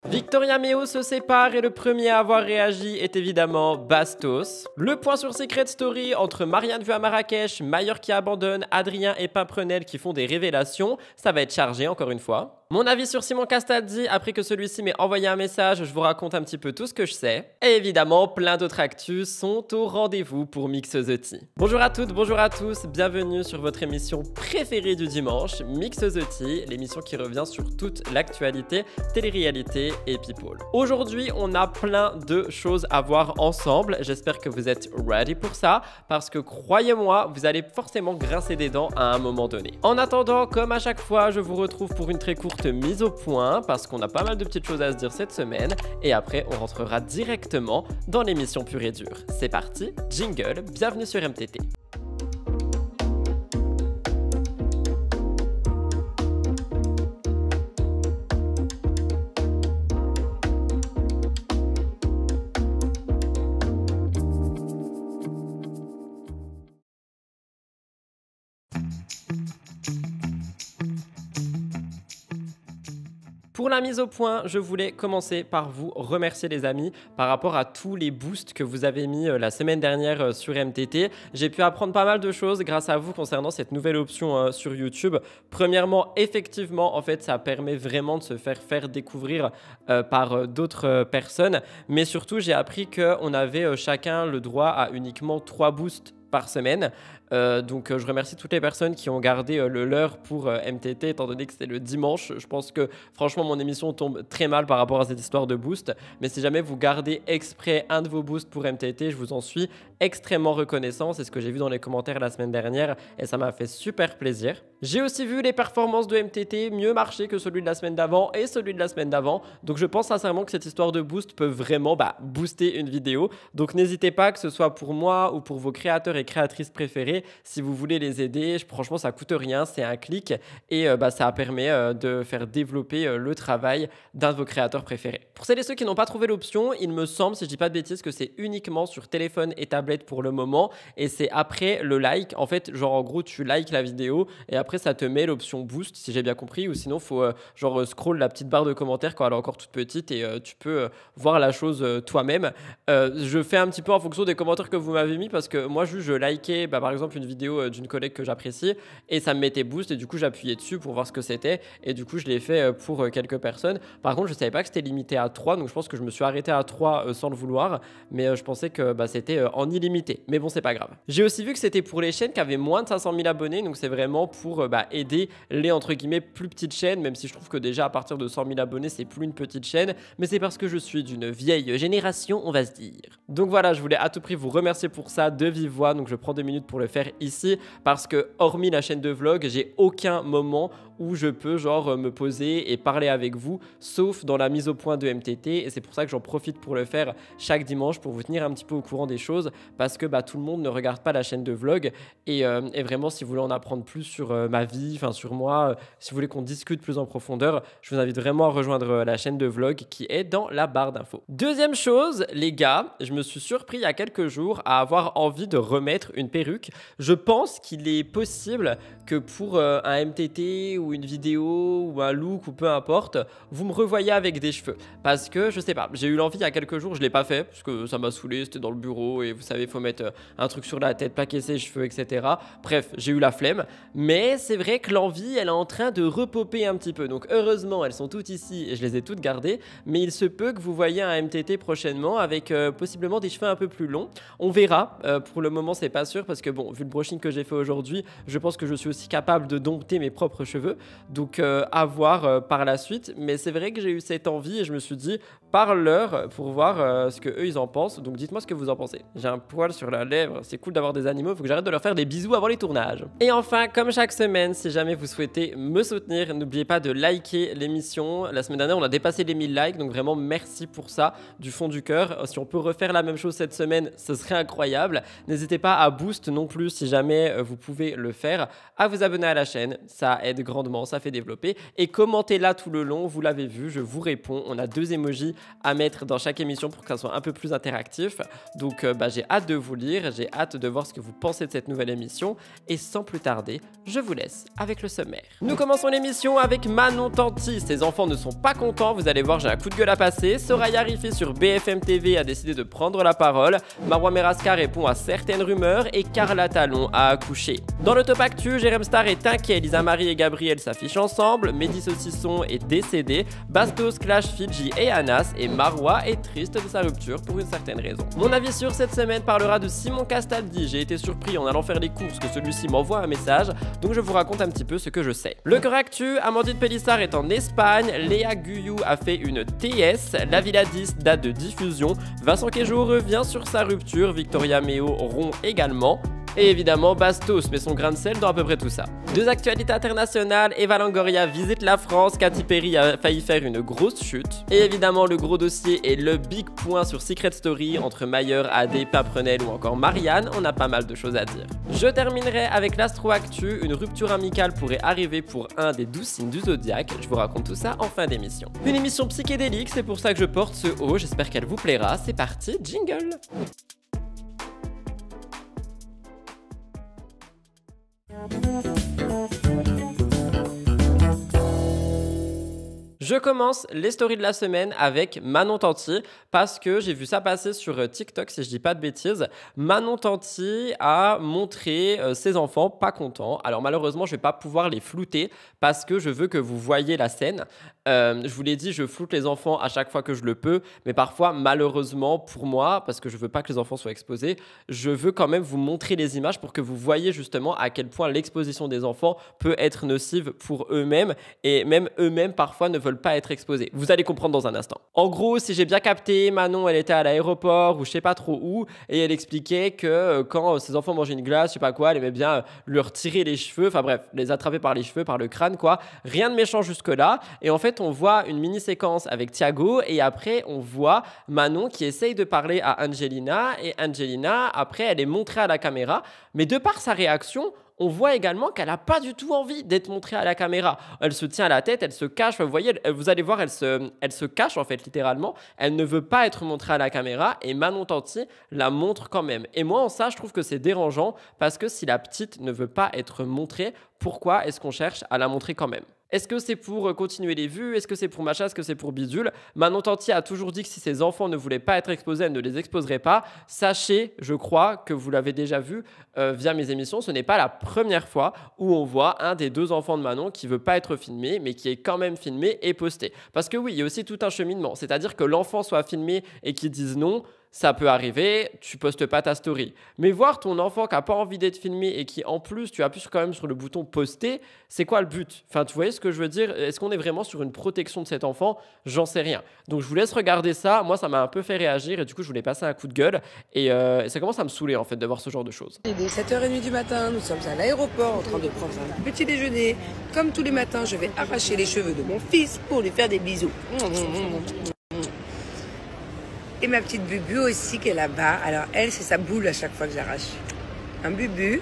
Victoria Meo se sépare et le premier à avoir réagi est évidemment Bastos. Le point sur Secret Story entre Marianne vue à Marrakech, Mayor qui abandonne, Adrien et Pimprenel qui font des révélations, ça va être chargé encore une fois. Mon avis sur Simon Castaldi, après que celui-ci m'ait envoyé un message, je vous raconte un petit peu tout ce que je sais. Et évidemment, plein d'autres actus sont au rendez-vous pour Mix the Tea. Bonjour à toutes, bonjour à tous, bienvenue sur votre émission préférée du dimanche, Mix the Tea, l'émission qui revient sur toute l'actualité, télé-réalité et people. Aujourd'hui, on a plein de choses à voir ensemble, j'espère que vous êtes ready pour ça, parce que croyez-moi, vous allez forcément grincer des dents à un moment donné. En attendant, comme à chaque fois, je vous retrouve pour une très courte mise au point parce qu'on a pas mal de petites choses à se dire cette semaine et après on rentrera directement dans l'émission pure et dure. C'est parti, jingle, bienvenue sur MTT. Pour la mise au point, je voulais commencer par vous remercier les amis par rapport à tous les boosts que vous avez mis la semaine dernière sur MTT. J'ai pu apprendre pas mal de choses grâce à vous concernant cette nouvelle option sur YouTube. Premièrement, effectivement, en fait, ça permet vraiment de se faire découvrir par d'autres personnes. Mais surtout, j'ai appris qu'on avait chacun le droit à uniquement 3 boosts par semaine. Donc je remercie toutes les personnes qui ont gardé le leur pour MTT étant donné que c'était le dimanche. Je pense que franchement mon émission tombe très mal par rapport à cette histoire de boost, mais si jamais vous gardez exprès un de vos boosts pour MTT, je vous en suis extrêmement reconnaissant. C'est ce que j'ai vu dans les commentaires la semaine dernière et ça m'a fait super plaisir. J'ai aussi vu les performances de MTT mieux marcher que celui de la semaine d'avant et celui de la semaine d'avant, donc je pense sincèrement que cette histoire de boost peut vraiment booster une vidéo. Donc n'hésitez pas, que ce soit pour moi ou pour vos créateurs et créatrices préférés, si vous voulez les aider, franchement ça coûte rien, c'est un clic et ça permet de faire développer le travail d'un de vos créateurs préférés. Pour celles et ceux qui n'ont pas trouvé l'option, il me semble, si je dis pas de bêtises, que c'est uniquement sur téléphone et tablette pour le moment et c'est après le like. En fait, genre en gros tu likes la vidéo et après ça te met l'option boost si j'ai bien compris, ou sinon faut scroll la petite barre de commentaires quand elle est encore toute petite et tu peux voir la chose toi-même. Je fais un petit peu en fonction des commentaires que vous m'avez mis parce que moi je likais par exemple une vidéo d'une collègue que j'apprécie et ça me mettait boost et du coup j'appuyais dessus pour voir ce que c'était et du coup je l'ai fait pour quelques personnes. Par contre je savais pas que c'était limité à 3, donc je pense que je me suis arrêté à 3 sans le vouloir, mais je pensais que c'était en illimité, mais bon c'est pas grave. J'ai aussi vu que c'était pour les chaînes qui avaient moins de 500 000 abonnés, donc c'est vraiment pour aider les entre guillemets plus petites chaînes, même si je trouve que déjà à partir de 100 000 abonnés c'est plus une petite chaîne, mais c'est parce que je suis d'une vieille génération on va se dire. Donc voilà, je voulais à tout prix vous remercier pour ça de vive voix, donc je prends 2 minutes pour le faire ici parce que hormis la chaîne de vlog, j'ai aucun moment où je peux me poser et parler avec vous, sauf dans la mise au point de MTT, et c'est pour ça que j'en profite pour le faire chaque dimanche pour vous tenir un petit peu au courant des choses, parce que tout le monde ne regarde pas la chaîne de vlog et vraiment si vous voulez en apprendre plus sur ma vie, sur moi, si vous voulez qu'on discute plus en profondeur, je vous invite vraiment à rejoindre la chaîne de vlog qui est dans la barre d'infos. Deuxième chose, les gars, je me suis surpris il y a quelques jours à avoir envie de remettre une perruque. Je pense qu'il est possible que pour un MTT ou une vidéo ou un look ou peu importe, vous me revoyez avec des cheveux. Parce que je sais pas, j'ai eu l'envie il y a quelques jours, je l'ai pas fait parce que ça m'a saoulé, c'était dans le bureau et vous savez, il faut mettre un truc sur la tête, plaquer ses cheveux, etc. Bref, j'ai eu la flemme, mais c'est vrai que l'envie, elle est en train de repopper un petit peu. Donc heureusement, elles sont toutes ici et je les ai toutes gardées, mais il se peut que vous voyez un MTT prochainement avec possiblement des cheveux un peu plus longs. On verra, pour le moment c'est pas sûr parce que bon, vu le brushing que j'ai fait aujourd'hui, je pense que je suis aussi capable de dompter mes propres cheveux, donc à voir par la suite. Mais c'est vrai que j'ai eu cette envie et je me suis dit parle-leur pour voir ce que eux ils en pensent, donc dites-moi ce que vous en pensez. J'ai un poil sur la lèvre, c'est cool d'avoir des animaux, faut que j'arrête de leur faire des bisous avant les tournages. Et enfin, comme chaque semaine, si jamais vous souhaitez me soutenir, n'oubliez pas de liker l'émission. La semaine dernière on a dépassé les 1000 likes, donc vraiment merci pour ça du fond du cœur. Si on peut refaire la même chose cette semaine, ce serait incroyable. N'hésitez pas à boost non plus plus, si jamais vous pouvez le faire, à vous abonner à la chaîne. Ça aide grandement, ça fait développer. Et commentez là tout le long, vous l'avez vu, je vous réponds. On a 2 emojis à mettre dans chaque émission pour que ça soit un peu plus interactif. Donc j'ai hâte de vous lire, j'ai hâte de voir ce que vous pensez de cette nouvelle émission. Et sans plus tarder, je vous laisse avec le sommaire. Nous commençons l'émission avec Manon Tanti. Ses enfants ne sont pas contents, vous allez voir, j'ai un coup de gueule à passer. Soraya Rifi sur BFM TV a décidé de prendre la parole. Marwa Meraska répond à certaines rumeurs et Carla Talon a accouché. Dans le top actu, Jérém Star est inquiet, Lisa Marie et Gabriel s'affichent ensemble, Mehdi Saucisson est décédé, Bastos clash Fidji et Anas et Marwa est triste de sa rupture pour une certaine raison. Mon avis sur cette semaine parlera de Simon Castaldi. J'ai été surpris en allant faire les courses que celui-ci m'envoie un message, donc je vous raconte un petit peu ce que je sais. Le cœur actu, Amandine Pélissard est en Espagne, Léa Guyou a fait une TS, La Villa 10 date de diffusion, Vincent Queijo revient sur sa rupture, Victoria Meo rompt également. Et évidemment, Bastos met son grain de sel dans à peu près tout ça. 2 actualités internationales, Eva Longoria visite la France, Katy Perry a failli faire une grosse chute. Et évidemment, le gros dossier est le big point sur Secret Story entre Mayer, Adé, Paprenel ou encore Marianne. On a pas mal de choses à dire. Je terminerai avec l'Astro Actu. Une rupture amicale pourrait arriver pour un des 12 signes du zodiaque. Je vous raconte tout ça en fin d'émission. Une émission psychédélique, c'est pour ça que je porte ce haut. J'espère qu'elle vous plaira. C'est parti, jingle! Je commence les stories de la semaine avec Manon Tanti parce que j'ai vu ça passer sur TikTok si je dis pas de bêtises. Manon Tanti a montré ses enfants pas contents. Alors malheureusement je vais pas pouvoir les flouter parce que je veux que vous voyez la scène. Je vous l'ai dit, je floute les enfants à chaque fois que je le peux, mais parfois malheureusement pour moi, parce que je veux pas que les enfants soient exposés, je veux quand même vous montrer les images pour que vous voyez justement à quel point l'exposition des enfants peut être nocive pour eux-mêmes et même eux-mêmes parfois ne veulent pas être exposés. Vous allez comprendre dans un instant. En gros, si j'ai bien capté, Manon, elle était à l'aéroport ou je sais pas trop où et elle expliquait que quand ses enfants mangeaient une glace, je sais pas quoi, elle aimait bien leur tirer les cheveux, enfin bref, les attraper par les cheveux, par le crâne quoi. Rien de méchant jusque-là. Et en fait, on voit une mini-séquence avec Thiago et après, on voit Manon qui essaye de parler à Angelina et Angelina, après, elle est montrée à la caméra. Mais de par sa réaction, on voit également qu'elle n'a pas du tout envie d'être montrée à la caméra. Elle se tient à la tête, elle se cache. Vous voyez, vous allez voir, elle se cache en fait littéralement. Elle ne veut pas être montrée à la caméra et Manon Tanti la montre quand même. Et moi, en ça, je trouve que c'est dérangeant parce que si la petite ne veut pas être montrée, pourquoi est-ce qu'on cherche à la montrer quand même ? Est-ce que c'est pour continuer les vues? Est-ce que c'est pour machin? Est-ce que c'est pour bidule? Manon Tanti a toujours dit que si ses enfants ne voulaient pas être exposés, elle ne les exposerait pas. Sachez, je crois que vous l'avez déjà vu via mes émissions, ce n'est pas la première fois où on voit un des 2 enfants de Manon qui ne veut pas être filmé, mais qui est quand même filmé et posté. Parce que oui, il y a aussi tout un cheminement. C'est-à-dire que l'enfant soit filmé et qu'il dise non, ça peut arriver, tu postes pas ta story. Mais voir ton enfant qui n'a pas envie d'être filmé et qui en plus tu appuies quand même sur le bouton poster, c'est quoi le but? Enfin, tu voyez ce que je veux dire? Est-ce qu'on est vraiment sur une protection de cet enfant? J'en sais rien. Donc je vous laisse regarder ça. Moi, ça m'a un peu fait réagir et du coup, je voulais passer un coup de gueule. Et ça commence à me saouler en fait de voir ce genre de choses. Il est 7h30 du matin, nous sommes à l'aéroport en train de prendre un petit déjeuner. Comme tous les matins, je vais arracher les cheveux de mon fils pour lui faire des bisous. Et ma petite Bubu aussi qui est là-bas. Alors elle, c'est sa boule à chaque fois que j'arrache. Un Bubu.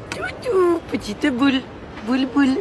Toutou, petite boule. Boule, boule.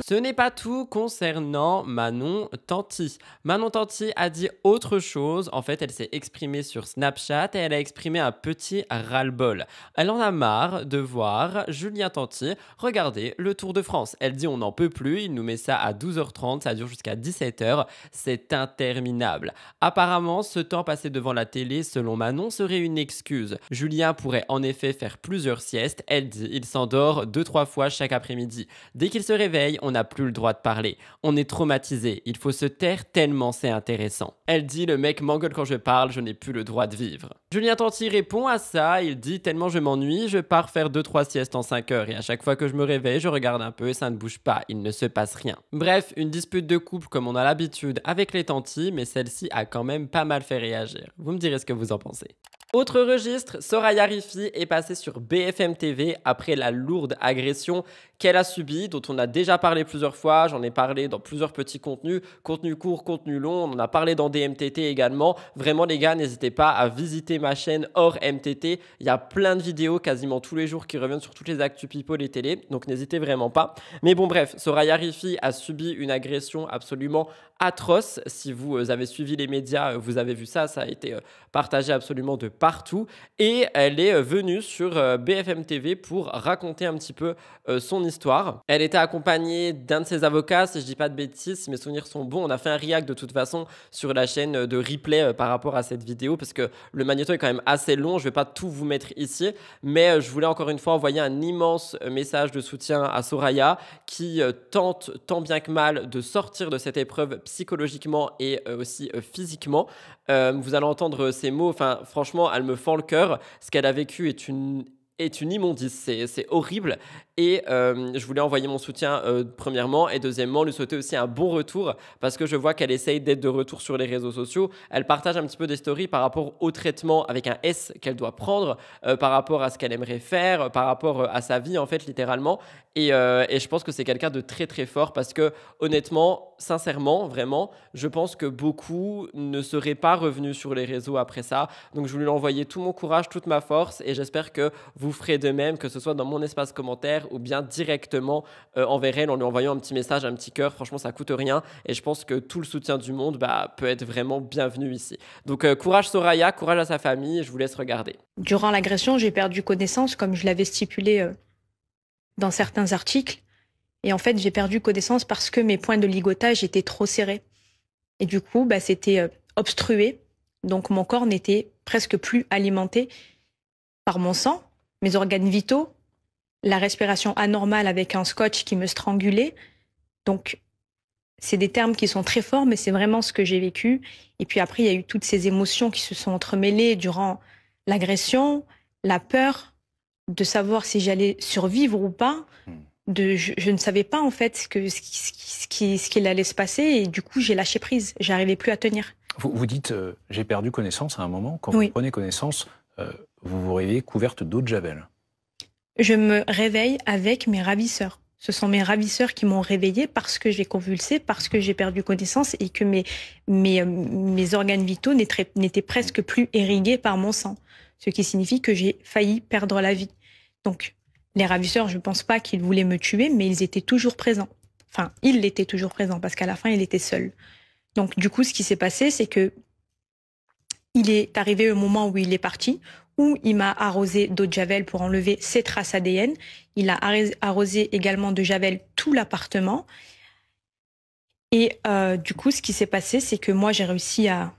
Ce n'est pas tout concernant Manon Tanti. Manon Tanti a dit autre chose. En fait, elle s'est exprimée sur Snapchat et elle a exprimé un petit ras-le-bol. Elle en a marre de voir Julien Tanti regarder le Tour de France. Elle dit on n'en peut plus, il nous met ça à 12h30, ça dure jusqu'à 17h. C'est interminable. Apparemment, ce temps passé devant la télé, selon Manon, serait une excuse. Julien pourrait en effet faire plusieurs siestes. Elle dit il s'endort 2-3 fois chaque après-midi. Dès qu'il se réveille, on n'a plus le droit de parler. On est traumatisé. Il faut se taire tellement c'est intéressant. Elle dit le mec m'engueule quand je parle, je n'ai plus le droit de vivre. Julien Tanti répond à ça. Il dit tellement je m'ennuie, je pars faire 2-3 siestes en 5 heures et à chaque fois que je me réveille, je regarde un peu et ça ne bouge pas. Il ne se passe rien. Bref, une dispute de couple comme on a l'habitude avec les Tanti, mais celle-ci a quand même pas mal fait réagir. Vous me direz ce que vous en pensez. Autre registre, Soraya Rifi est passée sur BFM TV après la lourde agression qu'elle a subie, dont on a déjà parlé parlé plusieurs fois, j'en ai parlé dans plusieurs petits contenus, contenu court, contenu long, on en a parlé dans des MTT également. Vraiment les gars, n'hésitez pas à visiter ma chaîne hors MTT. Il y a plein de vidéos quasiment tous les jours qui reviennent sur toutes les actus people et télé, donc n'hésitez vraiment pas. Mais bon bref, Soraya Rifi a subi une agression absolument atroce. Si vous avez suivi les médias, vous avez vu ça, ça a été partagé absolument de partout. Et elle est venue sur BFM TV pour raconter un petit peu son histoire. Elle était accompagnée d'un de ses avocats, si je dis pas de bêtises, si mes souvenirs sont bons. On a fait un react de toute façon sur la chaîne de replay par rapport à cette vidéo parce que le magnéto est quand même assez long. Je vais pas tout vous mettre ici, mais je voulais encore une fois envoyer un immense message de soutien à Soraya qui tente tant bien que mal de sortir de cette épreuve psychologiquement et aussi physiquement. Vous allez entendre ces mots, enfin franchement elle me fend le cœur. Ce qu'elle a vécu est une immondice, c'est horrible. Et je voulais envoyer mon soutien premièrement et deuxièmement lui souhaiter aussi un bon retour parce que je vois qu'elle essaye d'être de retour sur les réseaux sociaux. Elle partage un petit peu des stories par rapport au traitement avec un S qu'elle doit prendre, par rapport à ce qu'elle aimerait faire, par rapport à sa vie en fait littéralement. Et je pense que c'est quelqu'un de très très fort parce que honnêtement, sincèrement, vraiment, je pense que beaucoup ne seraient pas revenus sur les réseaux après ça. Donc je voulais lui envoyer tout mon courage, toute ma force et j'espère que vous ferez de même, que ce soit dans mon espace commentaire ou bien directement envers elle en lui envoyant un petit message, un petit cœur. Franchement, ça coûte rien et je pense que tout le soutien du monde peut être vraiment bienvenu ici. Donc courage Soraya, courage à sa famille, je vous laisse regarder. Durant l'agression, j'ai perdu connaissance, comme je l'avais stipulé dans certains articles. Et en fait, j'ai perdu connaissance parce que mes points de ligotage étaient trop serrés. Et du coup, c'était obstrué. Donc mon corps n'était presque plus alimenté par mon sang, mes organes vitaux, la respiration anormale avec un scotch qui me strangulait. Donc, c'est des termes qui sont très forts, mais c'est vraiment ce que j'ai vécu. Et puis après, il y a eu toutes ces émotions qui se sont entremêlées durant l'agression, la peur de savoir si j'allais survivre ou pas. Je ne savais pas en fait ce qu'il allait se passer et du coup, j'ai lâché prise. J'arrivais plus à tenir. Vous dites, j'ai perdu connaissance à un moment. Quand vous prenez connaissance, vous vous réveillez couverte d'eau de Javel. Je me réveille avec mes ravisseurs. Ce sont mes ravisseurs qui m'ont réveillée parce que j'ai convulsé, parce que j'ai perdu connaissance et que mes organes vitaux n'étaient presque plus irrigués par mon sang. Ce qui signifie que j'ai failli perdre la vie. Donc, les ravisseurs, je ne pense pas qu'ils voulaient me tuer, mais ils étaient toujours présents. Enfin, il était toujours présent parce qu'à la fin, il était seul. Donc, du coup, ce qui s'est passé, c'est que il est arrivé au moment où il est parti, où il m'a arrosé d'eau de Javel pour enlever ses traces ADN. Il a arrosé également de Javel tout l'appartement. Et du coup, ce qui s'est passé, c'est que moi, j'ai réussi à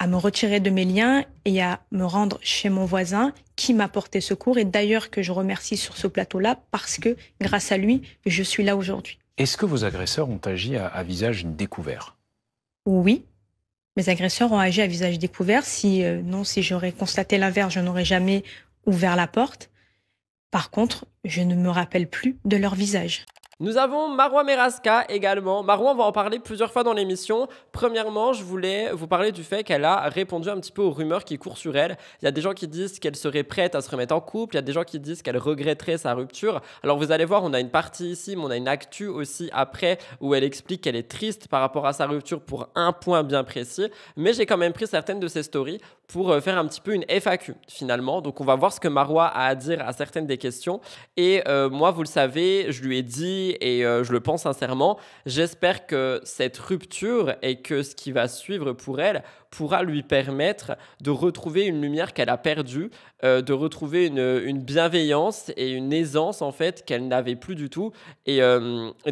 me retirer de mes liens et à me rendre chez mon voisin qui m'a porté secours. Et d'ailleurs, que je remercie sur ce plateau-là parce que grâce à lui, je suis là aujourd'hui. Est-ce que vos agresseurs ont agi à visage découvert? Oui. Mes agresseurs ont agi à visage découvert. Si j'aurais constaté l'inverse, je n'aurais jamais ouvert la porte. Par contre, je ne me rappelle plus de leur visage. Nous avons Marwa Meraska également. Marwa, on va en parler plusieurs fois dans l'émission. Premièrement, je voulais vous parler du fait qu'elle a répondu un petit peu aux rumeurs qui courent sur elle. Il y a des gens qui disent qu'elle serait prête à se remettre en couple. Il y a des gens qui disent qu'elle regretterait sa rupture. Alors vous allez voir, on a une partie ici, mais on a une actu aussi après où elle explique qu'elle est triste par rapport à sa rupture pour un point bien précis. Mais j'ai quand même pris certaines de ses stories pour faire un petit peu une FAQ finalement. Donc on va voir ce que Marwa a à dire à certaines des questions. Et moi, vous le savez, je lui ai dit et je le pense sincèrement, j'espère que cette rupture et que ce qui va suivre pour elle pourra lui permettre de retrouver une lumière qu'elle a perdue, de retrouver une bienveillance et une aisance en fait qu'elle n'avait plus du tout et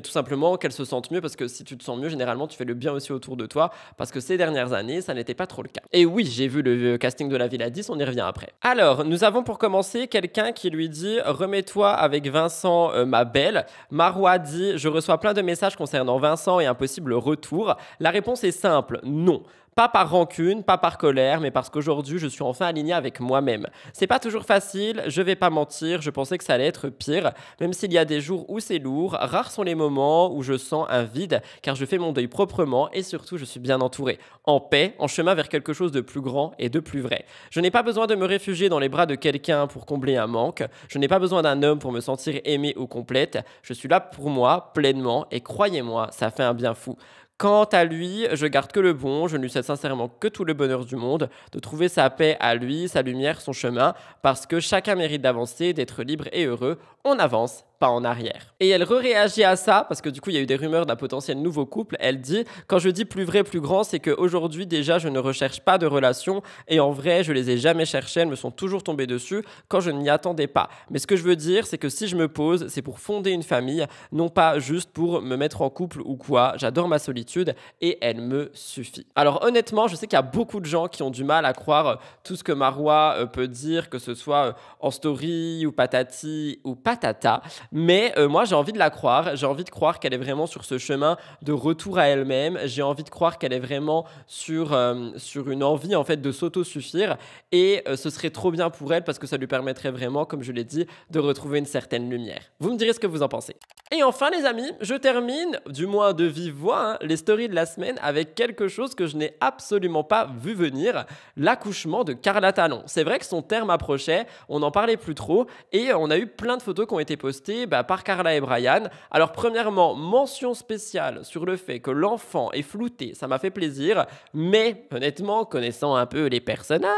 tout simplement qu'elle se sente mieux parce que si tu te sens mieux, généralement tu fais le bien aussi autour de toi parce que ces dernières années, ça n'était pas trop le cas. Et oui, j'ai vu le casting de la Villa 10, on y revient après. Alors, nous avons pour commencer quelqu'un qui lui dit « Remets-toi avec Vincent, ma belle ». Marwa dit « Je reçois plein de messages concernant Vincent et un possible retour. » La réponse est simple, non. Pas par rancune, pas par colère, mais parce qu'aujourd'hui, je suis enfin aligné avec moi-même. C'est pas toujours facile, je vais pas mentir, je pensais que ça allait être pire. Même s'il y a des jours où c'est lourd, rares sont les moments où je sens un vide, car je fais mon deuil proprement et surtout, je suis bien entouré. En paix, en chemin vers quelque chose de plus grand et de plus vrai. Je n'ai pas besoin de me réfugier dans les bras de quelqu'un pour combler un manque. Je n'ai pas besoin d'un homme pour me sentir aimée ou complète. Je suis là pour moi, pleinement, et croyez-moi, ça fait un bien fou. Quant à lui, je garde que le bon, je ne lui souhaite sincèrement que tout le bonheur du monde, de trouver sa paix à lui, sa lumière, son chemin, parce que chacun mérite d'avancer, d'être libre et heureux. On avance, pas en arrière. Et elle réagit à ça, parce que du coup, il y a eu des rumeurs d'un potentiel nouveau couple. Elle dit, quand je dis plus vrai, plus grand, c'est qu'aujourd'hui, déjà, je ne recherche pas de relation, et en vrai, je les ai jamais cherchées, elles me sont toujours tombées dessus quand je ne m'y attendais pas. Mais ce que je veux dire, c'est que si je me pose, c'est pour fonder une famille, non pas juste pour me mettre en couple ou quoi. J'adore ma solitude, et elle me suffit. Alors honnêtement, je sais qu'il y a beaucoup de gens qui ont du mal à croire tout ce que Marois peut dire, que ce soit en story, ou patati, ou patata. Mais moi, j'ai envie de la croire. J'ai envie de croire qu'elle est vraiment sur ce chemin de retour à elle-même. J'ai envie de croire qu'elle est vraiment sur une envie en fait de s'autosuffire. Et ce serait trop bien pour elle parce que ça lui permettrait vraiment, comme je l'ai dit, de retrouver une certaine lumière. Vous me direz ce que vous en pensez. Et enfin, les amis, je termine, du moins de vive voix, les stories de la semaine avec quelque chose que je n'ai absolument pas vu venir, l'accouchement de Carla Talon. C'est vrai que son terme approchait, on n'en parlait plus trop et on a eu plein de photos qui ont été postées par Carla et Brian. Alors premièrement, mention spéciale sur le fait que l'enfant est flouté, ça m'a fait plaisir, mais honnêtement, connaissant un peu les personnages,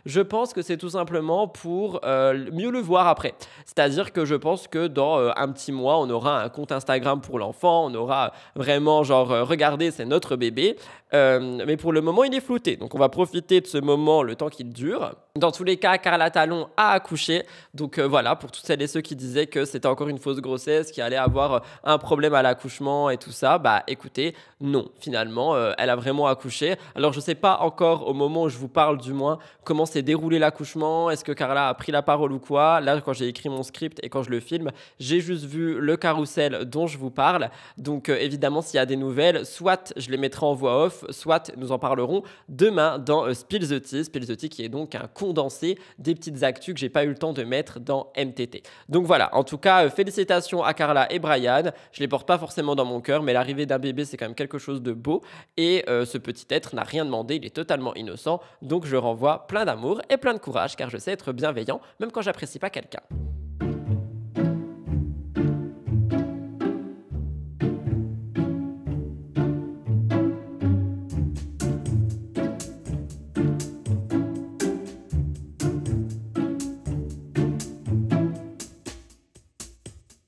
je pense que c'est tout simplement pour mieux le voir après. C'est-à-dire que je pense que dans un petit mois, on aura un compte Instagram pour l'enfant, on aura vraiment genre regardez, c'est notre bébé, mais pour le moment il est flouté, donc on va profiter de ce moment le temps qu'il dure. Dans tous les cas, Carla Talon a accouché, donc voilà, pour toutes celles et ceux qui disaient que c'était encore une fausse grossesse, qu'il allait avoir un problème à l'accouchement et tout ça, bah écoutez, non, finalement, elle a vraiment accouché. Alors je sais pas encore au moment où je vous parle du moins comment s'est déroulé l'accouchement, est-ce que Carla a pris la parole ou quoi. Là, quand j'ai écrit mon script et quand je le filme, j'ai juste vu le carrousel dont je vous parle, donc évidemment s'il y a des nouvelles, soit je les mettrai en voix off, soit nous en parlerons demain dans Spill the Tea. Spill the Tea qui est donc un condensé des petites actus que j'ai pas eu le temps de mettre dans MTT. Donc voilà, en tout cas, félicitations à Carla et Brian. Je les porte pas forcément dans mon cœur, mais l'arrivée d'un bébé, c'est quand même quelque chose de beau. Et ce petit être n'a rien demandé, il est totalement innocent. Donc je renvoie plein d'amour et plein de courage, car je sais être bienveillant, même quand j'apprécie pas quelqu'un.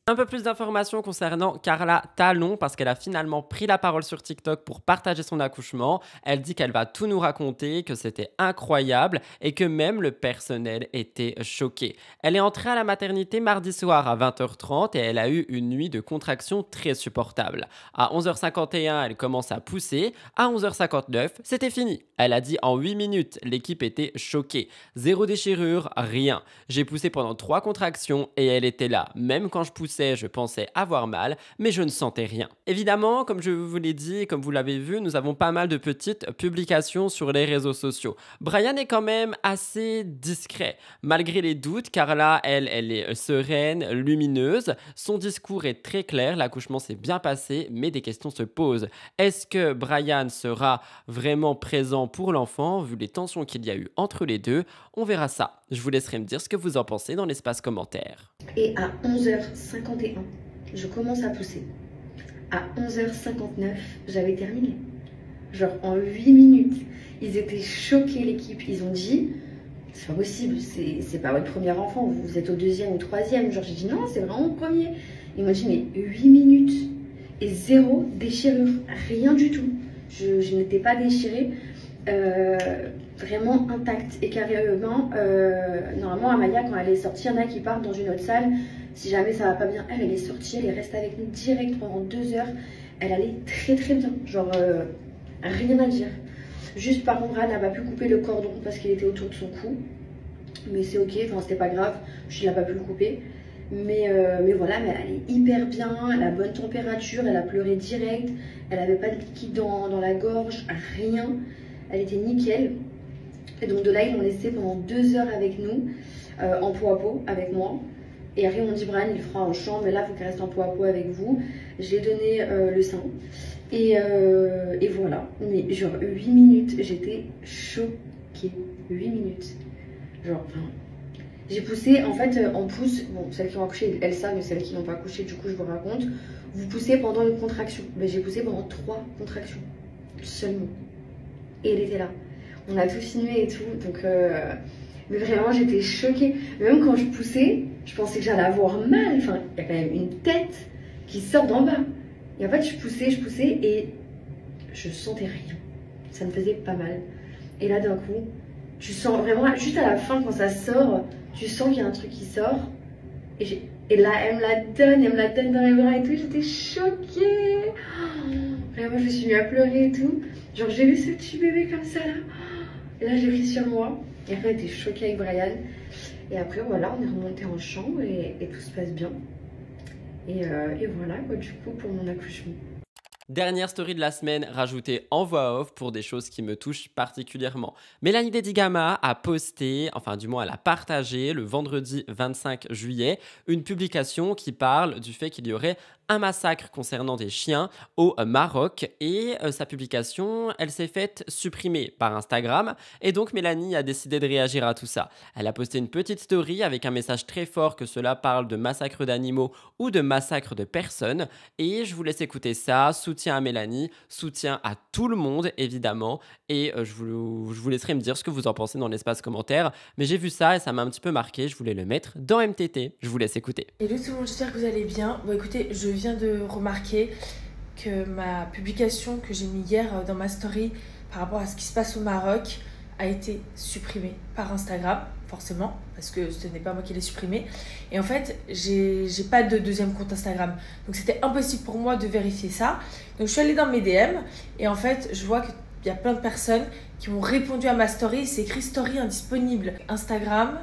Un peu plus d'informations concernant Carla Talon parce qu'elle a finalement pris la parole sur TikTok pour partager son accouchement. Elle dit qu'elle va tout nous raconter, que c'était incroyable et que même le personnel était choqué. Elle est entrée à la maternité mardi soir à 20h30 et elle a eu une nuit de contraction très supportable. À 11h51, elle commence à pousser. À 11h59, c'était fini. Elle a dit en 8 minutes, l'équipe était choquée. 0 déchirure, rien. J'ai poussé pendant 3 contractions et elle était là. Même quand je poussais, je pensais avoir mal, mais je ne sentais rien. Évidemment, comme je vous l'ai dit et comme vous l'avez vu, nous avons pas mal de petites publications sur les réseaux sociaux. Brian est quand même assez discret. Malgré les doutes, Carla, elle est sereine, lumineuse. Son discours est très clair, l'accouchement s'est bien passé, mais des questions se posent. Est-ce que Brian sera vraiment présent pour l'enfant, vu les tensions qu'il y a eu entre les deux? On verra ça. Je vous laisserai me dire ce que vous en pensez dans l'espace commentaire. Et à 11h51, je commence à pousser. À 11h59, j'avais terminé. Genre en 8 minutes. Ils étaient choqués, l'équipe. Ils ont dit, c'est pas possible, c'est pas votre premier enfant, vous êtes au 2e ou 3e. Genre j'ai dit non, c'est vraiment le premier. Ils m'ont dit mais 8 minutes et 0 déchirure, rien du tout. Je n'étais pas déchirée. Vraiment intacte et carrément normalement Amalia quand elle est sortie, il y en a qui partent dans une autre salle si jamais ça va pas bien. Elle est sortie, elle est restée avec nous direct pendant 2 heures, elle allait très très bien, genre rien à dire. Juste par contre elle n'a pas pu couper le cordon parce qu'il était autour de son cou, mais c'est ok, enfin c'était pas grave, je n'ai pas pu le couper. Mais voilà, mais elle est hyper bien, elle a bonne température, elle a pleuré direct, elle avait pas de liquide dans la gorge, rien. elle était nickel. Et donc de là, ils m'ont laissé pendant 2 heures avec nous, en peau à peau, avec moi. Et après, ils m'ont dit, Brian, il fera en chambre, mais là, il faut qu'il reste en peau à peau avec vous. J'ai donné le sein. Et voilà. Mais genre 8 minutes, j'étais choquée. 8 minutes. Genre, enfin, j'ai poussé, en fait, on pousse, bon, celles qui ont accouché, elles savent, mais celles qui n'ont pas accouché, du coup, je vous raconte. Vous poussez pendant une contraction. Ben, j'ai poussé pendant 3 contractions, seulement. Et elle était là. On a tout filmé et tout, donc... Mais vraiment, j'étais choquée. Même quand je poussais, je pensais que j'allais avoir mal. Enfin, il y a quand même une tête qui sort d'en bas. Et en fait, je poussais et je sentais rien. Ça me faisait pas mal. Et là, d'un coup, tu sens vraiment, juste à la fin, quand ça sort, tu sens qu'il y a un truc qui sort. Et là, elle me la donne dans les bras et tout. J'étais choquée. Vraiment, je me suis mis à pleurer et tout. Genre, j'ai vu ce petit bébé comme ça, là. Et là, j'ai pris sur moi. Et après, j'étais choquée avec Brian. Et après, voilà, on est remonté en chambre et tout se passe bien. Et voilà, quoi, du coup, pour mon accouchement. Dernière story de la semaine rajoutée en voix off pour des choses qui me touchent particulièrement. Mélanie Dedigama a posté, enfin du moins elle a partagé le vendredi 25 juillet une publication qui parle du fait qu'il y aurait un massacre concernant des chiens au Maroc et sa publication, elle s'est faite supprimer par Instagram et donc Mélanie a décidé de réagir à tout ça. Elle a posté une petite story avec un message très fort que cela parle de massacre d'animaux ou de massacre de personnes et je vous laisse écouter ça. Soutien à Mélanie, soutien à tout le monde évidemment et je vous laisserai me dire ce que vous en pensez dans l'espace commentaire, mais j'ai vu ça et ça m'a un petit peu marqué, je voulais le mettre dans MTT. Je vous laisse écouter. Hello tout le monde, j'espère que vous allez bien. Bon écoutez, je viens de remarquer que ma publication que j'ai mis hier dans ma story par rapport à ce qui se passe au Maroc a été supprimée par Instagram, forcément, parce que ce n'est pas moi qui l'ai supprimée. Et en fait, j'ai pas de deuxième compte Instagram. Donc c'était impossible pour moi de vérifier ça. Donc je suis allée dans mes DM et en fait, je vois qu'il y a plein de personnes qui m'ont répondu à ma story. C'est écrit story indisponible. Instagram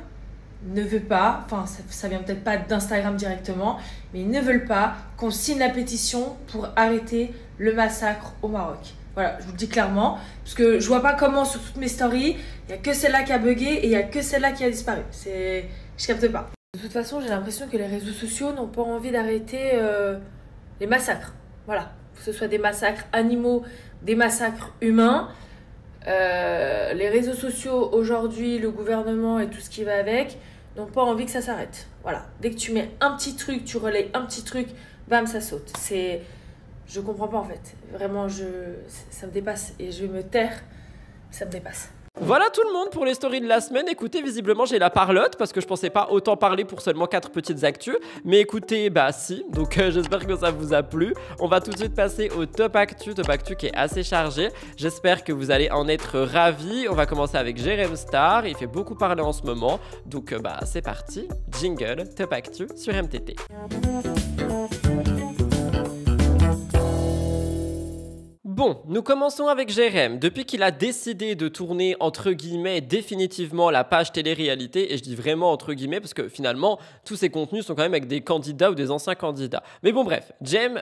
ne veut pas, enfin ça vient peut-être pas d'Instagram directement, mais ils ne veulent pas qu'on signe la pétition pour arrêter le massacre au Maroc. Voilà, je vous le dis clairement, parce que je vois pas comment sur toutes mes stories, il y a que celle-là qui a bugué et il y a que celle-là qui a disparu. Je capte pas. De toute façon, j'ai l'impression que les réseaux sociaux n'ont pas envie d'arrêter les massacres. Voilà, que ce soit des massacres animaux, des massacres humains. Les réseaux sociaux aujourd'hui, le gouvernement et tout ce qui va avec n'ont pas envie que ça s'arrête. Voilà, dès que tu mets un petit truc, tu relayes un petit truc, bam, ça saute. Je comprends pas en fait. Vraiment, ça me dépasse et je vais me taire, ça me dépasse. Voilà tout le monde pour les stories de la semaine. Écoutez, visiblement j'ai la parlotte parce que je pensais pas autant parler pour seulement 4 petites actus. Mais écoutez, bah si, donc j'espère que ça vous a plu. On va tout de suite passer au top actu qui est assez chargé. J'espère que vous allez en être ravis. On va commencer avec Jérém Star, il fait beaucoup parler en ce moment. Donc bah c'est parti, jingle, top actu sur MTT. Bon, nous commençons avec Jérém. Depuis qu'il a décidé de tourner, entre guillemets, définitivement la page télé-réalité, et je dis vraiment entre guillemets parce que finalement, tous ces contenus sont quand même avec des candidats ou des anciens candidats. Mais bon bref, Jérém,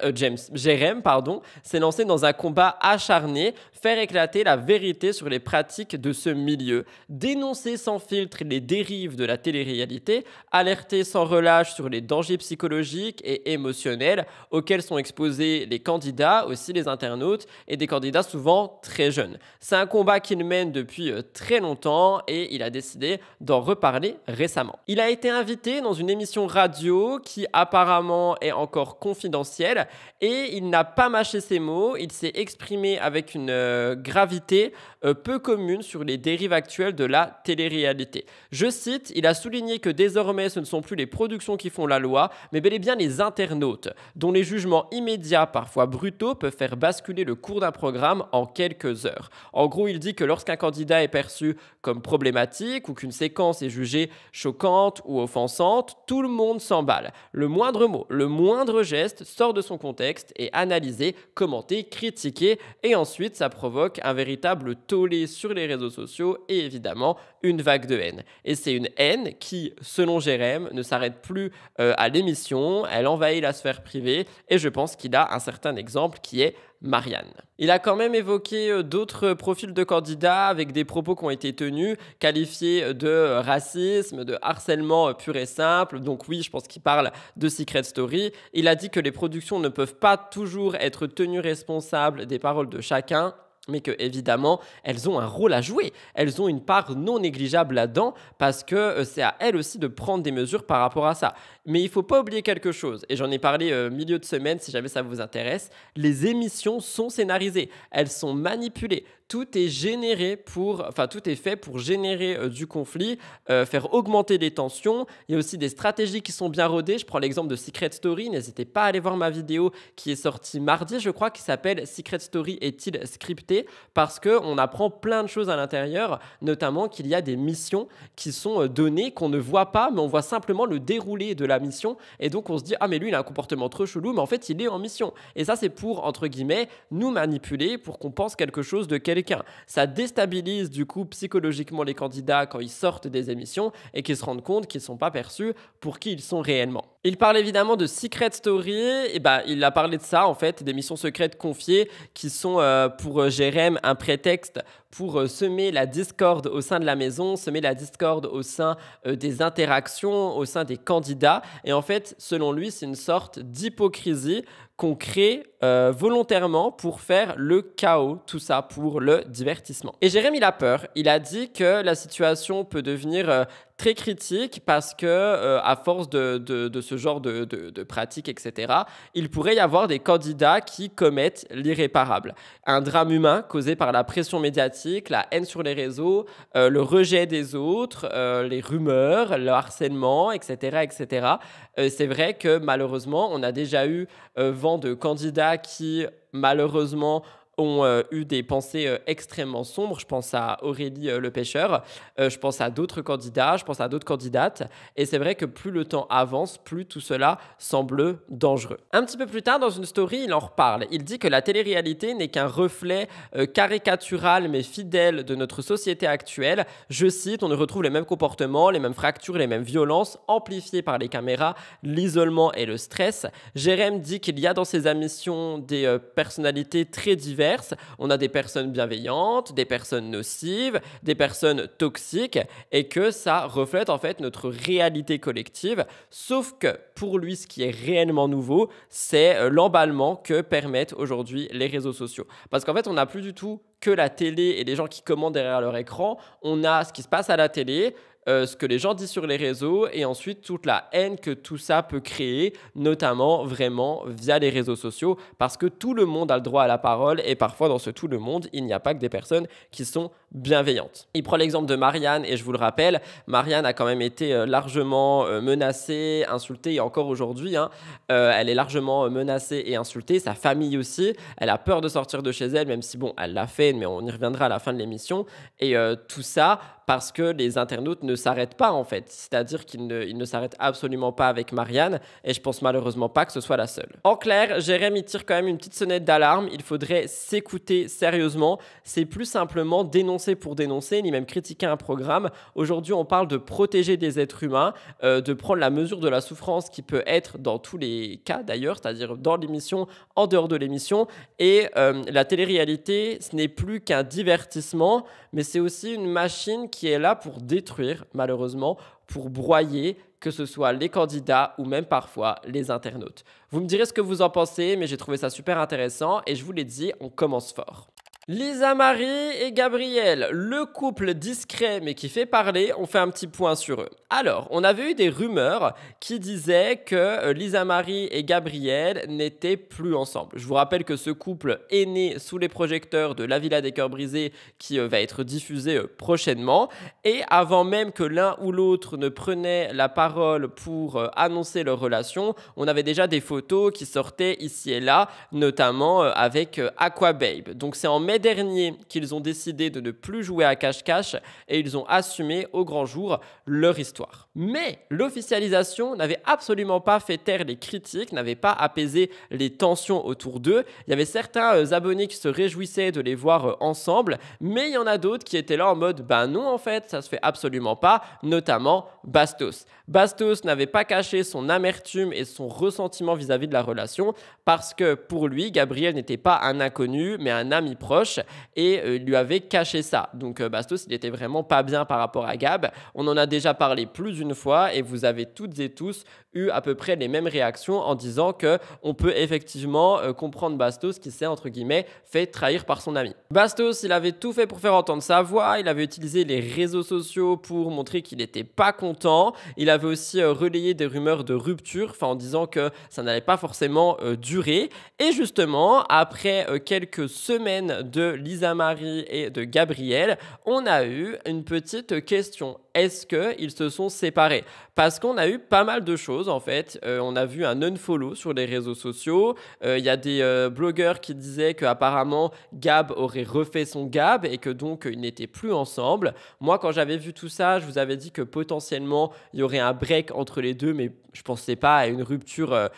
s'est lancé dans un combat acharné, faire éclater la vérité sur les pratiques de ce milieu, dénoncer sans filtre les dérives de la télé-réalité, alerter sans relâche sur les dangers psychologiques et émotionnels auxquels sont exposés les candidats, aussi les internautes, et des candidats souvent très jeunes. C'est un combat qu'il mène depuis très longtemps et il a décidé d'en reparler récemment. Il a été invité dans une émission radio qui apparemment est encore confidentielle et il n'a pas mâché ses mots, il s'est exprimé avec une gravité peu commune sur les dérives actuelles de la télé-réalité. Je cite, il a souligné que désormais ce ne sont plus les productions qui font la loi, mais bel et bien les internautes, dont les jugements immédiats, parfois brutaux, peuvent faire basculer le cours d'un programme en quelques heures. En gros, il dit que lorsqu'un candidat est perçu comme problématique ou qu'une séquence est jugée choquante ou offensante, tout le monde s'emballe. Le moindre mot, le moindre geste sort de son contexte et analysé, commenté, critiqué et ensuite ça provoque un véritable tollé sur les réseaux sociaux et évidemment une vague de haine. Et c'est une haine qui, selon Jérém, ne s'arrête plus à l'émission, elle envahit la sphère privée et je pense qu'il a un certain exemple qui est Marianne. Il a quand même évoqué d'autres profils de candidats avec des propos qui ont été tenus, qualifiés de racisme, de harcèlement pur et simple. Donc oui, je pense qu'il parle de Secret Story. Il a dit que les productions ne peuvent pas toujours être tenues responsables des paroles de chacun, mais que évidemment elles ont un rôle à jouer, elles ont une part non négligeable là-dedans parce que c'est à elles aussi de prendre des mesures par rapport à ça. Mais il ne faut pas oublier quelque chose, et j'en ai parlé milieu de semaine si jamais ça vous intéresse, les émissions sont scénarisées, elles sont manipulées. Tout est tout est fait pour générer du conflit, faire augmenter les tensions. Il y a aussi des stratégies qui sont bien rodées. Je prends l'exemple de Secret Story. N'hésitez pas à aller voir ma vidéo qui est sortie mardi, je crois, qui s'appelle Secret Story est-il scripté? Parce qu'on apprend plein de choses à l'intérieur, notamment qu'il y a des missions qui sont données, qu'on ne voit pas, mais on voit simplement le déroulé de la mission. Et donc on se dit, ah mais lui il a un comportement trop chelou, mais en fait il est en mission. Et ça c'est pour, entre guillemets, nous manipuler pour qu'on pense quelque chose de quelqu'un. Ça déstabilise du coup psychologiquement les candidats quand ils sortent des émissions et qu'ils se rendent compte qu'ils ne sont pas perçus pour qui ils sont réellement. Il parle évidemment de Secret Story, et il a parlé de ça en fait, des missions secrètes confiées qui sont pour Jérém un prétexte pour semer la discorde au sein de la maison, semer la discorde au sein des interactions, au sein des candidats. Et en fait, selon lui, c'est une sorte d'hypocrisie qu'on crée volontairement pour faire le chaos, tout ça pour le divertissement. Et Jérém, il a peur. Il a dit que la situation peut devenir très critique parce que à force de ce genre de pratiques, etc., il pourrait y avoir des candidats qui commettent l'irréparable. Un drame humain causé par la pression médiatique, la haine sur les réseaux, le rejet des autres, les rumeurs, le harcèlement, etc., etc. C'est vrai que malheureusement, on a déjà eu vent de candidats qui, malheureusement, ont eu des pensées extrêmement sombres. Je pense à Aurélie le pêcheur, je pense à d'autres candidats, je pense à d'autres candidates. Et c'est vrai que plus le temps avance, plus tout cela semble dangereux. Un petit peu plus tard, dans une story, il en reparle. Il dit que la télé-réalité n'est qu'un reflet caricatural mais fidèle de notre société actuelle. Je cite, on y retrouve les mêmes comportements, les mêmes fractures, les mêmes violences, amplifiées par les caméras, l'isolement et le stress. Jérém dit qu'il y a dans ses émissions des personnalités très diverses. On a des personnes bienveillantes, des personnes nocives, des personnes toxiques et que ça reflète en fait notre réalité collective. Sauf que pour lui, ce qui est réellement nouveau, c'est l'emballement que permettent aujourd'hui les réseaux sociaux. Parce qu'en fait, on n'a plus du tout que la télé et les gens qui commentent derrière leur écran. On a ce qui se passe à la télé, ce que les gens disent sur les réseaux et ensuite toute la haine que tout ça peut créer, notamment vraiment via les réseaux sociaux, parce que tout le monde a le droit à la parole et parfois dans ce tout le monde, il n'y a pas que des personnes qui sont bienveillantes. Il prend l'exemple de Marianne et je vous le rappelle, Marianne a quand même été largement menacée, insultée et encore aujourd'hui, elle est largement menacée et insultée, sa famille aussi, elle a peur de sortir de chez elle, même si bon, elle l'a fait, mais on y reviendra à la fin de l'émission et tout ça parce que les internautes ne s'arrêtent pas en fait, c'est-à-dire qu'ils ne s'arrêtent absolument pas avec Marianne et je pense malheureusement pas que ce soit la seule. En clair, Jérém il tire quand même une petite sonnette d'alarme, il faudrait s'écouter sérieusement, c'est plus simplement dénoncer pour dénoncer, ni même critiquer un programme. Aujourd'hui on parle de protéger des êtres humains, de prendre la mesure de la souffrance qui peut être dans tous les cas d'ailleurs, c'est-à-dire dans l'émission, en dehors de l'émission et la télé-réalité ce n'est plus qu'un divertissement mais c'est aussi une machine qui est là pour détruire, malheureusement, pour broyer, que ce soit les candidats ou même parfois les internautes. Vous me direz ce que vous en pensez, mais j'ai trouvé ça super intéressant et je vous l'ai dit, on commence fort. Lisa Marie et Gabriel, le couple discret mais qui fait parler, on fait un petit point sur eux. Alors, on avait eu des rumeurs qui disaient que Lisa Marie et Gabriel n'étaient plus ensemble. Je vous rappelle que ce couple est né sous les projecteurs de La Villa des Cœurs Brisés qui va être diffusé prochainement. Et avant même que l'un ou l'autre ne prenait la parole pour annoncer leur relation, on avait déjà des photos qui sortaient ici et là, notamment avec Aquababe. Donc c'est en mai mai dernier qu'ils ont décidé de ne plus jouer à cache-cache et ils ont assumé au grand jour leur histoire. Mais l'officialisation n'avait absolument pas fait taire les critiques, n'avait pas apaisé les tensions autour d'eux. Il y avait certains abonnés qui se réjouissaient de les voir ensemble, mais il y en a d'autres qui étaient là en mode ben non en fait, ça se fait absolument pas, notamment Bastos. Bastos n'avait pas caché son amertume et son ressentiment vis-à-vis de la relation parce que pour lui, Gabriel n'était pas un inconnu mais un ami proche et il lui avait caché ça. Donc Bastos, il était vraiment pas bien par rapport à Gab. On en a déjà parlé plus d'une fois et vous avez toutes et tous eu à peu près les mêmes réactions en disant que on peut effectivement comprendre Bastos qui s'est entre guillemets fait trahir par son ami. Bastos, il avait tout fait pour faire entendre sa voix, il avait utilisé les réseaux sociaux pour montrer qu'il n'était pas content, il avait aussi relayé des rumeurs de rupture, en disant que ça n'allait pas forcément durer. Et justement, après quelques semaines de Lisa Marie et de Gabriel, on a eu une petite question. Est-ce qu'ils se sont séparés? Parce qu'on a eu pas mal de choses en fait. On a vu un unfollow sur les réseaux sociaux. Il y a des blogueurs qui disaient qu'apparemment Gab aurait refait son Gab et que donc ils n'étaient plus ensemble. Moi, quand j'avais vu tout ça, je vous avais dit que potentiellement il y aurait un break entre les deux, mais je pensais pas à une rupture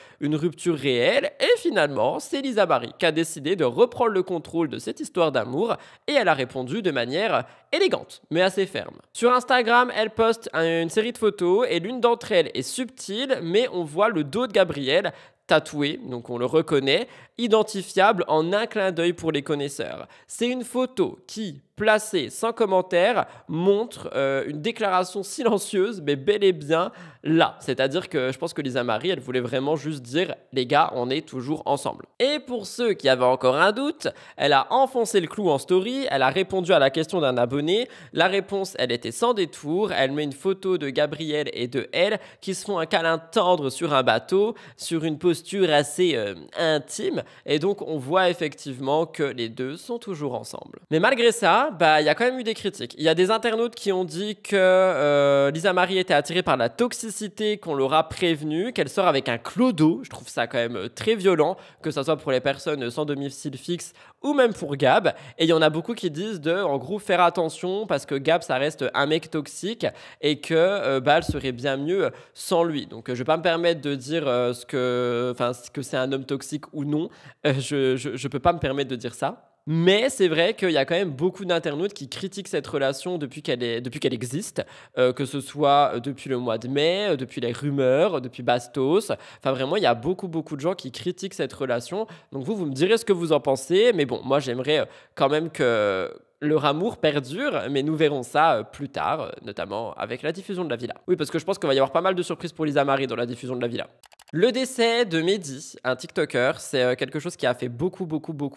réelle. Et finalement, c'est Lisa Marie qui a décidé de reprendre le contrôle de cette histoire d'amour et elle a répondu de manière élégante, mais assez ferme. Sur Instagram, elle poste une série de photos et l'une d'entre elles est subtile, mais on voit le dos de Gabriel tatoué, donc on le reconnaît, identifiable en un clin d'œil pour les connaisseurs. C'est une photo qui, placée sans commentaire, montre une déclaration silencieuse, mais bel et bien là. C'est-à-dire que je pense que Lisa Marie, elle voulait vraiment juste dire « les gars, on est toujours ensemble ». Et pour ceux qui avaient encore un doute, elle a enfoncé le clou en story, elle a répondu à la question d'un abonné. La réponse, elle était sans détour. Elle met une photo de Gabriel et de elle qui se font un câlin tendre sur un bateau, sur une posture assez intime. Et donc, on voit effectivement que les deux sont toujours ensemble. Mais malgré ça, il y a quand même eu des critiques. Il y a des internautes qui ont dit que Lisa Marie était attirée par la toxicité, qu'on l'aura prévenue, qu'elle sort avec un clodo. Je trouve ça quand même très violent, que ce soit pour les personnes sans domicile fixe ou même pour Gab. Et il y en a beaucoup qui disent en gros, faire attention parce que Gab, ça reste un mec toxique et que elle serait bien mieux sans lui. Donc, je vais pas me permettre de dire que c'est un homme toxique ou non. Je peux pas me permettre de dire ça. Mais c'est vrai qu'il y a quand même beaucoup d'internautes qui critiquent cette relation depuis qu'elle existe, que ce soit depuis le mois de mai, depuis les rumeurs, depuis Bastos. Enfin vraiment, il y a beaucoup de gens qui critiquent cette relation. Donc vous me direz ce que vous en pensez. Mais bon, moi j'aimerais quand même que leur amour perdure, mais nous verrons ça plus tard, notamment avec la diffusion de la villa. Oui, parce que je pense qu'il va y avoir pas mal de surprises pour Lisa Marie dans la diffusion de la villa. Le décès de Mehdi, un TikToker, c'est quelque chose qui a fait beaucoup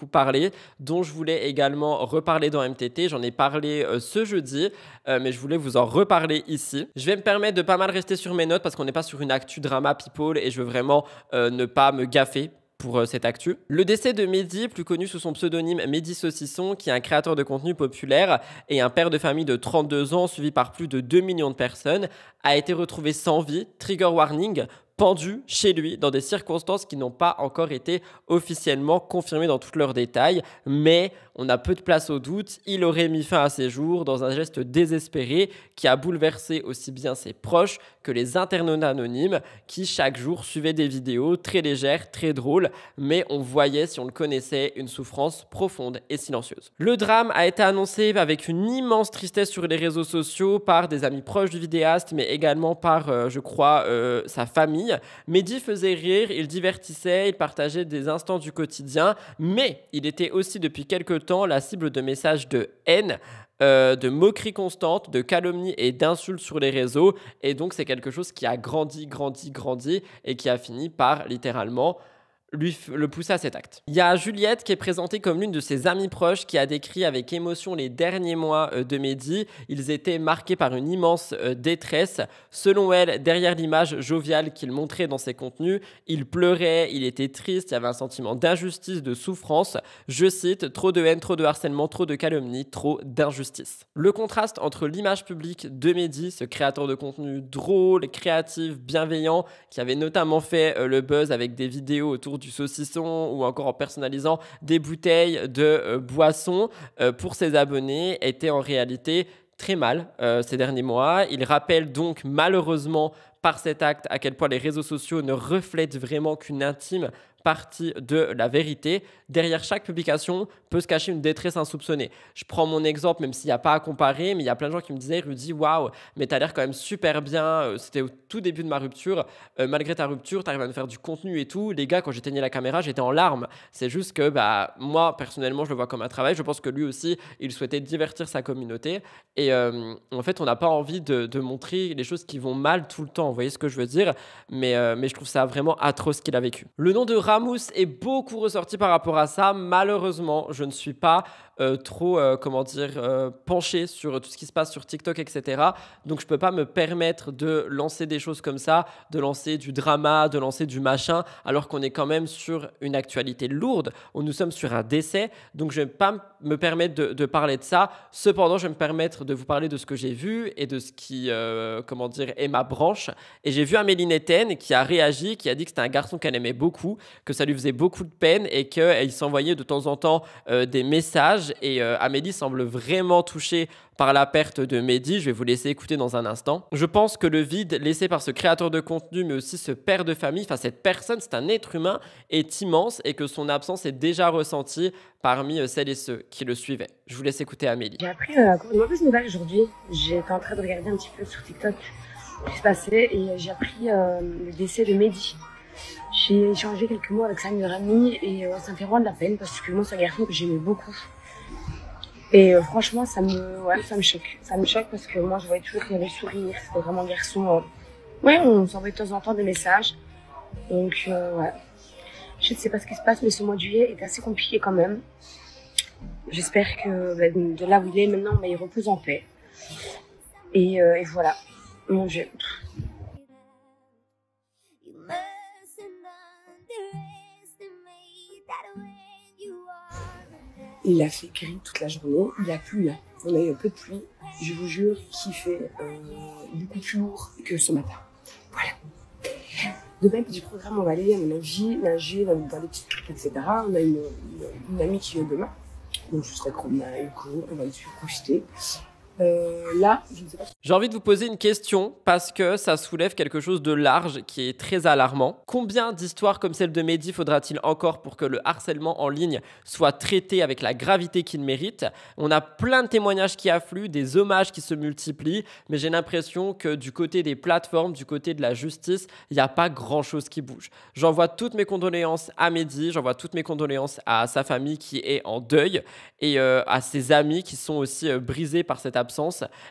parler, dont je voulais également reparler dans MTT. J'en ai parlé ce jeudi, mais je voulais vous en reparler ici. Je vais me permettre de pas mal rester sur mes notes parce qu'on n'est pas sur une actu drama people et je veux vraiment ne pas me gaffer pour cette actu. Le décès de Mehdi, plus connu sous son pseudonyme Mehdi Saucisson, qui est un créateur de contenu populaire et un père de famille de 32 ans, suivi par plus de 2 millions de personnes, a été retrouvé sans vie, trigger warning, pendu chez lui dans des circonstances qui n'ont pas encore été officiellement confirmées dans tous leurs détails, mais on a peu de place au doute, il aurait mis fin à ses jours dans un geste désespéré qui a bouleversé aussi bien ses proches que les internautes anonymes qui chaque jour suivaient des vidéos très légères, très drôles, mais on voyait, si on le connaissait, une souffrance profonde et silencieuse. Le drame a été annoncé avec une immense tristesse sur les réseaux sociaux par des amis proches du vidéaste, mais également par, je crois, sa famille. Mehdi faisait rire, il divertissait, il partageait des instants du quotidien, mais il était aussi depuis quelque temps la cible de messages de haine, de moqueries constantes, de calomnies et d'insultes sur les réseaux. Et donc, c'est quelque chose qui a grandi et qui a fini par littéralement le pousser à cet acte. Il y a Juliette qui est présentée comme l'une de ses amies proches qui a décrit avec émotion les derniers mois de Mehdi. Ils étaient marqués par une immense détresse. Selon elle, derrière l'image joviale qu'il montrait dans ses contenus, il pleurait, il était triste, il y avait un sentiment d'injustice, de souffrance. Je cite, trop de haine, trop de harcèlement, trop de calomnie, trop d'injustice. Le contraste entre l'image publique de Mehdi, ce créateur de contenu drôle, créatif, bienveillant, qui avait notamment fait le buzz avec des vidéos autour autour du saucisson ou encore en personnalisant des bouteilles de boissons pour ses abonnés était en réalité très mal ces derniers mois. Il rappelle donc malheureusement par cet acte à quel point les réseaux sociaux ne reflètent vraiment qu'une intime partie de la vérité. Derrière chaque publication peut se cacher une détresse insoupçonnée. Je prends mon exemple, même s'il n'y a pas à comparer, mais il y a plein de gens qui me disaient « Rudy, waouh, mais t'as l'air quand même super bien. C'était au tout début de ma rupture. Malgré ta rupture, t'arrives à me faire du contenu et tout. Les gars, quand j'éteignais la caméra, j'étais en larmes. » C'est juste que moi, personnellement, je le vois comme un travail. Je pense que lui aussi, il souhaitait divertir sa communauté. Et en fait, on n'a pas envie de montrer les choses qui vont mal tout le temps. Vous voyez ce que je veux dire? Mais je trouve ça vraiment atroce ce qu'il a vécu. Le nom de Ramous est beaucoup ressorti par rapport à ça. Malheureusement, je ne suis pas trop, penché sur tout ce qui se passe sur TikTok, etc. Donc, je ne peux pas me permettre de lancer des choses comme ça, de lancer du drama, de lancer du machin, alors qu'on est quand même sur une actualité lourde, où nous sommes sur un décès. Donc, je ne vais pas me permettre de parler de ça. Cependant, je vais me permettre de vous parler de ce que j'ai vu et de ce qui, est ma branche. Et j'ai vu Amélie Netten qui a réagi, qui a dit que c'était un garçon qu'elle aimait beaucoup, que ça lui faisait beaucoup de peine et qu'il s'envoyait de temps en temps des messages. Et Amélie semble vraiment touchée par la perte de Mehdi. Je vais vous laisser écouter dans un instant. Je pense que le vide laissé par ce créateur de contenu, mais aussi ce père de famille, enfin cette personne, c'est un être humain, est immense et que son absence est déjà ressentie parmi celles et ceux qui le suivaient. Je vous laisse écouter Amélie. J'ai appris une mauvaise nouvelle aujourd'hui. J'étais en train de regarder un petit peu sur TikTok ce qui se passait et j'ai appris le décès de Mehdi. J'ai échangé quelques mots avec sa meilleure amie et ça me fait vraiment de la peine parce que moi c'est un garçon que j'aimais beaucoup. Et franchement ça me choque. Ça me choque parce que moi je voyais toujours qu'il avait le sourire, c'était vraiment un garçon. On s'envoyait de temps en temps des messages. Donc je ne sais pas ce qui se passe mais ce mois de juillet est assez compliqué quand même. J'espère que de là où il est maintenant, il repose en paix. Et voilà. Mon Dieu. Il a fait gris toute la journée, il a plu, on a eu un peu de pluie, je vous jure qu'il fait beaucoup plus lourd que ce matin. Voilà. Demain, petit programme, on va aller, à mon avis, nager dans des petits trucs, etc. On a une amie qui vient demain, donc je serai qu'on a une cour, on va aller se profiter. Là, je ne sais pas. J'ai envie de vous poser une question parce que ça soulève quelque chose de large qui est très alarmant. Combien d'histoires comme celle de Mehdi faudra-t-il encore pour que le harcèlement en ligne soit traité avec la gravité qu'il mérite? On a plein de témoignages qui affluent, des hommages qui se multiplient, mais j'ai l'impression que du côté des plateformes, du côté de la justice, il n'y a pas grand-chose qui bouge. J'envoie toutes mes condoléances à Mehdi, j'envoie toutes mes condoléances à sa famille qui est en deuil et à ses amis qui sont aussi brisés par cette absence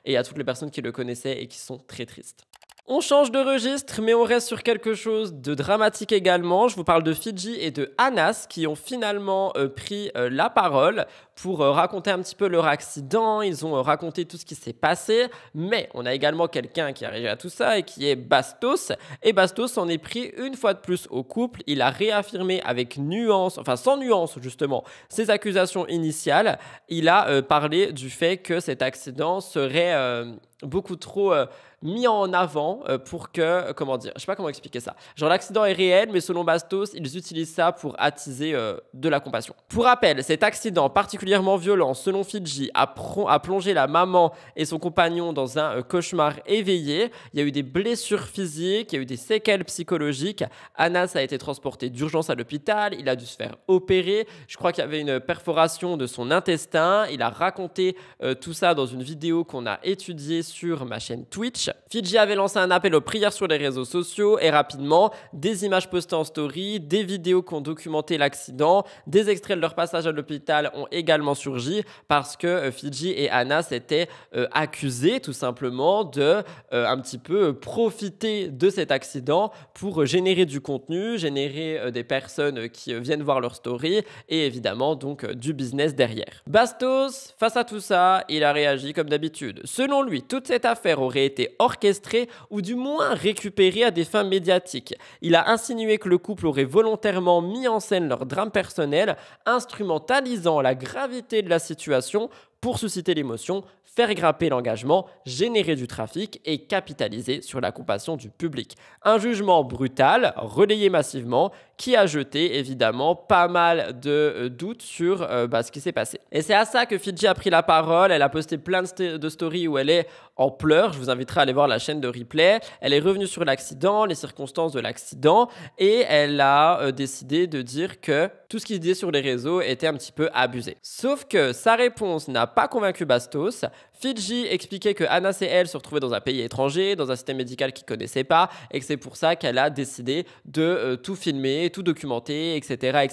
et à toutes les personnes qui le connaissaient et qui sont très tristes. On change de registre, mais on reste sur quelque chose de dramatique également. Je vous parle de Fidji et de Anas qui ont finalement pris la parole pour raconter un petit peu leur accident. Ils ont raconté tout ce qui s'est passé, mais on a également quelqu'un qui a réagi à tout ça et qui est Bastos. Et Bastos en est pris une fois de plus au couple. Il a réaffirmé avec nuance, enfin sans nuance justement, ses accusations initiales. Il a parlé du fait que cet accident serait beaucoup trop mis en avant pour que, je sais pas comment expliquer ça. Genre l'accident est réel, mais selon Bastos, ils utilisent ça pour attiser de la compassion. Pour rappel, cet accident particulièrement violent, selon Fidji, a plongé la maman et son compagnon dans un cauchemar éveillé. Il y a eu des blessures physiques, il y a eu des séquelles psychologiques. Anas a été transporté d'urgence à l'hôpital, il a dû se faire opérer. Je crois qu'il y avait une perforation de son intestin. Il a raconté tout ça dans une vidéo qu'on a étudiée sur ma chaîne Twitch. Fidji avait lancé un appel aux prières sur les réseaux sociaux et rapidement, des images postées en story, des vidéos qui ont documenté l'accident, des extraits de leur passage à l'hôpital ont également surgi parce que Fidji et Anas étaient accusés tout simplement de un petit peu profiter de cet accident pour générer du contenu, générer des personnes qui viennent voir leur story et évidemment donc du business derrière. Bastos, face à tout ça, il a réagi comme d'habitude. Selon lui, toute cette affaire aurait été orchestrée ou du moins récupérée à des fins médiatiques. Il a insinué que le couple aurait volontairement mis en scène leur drame personnel, instrumentalisant la gravité de la situation pour susciter l'émotion, faire grimper l'engagement, générer du trafic et capitaliser sur la compassion du public. Un jugement brutal, relayé massivement, qui a jeté évidemment pas mal de doutes sur ce qui s'est passé. Et c'est à ça que Fidji a pris la parole. Elle a posté plein de stories où elle est en pleurs. Je vous inviterai à aller voir la chaîne de replay. Elle est revenue sur l'accident, les circonstances de l'accident, et elle a décidé de dire que tout ce qu'il disait sur les réseaux était un petit peu abusé. Sauf que sa réponse n'a pas convaincu Bastos. Fidji expliquait que Anas et elle se retrouvaient dans un pays étranger, dans un système médical qu'ils ne connaissaient pas, et que c'est pour ça qu'elle a décidé de tout filmer, tout documenter, etc.,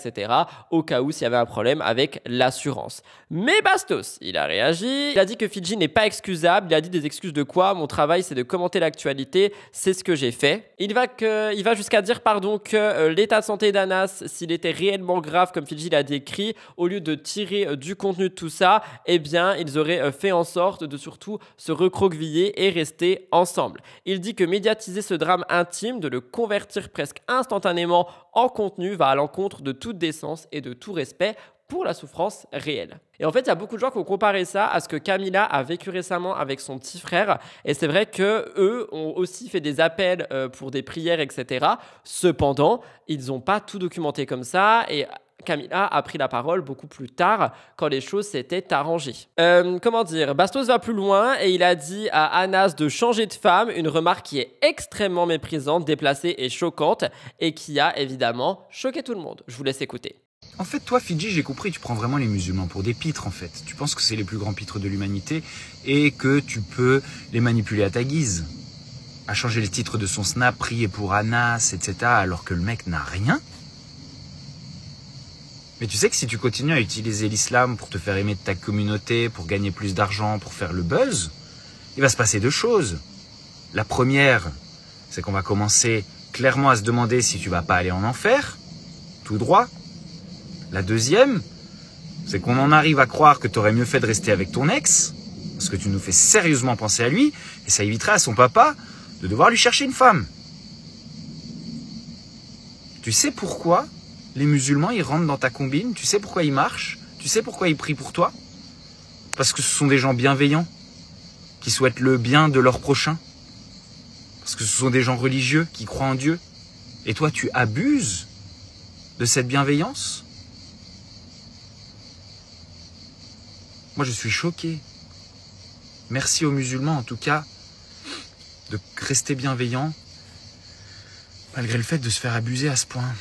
au cas où s'il y avait un problème avec l'assurance. Mais Bastos, il a réagi, il a dit que Fidji n'est pas excusable, il a dit des excuses de quoi? Mon travail, c'est de commenter l'actualité, c'est ce que j'ai fait. Il va jusqu'à dire que l'état de santé d'Anas, s'il était réellement grave, comme Fidji l'a décrit, au lieu de tirer du contenu de tout ça, eh bien, ils auraient fait en sorte de surtout se recroqueviller et rester ensemble. Il dit que médiatiser ce drame intime, de le convertir presque instantanément en contenu, va à l'encontre de toute décence et de tout respect pour la souffrance réelle. Et en fait, il y a beaucoup de gens qui ont comparé ça à ce que Camila a vécu récemment avec son petit frère. Et c'est vrai qu'eux ont aussi fait des appels pour des prières, etc. Cependant, ils n'ont pas tout documenté comme ça. Et Camila a pris la parole beaucoup plus tard, quand les choses s'étaient arrangées. Bastos va plus loin et il a dit à Anas de changer de femme, une remarque qui est extrêmement méprisante, déplacée et choquante, et qui a évidemment choqué tout le monde. Je vous laisse écouter. En fait, toi, Fidji, j'ai compris, tu prends vraiment les musulmans pour des pitres, en fait. Tu penses que c'est les plus grands pitres de l'humanité et que tu peux les manipuler à ta guise. À changer les titres de son snap, prier pour Anas, etc., alors que le mec n'a rien. Mais tu sais que si tu continues à utiliser l'islam pour te faire aimer de ta communauté, pour gagner plus d'argent, pour faire le buzz, il va se passer deux choses. La première, c'est qu'on va commencer clairement à se demander si tu vas pas aller en enfer, tout droit. La deuxième, c'est qu'on en arrive à croire que tu aurais mieux fait de rester avec ton ex, parce que tu nous fais sérieusement penser à lui, et ça éviterait à son papa de devoir lui chercher une femme. Tu sais pourquoi les musulmans, ils rentrent dans ta combine? Tu sais pourquoi ils marchent? Tu sais pourquoi ils prient pour toi? Parce que ce sont des gens bienveillants, qui souhaitent le bien de leur prochain. Parce que ce sont des gens religieux, qui croient en Dieu. Et toi, tu abuses de cette bienveillance? Moi, je suis choqué. Merci aux musulmans, en tout cas, de rester bienveillants, malgré le fait de se faire abuser à ce point.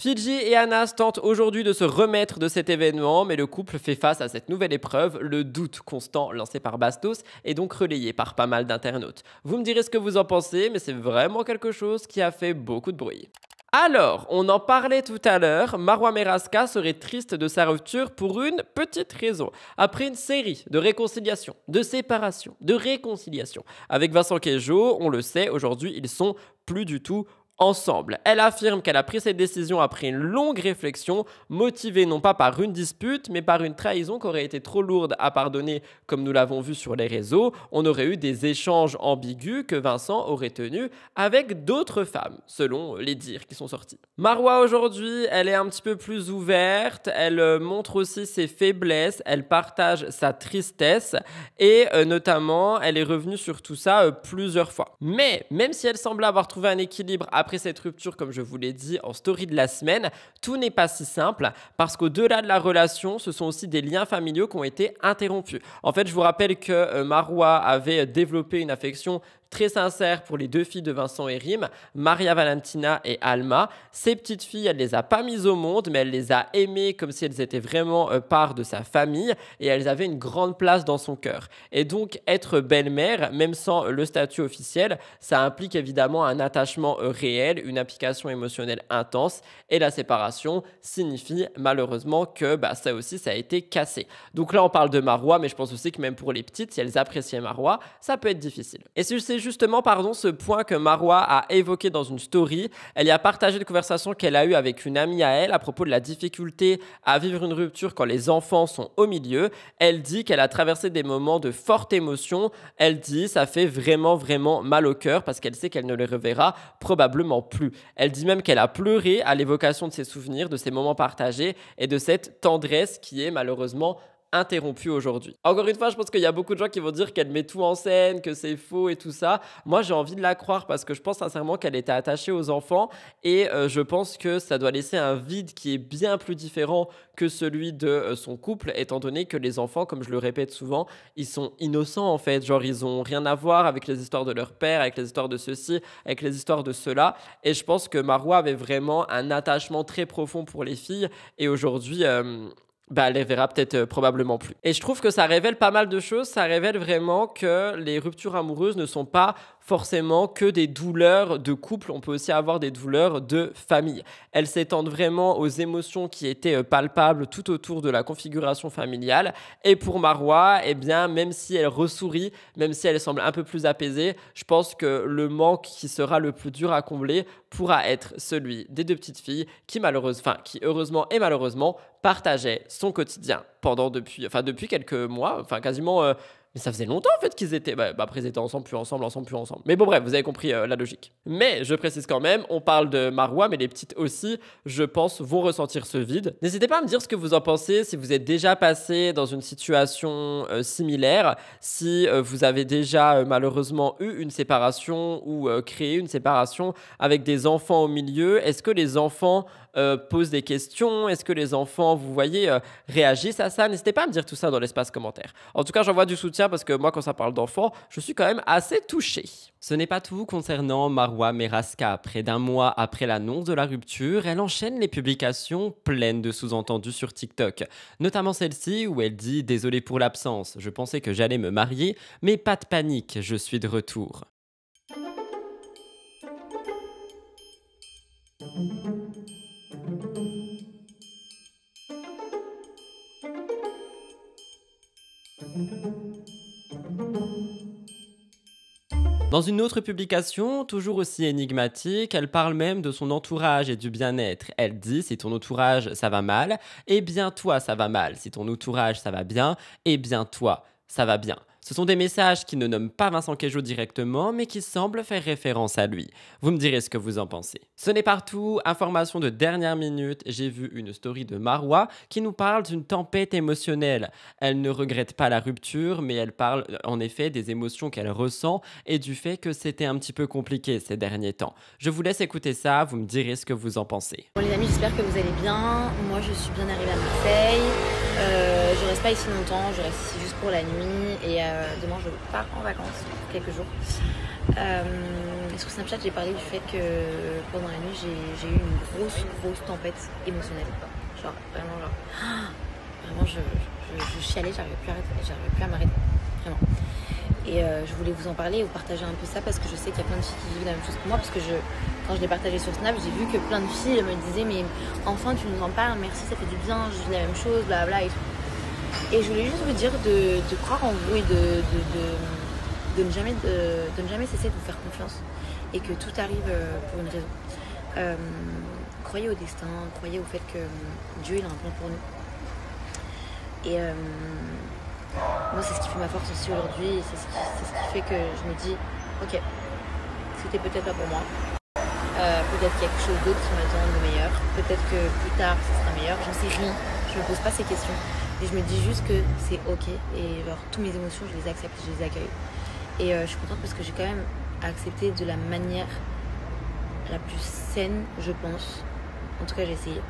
Fidji et Anas tentent aujourd'hui de se remettre de cet événement, mais le couple fait face à cette nouvelle épreuve. Le doute constant lancé par Bastos est donc relayé par pas mal d'internautes. Vous me direz ce que vous en pensez, mais c'est vraiment quelque chose qui a fait beaucoup de bruit. Alors, on en parlait tout à l'heure, Marwa Meraska serait triste de sa rupture pour une petite raison. Après une série de réconciliations, de séparations, de réconciliations avec Vincent Queijo, on le sait, aujourd'hui, ils sont plus du tout ensemble. Elle affirme qu'elle a pris cette décision après une longue réflexion, motivée non pas par une dispute, mais par une trahison qui aurait été trop lourde à pardonner, comme nous l'avons vu sur les réseaux. On aurait eu des échanges ambigus que Vincent aurait tenus avec d'autres femmes, selon les dires qui sont sortis. Marwa, aujourd'hui, elle est un petit peu plus ouverte, elle montre aussi ses faiblesses, elle partage sa tristesse, et notamment, elle est revenue sur tout ça plusieurs fois. Mais, même si elle semble avoir trouvé un équilibre après cette rupture, comme je vous l'ai dit en story de la semaine, tout n'est pas si simple parce qu'au-delà de la relation, ce sont aussi des liens familiaux qui ont été interrompus. En fait, je vous rappelle que Marwa avait développé une affection très sincère pour les deux filles de Vincent et Rim, Maria Valentina et Alma. Ces petites filles, elle les a pas mises au monde, mais elle les a aimées comme si elles étaient vraiment part de sa famille et elles avaient une grande place dans son cœur. Et donc, être belle-mère, même sans le statut officiel, ça implique évidemment un attachement réel, une implication émotionnelle intense, et la séparation signifie malheureusement que ça aussi, ça a été cassé. Donc là, on parle de Marwa, mais je pense aussi que même pour les petites, si elles appréciaient Marwa, ça peut être difficile. Et si c'est justement ce point que Marwa a évoqué dans une story. Elle y a partagé une conversation qu'elle a eue avec une amie à elle à propos de la difficulté à vivre une rupture quand les enfants sont au milieu. Elle dit qu'elle a traversé des moments de forte émotion. Elle dit ça fait vraiment mal au cœur parce qu'elle sait qu'elle ne les reverra probablement plus. Elle dit même qu'elle a pleuré à l'évocation de ses souvenirs, de ces moments partagés et de cette tendresse qui est malheureusement interrompue aujourd'hui. Encore une fois, je pense qu'il y a beaucoup de gens qui vont dire qu'elle met tout en scène, que c'est faux et tout ça. Moi, j'ai envie de la croire parce que je pense sincèrement qu'elle était attachée aux enfants et je pense que ça doit laisser un vide qui est bien plus différent que celui de son couple, étant donné que les enfants, comme je le répète souvent, ils sont innocents en fait. Genre, ils ont rien à voir avec les histoires de leur père, avec les histoires de ceci, avec les histoires de cela. Et je pense que Marois avait vraiment un attachement très profond pour les filles et aujourd'hui... elle les verra peut-être probablement plus. Et je trouve que ça révèle pas mal de choses. Ça révèle vraiment que les ruptures amoureuses ne sont pas forcément que des douleurs de couple. On peut aussi avoir des douleurs de famille. Elles s'étendent vraiment aux émotions qui étaient palpables tout autour de la configuration familiale. Et pour Marois, eh bien, même si elle ressourit, même si elle semble un peu plus apaisée, je pense que le manque qui sera le plus dur à combler pourra être celui des deux petites filles qui heureusement et malheureusement partageaient son quotidien depuis quelques mois, quasiment... mais ça faisait longtemps en fait qu'ils étaient... après ils étaient ensemble, plus ensemble. Mais bon bref, vous avez compris la logique. Mais je précise quand même, on parle de Marois, mais les petites aussi, je pense, vont ressentir ce vide. N'hésitez pas à me dire ce que vous en pensez, si vous êtes déjà passé dans une situation similaire, si vous avez déjà malheureusement eu une séparation ou créé une séparation avec des enfants au milieu. Est-ce que les enfants posent des questions? Est-ce que les enfants, vous voyez, réagissent à ça? N'hésitez pas à me dire tout ça dans l'espace commentaire. En tout cas, j'envoie du soutien parce que moi, quand ça parle d'enfants, je suis quand même assez touché. Ce n'est pas tout concernant Marois Meraska. Près d'un mois après l'annonce de la rupture, elle enchaîne les publications pleines de sous-entendus sur TikTok. Notamment celle-ci où elle dit « Désolé pour l'absence, je pensais que j'allais me marier, mais pas de panique, je suis de retour ». Dans une autre publication, toujours aussi énigmatique, elle parle même de son entourage et du bien-être. Elle dit « Si ton entourage, ça va mal, eh bien toi, ça va mal. Si ton entourage, ça va bien, eh bien toi, ça va bien. » Ce sont des messages qui ne nomment pas Vincent Queijo directement, mais qui semblent faire référence à lui. Vous me direz ce que vous en pensez. Ce n'est pas tout, information de dernière minute, j'ai vu une story de Marois qui nous parle d'une tempête émotionnelle. Elle ne regrette pas la rupture, mais elle parle en effet des émotions qu'elle ressent et du fait que c'était un petit peu compliqué ces derniers temps. Je vous laisse écouter ça, vous me direz ce que vous en pensez. Bon les amis, j'espère que vous allez bien. Moi je suis bien arrivée à Marseille. Je reste pas ici longtemps, je reste ici juste pour la nuit et demain je pars en vacances pour quelques jours. Sur Snapchat j'ai parlé du fait que pendant la nuit j'ai eu une grosse tempête émotionnelle. Vraiment je chialais, j'arrivais plus à m'arrêter, vraiment. Et je voulais vous en parler et vous partager un peu ça parce que je sais qu'il y a plein de filles qui vivent la même chose que moi, parce que quand je l'ai partagé sur Snap, j'ai vu que plein de filles me disaient mais enfin tu nous en parles, merci, ça fait du bien, je vis la même chose, blablabla et tout. Et je voulais juste vous dire de croire en vous et de ne jamais cesser de vous faire confiance et que tout arrive pour une raison. Croyez au destin, croyez au fait que Dieu il a un plan pour nous. Et moi c'est ce qui fait ma force aussi aujourd'hui, c'est ce qui fait que je me dis ok, c'était peut-être pas pour moi. Peut-être qu'il y a quelque chose d'autre qui m'attend de meilleur, peut-être que plus tard ça sera meilleur, j'en sais rien, je me pose pas ces questions. Et je me dis juste que c'est ok et genre toutes mes émotions je les accepte, je les accueille. Et je suis contente parce que j'ai quand même accepté de la manière la plus saine, je pense. En tout cas j'ai essayé.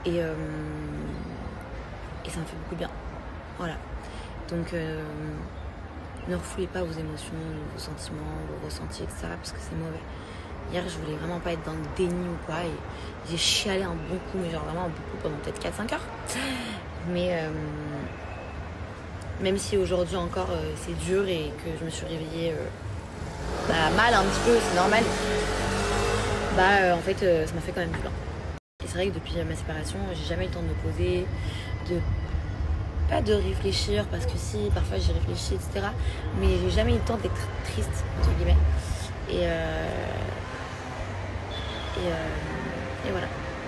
Et ça me fait beaucoup de bien. Voilà. Donc ne refoulez pas vos émotions, vos sentiments, vos ressentis, etc. parce que c'est mauvais. Hier je voulais vraiment pas être dans le déni ou quoi et j'ai chialé un bon coup, mais genre vraiment un bon coup pendant peut-être 4-5 heures. Mais même si aujourd'hui encore c'est dur et que je me suis réveillée mal un petit peu, c'est normal, en fait ça m'a fait quand même du bien. Et c'est vrai que depuis ma séparation, j'ai jamais eu le temps de me poser, pas de réfléchir, parce que si, parfois j'ai réfléchi, etc. Mais j'ai jamais eu le temps d'être triste, entre guillemets. Et voilà.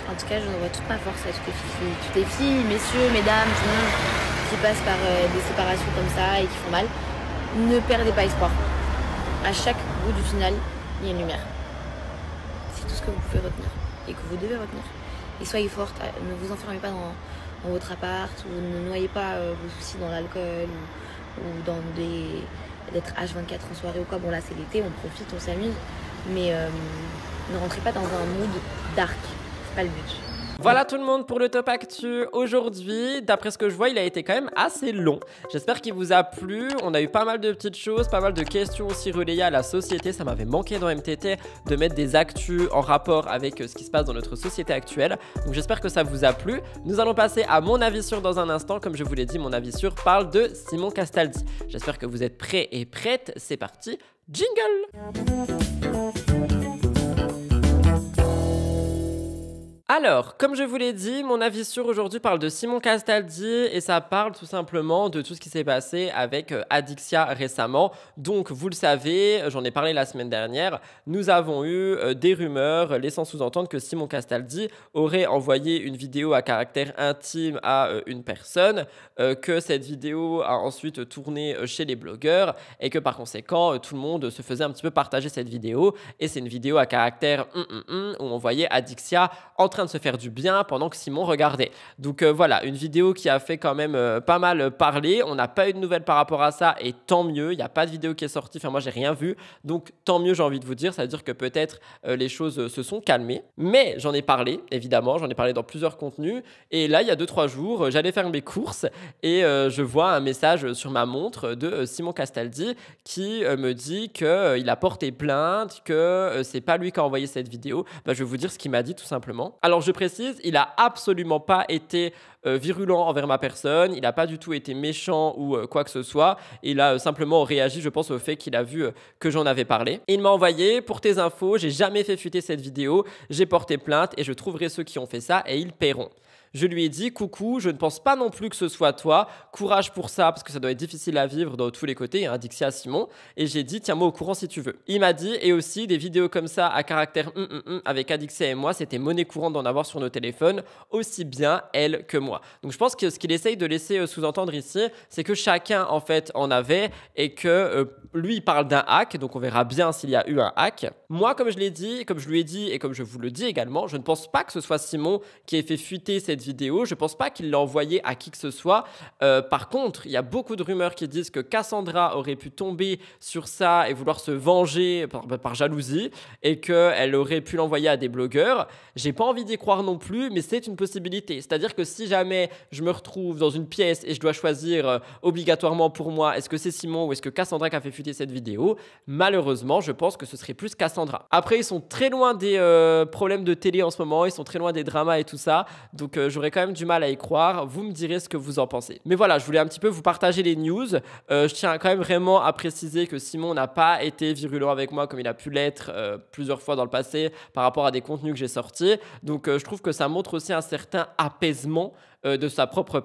En tout cas, j'envoie toute ma force à toutes les filles, messieurs, mesdames, tout le monde qui passent par des séparations comme ça et qui font mal. Ne perdez pas espoir. À chaque bout du tunnel, il y a une lumière. C'est tout ce que vous pouvez retenir et que vous devez retenir. Et soyez forte, ne vous enfermez pas dans votre appart, ou ne noyez pas vos soucis dans l'alcool ou dans d'être H24 en soirée ou quoi. Bon là c'est l'été, on profite, on s'amuse, mais ne rentrez pas dans un mood dark, c'est pas le but. Voilà tout le monde pour le Top Actu aujourd'hui. D'après ce que je vois, il a été quand même assez long. J'espère qu'il vous a plu. On a eu pas mal de petites choses, pas mal de questions aussi relayées à la société. Ça m'avait manqué dans MTT de mettre des actus en rapport avec ce qui se passe dans notre société actuelle. Donc j'espère que ça vous a plu. Nous allons passer à mon avis sûr dans un instant. Comme je vous l'ai dit, mon avis sûr parle de Simon Castaldi. J'espère que vous êtes prêts et prêtes. C'est parti, jingle! Alors, comme je vous l'ai dit, mon avis sûr aujourd'hui parle de Simon Castaldi et ça parle tout simplement de tout ce qui s'est passé avec Adixia récemment. Donc, vous le savez, j'en ai parlé la semaine dernière, nous avons eu des rumeurs laissant sous-entendre que Simon Castaldi aurait envoyé une vidéo à caractère intime à une personne, que cette vidéo a ensuite tourné chez les blogueurs et que par conséquent, tout le monde se faisait un petit peu partager cette vidéo. Et c'est une vidéo à caractère où on voyait Adixia en train de se faire du bien pendant que Simon regardait. Donc voilà, une vidéo qui a fait quand même pas mal parler. On n'a pas eu de nouvelles par rapport à ça et tant mieux. Il n'y a pas de vidéo qui est sortie. Enfin, moi, j'ai rien vu. Donc tant mieux, j'ai envie de vous dire. Ça veut dire que peut-être les choses se sont calmées. Mais j'en ai parlé, évidemment. J'en ai parlé dans plusieurs contenus. Et là, il y a 2-3 jours, j'allais faire mes courses et je vois un message sur ma montre de Simon Castaldi qui me dit qu'il a porté plainte, que c'est pas lui qui a envoyé cette vidéo. Je vais vous dire ce qu'il m'a dit tout simplement. Alors je précise, il a absolument pas été virulent envers ma personne, il n'a pas du tout été méchant ou quoi que ce soit. Il a simplement réagi, je pense, au fait qu'il a vu que j'en avais parlé. Et il m'a envoyé, pour tes infos, j'ai jamais fait fuiter cette vidéo, j'ai porté plainte et je trouverai ceux qui ont fait ça et ils paieront. Je lui ai dit, coucou, je ne pense pas non plus que ce soit toi. Courage pour ça, parce que ça doit être difficile à vivre dans tous les côtés, hein, Adixia Simon. Et j'ai dit, tiens-moi au courant si tu veux. Il m'a dit, et aussi des vidéos comme ça à caractère avec Adixia et moi, c'était monnaie courante d'en avoir sur nos téléphones, aussi bien elle que moi. Donc je pense que ce qu'il essaye de laisser sous-entendre ici, c'est que chacun en fait en avait et que lui il parle d'un hack, donc on verra bien s'il y a eu un hack. Moi, comme je l'ai dit, comme je lui ai dit et comme je vous le dis également, je ne pense pas que ce soit Simon qui ait fait fuiter cette vidéo. Je ne pense pas qu'il l'a envoyée à qui que ce soit. Par contre, il y a beaucoup de rumeurs qui disent que Cassandra aurait pu tomber sur ça et vouloir se venger par jalousie et qu'elle aurait pu l'envoyer à des blogueurs. J'ai pas envie d'y croire non plus, mais c'est une possibilité. C'est-à-dire que si jamais je me retrouve dans une pièce et je dois choisir obligatoirement pour moi, est-ce que c'est Simon ou est-ce que Cassandra qui a fait fuiter cette vidéo, malheureusement, je pense que ce serait plus Cassandra. Après, ils sont très loin des problèmes de télé en ce moment, ils sont très loin des dramas et tout ça, donc j'aurais quand même du mal à y croire. Vous me direz ce que vous en pensez. Mais voilà, je voulais un petit peu vous partager les news. Je tiens quand même vraiment à préciser que Simon n'a pas été virulent avec moi comme il a pu l'être plusieurs fois dans le passé par rapport à des contenus que j'ai sortis. Donc je trouve que ça montre aussi un certain apaisement de sa propre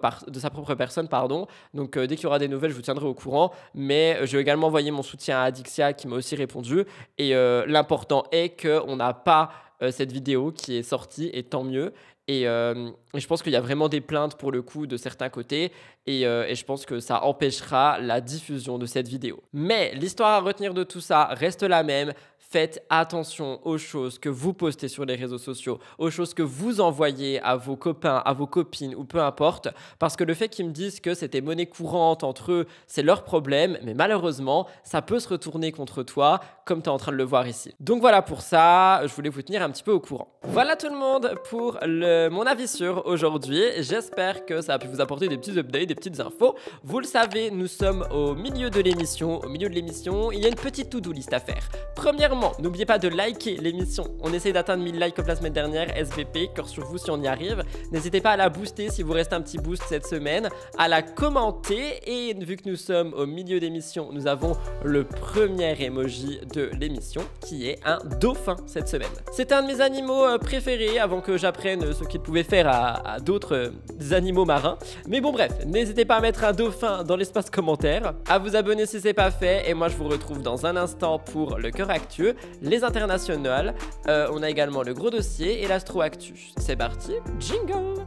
personne, pardon. Donc dès qu'il y aura des nouvelles, je vous tiendrai au courant. Mais je vais également envoyer mon soutien à Adixia qui m'a aussi répondu. Et l'important est qu'on n'a pas cette vidéo qui est sortie, et tant mieux. Et je pense qu'il y a vraiment des plaintes pour le coup de certains côtés et je pense que ça empêchera la diffusion de cette vidéo. Mais l'histoire à retenir de tout ça reste la même. Faites attention aux choses que vous postez sur les réseaux sociaux, aux choses que vous envoyez à vos copains, à vos copines ou peu importe, parce que le fait qu'ils me disent que c'était monnaie courante entre eux, c'est leur problème, mais malheureusement, ça peut se retourner contre toi, comme tu es en train de le voir ici. Donc voilà pour ça, je voulais vous tenir un petit peu au courant. Voilà tout le monde pour mon avis sur aujourd'hui. J'espère que ça a pu vous apporter des petits updates, des petites infos. Vous le savez, nous sommes au milieu de l'émission. Au milieu de l'émission, il y a une petite to-do list à faire. Premièrement, n'oubliez pas de liker l'émission. On essaye d'atteindre 1000 likes comme la semaine dernière. SVP, cœur sur vous si on y arrive. N'hésitez pas à la booster si vous restez un petit boost cette semaine, à la commenter. Et vu que nous sommes au milieu d'émission, nous avons le premier emoji de l'émission qui est un dauphin cette semaine. C'est un de mes animaux préférés avant que j'apprenne ce qu'il pouvait faire à d'autres animaux marins. Mais bon bref, n'hésitez pas à mettre un dauphin dans l'espace commentaire, à vous abonner si c'est pas fait. Et moi je vous retrouve dans un instant pour le cœur actueux, les internationales, on a également le gros dossier et l'astro actu. C'est parti, jingle!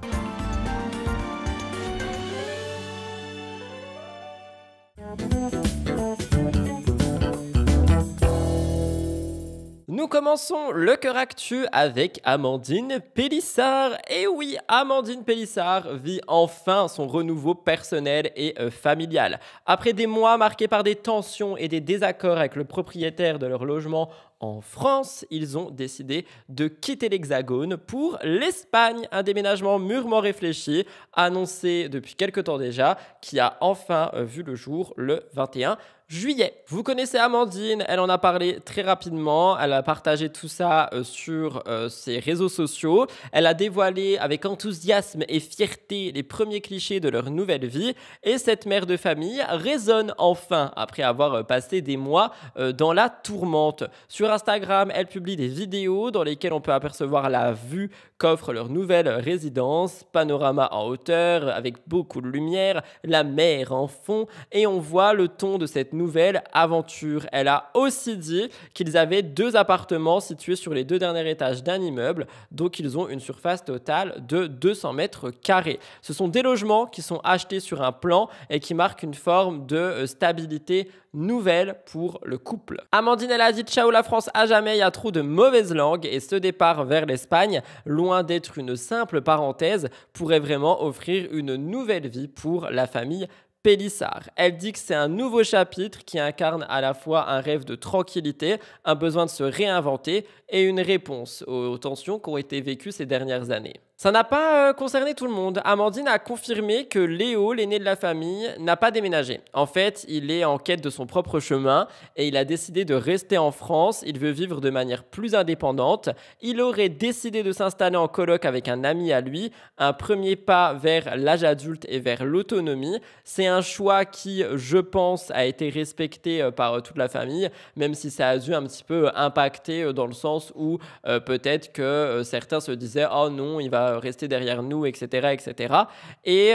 Nous commençons le cœur actu avec Amandine Pélissard. Et oui, Amandine Pélissard vit enfin son renouveau personnel et familial. Après des mois marqués par des tensions et des désaccords avec le propriétaire de leur logement en France, ils ont décidé de quitter l'Hexagone pour l'Espagne. Un déménagement mûrement réfléchi, annoncé depuis quelque temps déjà, qui a enfin vu le jour le 21 juillet. Vous connaissez Amandine, elle en a parlé très rapidement, elle a partagé tout ça sur ses réseaux sociaux, elle a dévoilé avec enthousiasme et fierté les premiers clichés de leur nouvelle vie et cette mère de famille résonne enfin après avoir passé des mois dans la tourmente. Sur Instagram, elle publie des vidéos dans lesquelles on peut apercevoir la vue qu'offre leur nouvelle résidence, panorama en hauteur avec beaucoup de lumière, la mer en fond et on voit le ton de cette nouvelle aventure. Elle a aussi dit qu'ils avaient 2 appartements situés sur les 2 derniers étages d'un immeuble, donc ils ont une surface totale de 200 mètres carrés. Ce sont des logements qui sont achetés sur un plan et qui marquent une forme de stabilité nouvelle pour le couple. Amandine, elle a dit ciao la France à jamais, il y a trop de mauvaises langues et ce départ vers l'Espagne, loin d'être une simple parenthèse, pourrait vraiment offrir une nouvelle vie pour la famille Pélissard. Elle dit que c'est un nouveau chapitre qui incarne à la fois un rêve de tranquillité, un besoin de se réinventer et une réponse aux tensions qui ont été vécues ces dernières années. Ça n'a pas concerné tout le monde. Amandine a confirmé que Léo, l'aîné de la famille, n'a pas déménagé. En fait, il est en quête de son propre chemin et il a décidé de rester en France. Il veut vivre de manière plus indépendante. Il aurait décidé de s'installer en coloc avec un ami à lui. Un premier pas vers l'âge adulte et vers l'autonomie. C'est un choix qui, je pense, a été respecté par toute la famille, même si ça a dû un petit peu impacter dans le sens où peut-être que certains se disaient « Oh non, il va rester derrière nous, etc. etc. » Et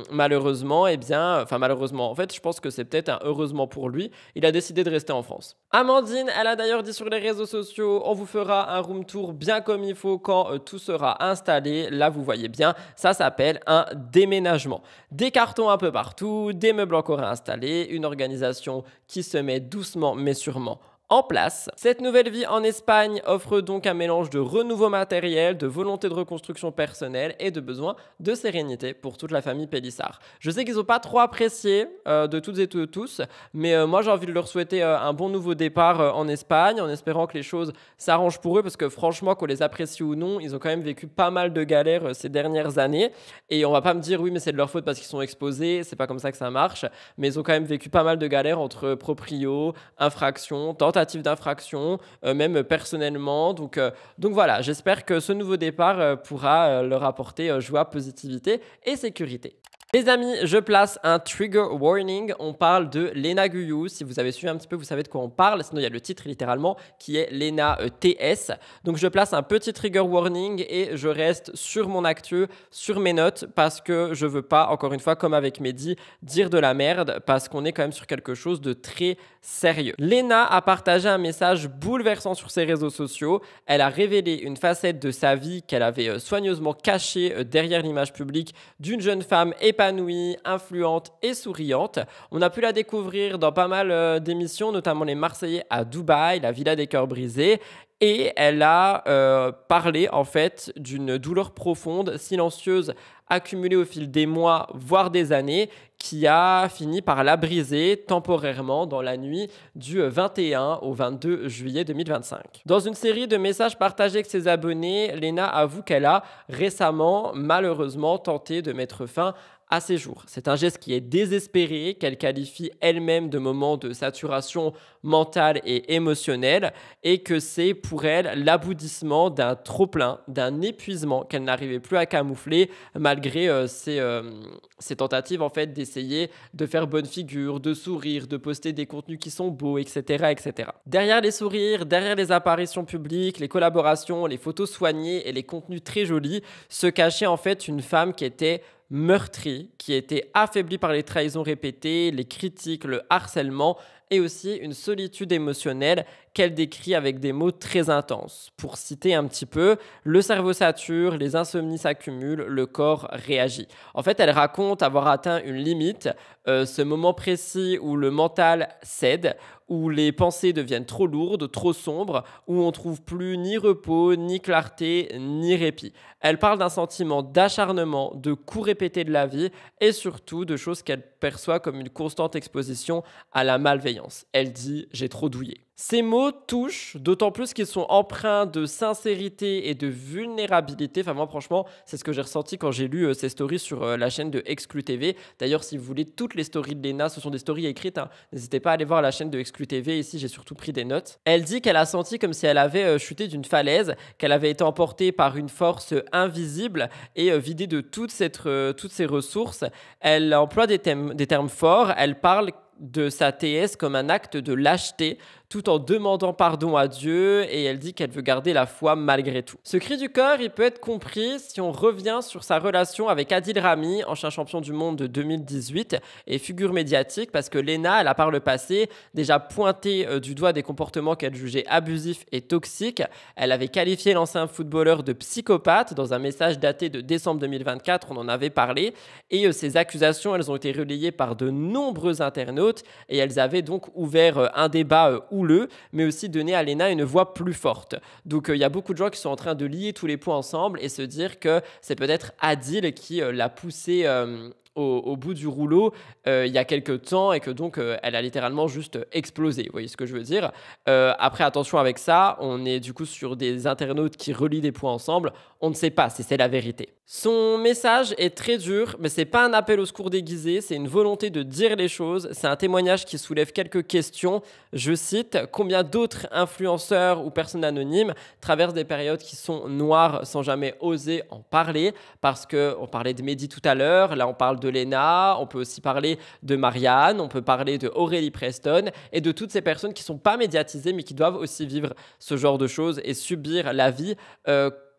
malheureusement, en fait, je pense que c'est peut-être un heureusement pour lui, il a décidé de rester en France. Amandine, elle a d'ailleurs dit sur les réseaux sociaux, on vous fera un room tour bien comme il faut quand tout sera installé. Là, vous voyez bien, ça s'appelle un déménagement. Des cartons un peu partout, des meubles encore à installer, une organisation qui se met doucement mais sûrement en place. Cette nouvelle vie en Espagne offre donc un mélange de renouveau matériel, de volonté de reconstruction personnelle et de besoin de sérénité pour toute la famille Pélissard. Je sais qu'ils n'ont pas trop apprécié de toutes et de tous, mais moi j'ai envie de leur souhaiter un bon nouveau départ en Espagne, en espérant que les choses s'arrangent pour eux, parce que franchement, qu'on les apprécie ou non, ils ont quand même vécu pas mal de galères ces dernières années, et on va pas me dire oui mais c'est de leur faute parce qu'ils sont exposés, c'est pas comme ça que ça marche, mais ils ont quand même vécu pas mal de galères entre proprio, infraction, tentative d'infraction, même personnellement. Donc voilà, j'espère que ce nouveau départ pourra leur apporter joie, positivité et sécurité. Les amis, je place un trigger warning. On parle de Léna Guyou. Si vous avez suivi un petit peu, vous savez de quoi on parle. Sinon, il y a le titre littéralement qui est Léna TS. Donc, je place un petit trigger warning et je reste sur mon actu, sur mes notes, parce que je veux pas, encore une fois, comme avec Mehdi, dire de la merde, parce qu'on est quand même sur quelque chose de très sérieux. Léna a partagé un message bouleversant sur ses réseaux sociaux. Elle a révélé une facette de sa vie qu'elle avait soigneusement cachée derrière l'image publique d'une jeune femme épanouie, influente et souriante. On a pu la découvrir dans pas mal d'émissions, notamment Les Marseillais à Dubaï, La Villa des Cœurs Brisés. Et elle a parlé en fait d'une douleur profonde, silencieuse, accumulée au fil des mois, voire des années, qui a fini par la briser temporairement dans la nuit du 21 au 22 juillet 2025. Dans une série de messages partagés avec ses abonnés, Léna avoue qu'elle a récemment, malheureusement, tenté de mettre fin à ses jours. C'est un geste qui est désespéré, qu'elle qualifie elle-même de moment de saturation mentale et émotionnelle, et que c'est pour elle l'aboutissement d'un trop-plein, d'un épuisement qu'elle n'arrivait plus à camoufler malgré ses tentatives en fait d'essayer de faire bonne figure, de sourire, de poster des contenus qui sont beaux, etc., etc. Derrière les sourires, derrière les apparitions publiques, les collaborations, les photos soignées et les contenus très jolis, se cachait en fait une femme qui était meurtrie, qui était affaiblie par les trahisons répétées, les critiques, le harcèlement et aussi une solitude émotionnelle qu'elle décrit avec des mots très intenses. Pour citer un petit peu, le cerveau sature, les insomnies s'accumulent, le corps réagit. En fait, elle raconte avoir atteint une limite, ce moment précis où le mental cède, où les pensées deviennent trop lourdes, trop sombres, où on ne trouve plus ni repos, ni clarté, ni répit. Elle parle d'un sentiment d'acharnement, de coups répétés de la vie et surtout de choses qu'elle perçoit comme une constante exposition à la malveillance. Elle dit « j'ai trop douillé ». Ces mots touchent, d'autant plus qu'ils sont empreints de sincérité et de vulnérabilité. Enfin, moi, franchement, c'est ce que j'ai ressenti quand j'ai lu ces stories sur la chaîne de Exclu TV. D'ailleurs, si vous voulez toutes les stories de Léna, ce sont des stories écrites. N'hésitez pas à aller voir la chaîne de Exclu TV. Ici, j'ai surtout pris des notes. Elle dit qu'elle a senti comme si elle avait chuté d'une falaise, qu'elle avait été emportée par une force invisible et vidée de toutes ses ressources. Elle emploie des termes forts. Elle parle de sa TS comme un acte de lâcheté, tout en demandant pardon à Dieu, et elle dit qu'elle veut garder la foi malgré tout. Ce cri du cœur, il peut être compris si on revient sur sa relation avec Adil Rami, ancien champion du monde de 2018 et figure médiatique, parce que Léna, elle a par le passé déjà pointé du doigt des comportements qu'elle jugeait abusifs et toxiques. Elle avait qualifié l'ancien footballeur de psychopathe dans un message daté de décembre 2024, on en avait parlé, et ces accusations, elles ont été relayées par de nombreux internautes, et elles avaient donc ouvert un débat houleux, mais aussi donner à Léna une voix plus forte. Donc il y a beaucoup de gens qui sont en train de lier tous les points ensemble et se dire que c'est peut-être Adil qui l'a poussé au bout du rouleau il y a quelques temps et que donc elle a littéralement juste explosé. Vous voyez ce que je veux dire? Après, attention avec ça, on est du coup sur des internautes qui relient des points ensemble. On ne sait pas si c'est la vérité. Son message est très dur, mais c'est pas un appel au secours déguisé, c'est une volonté de dire les choses. C'est un témoignage qui soulève quelques questions. Je cite, combien d'autres influenceurs ou personnes anonymes traversent des périodes qui sont noires sans jamais oser en parler? Parce qu'on parlait de Mehdi tout à l'heure, là on parle de Léna, on peut aussi parler de Marianne, on peut parler de Aurélie Preston et de toutes ces personnes qui sont pas médiatisées mais qui doivent aussi vivre ce genre de choses et subir la vie.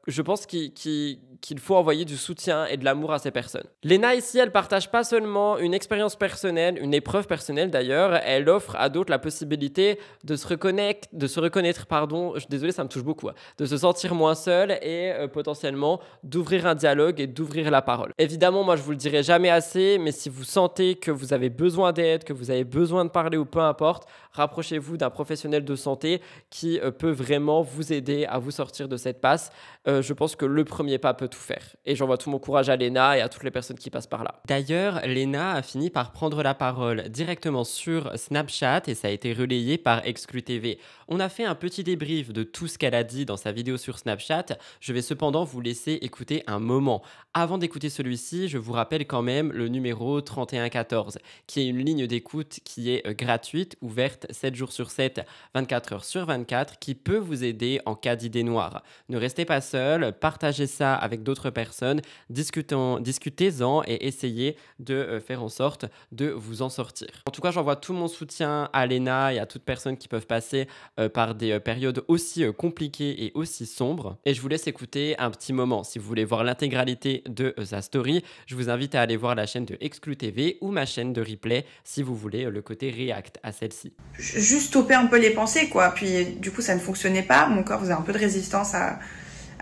Je pense qu'il faut envoyer du soutien et de l'amour à ces personnes. Léna ici, elle partage pas seulement une expérience personnelle, une épreuve personnelle d'ailleurs, elle offre à d'autres la possibilité de se reconnaître, désolé, ça me touche beaucoup, de se sentir moins seul et potentiellement d'ouvrir un dialogue et d'ouvrir la parole. Évidemment, moi je vous le dirai jamais assez, mais si vous sentez que vous avez besoin d'aide, que vous avez besoin de parler ou peu importe, rapprochez-vous d'un professionnel de santé qui peut vraiment vous aider à vous sortir de cette passe. Je pense que le premier pas peut tout faire. Et j'envoie tout mon courage à Léna et à toutes les personnes qui passent par là. D'ailleurs, Léna a fini par prendre la parole directement sur Snapchat et ça a été relayé par Exclu TV. On a fait un petit débrief de tout ce qu'elle a dit dans sa vidéo sur Snapchat. Je vais cependant vous laisser écouter un moment. Avant d'écouter celui-ci, je vous rappelle quand même le numéro 3114, qui est une ligne d'écoute qui est gratuite, ouverte 7 jours sur 7, 24 heures sur 24, qui peut vous aider en cas d'idées noires. Ne restez pas seul, partagez ça avec d'autres personnes, discutez-en et essayez de faire en sorte de vous en sortir. En tout cas, j'envoie tout mon soutien à Léna et à toute personne qui peuvent passer par des périodes aussi compliquées et aussi sombres. Et je vous laisse écouter un petit moment. Si vous voulez voir l'intégralité de sa story, je vous invite à aller voir la chaîne de Exclu TV ou ma chaîne de replay si vous voulez le côté react à celle-ci. Juste stopper un peu les pensées, quoi. Puis du coup, ça ne fonctionnait pas. Mon corps faisait un peu de résistance à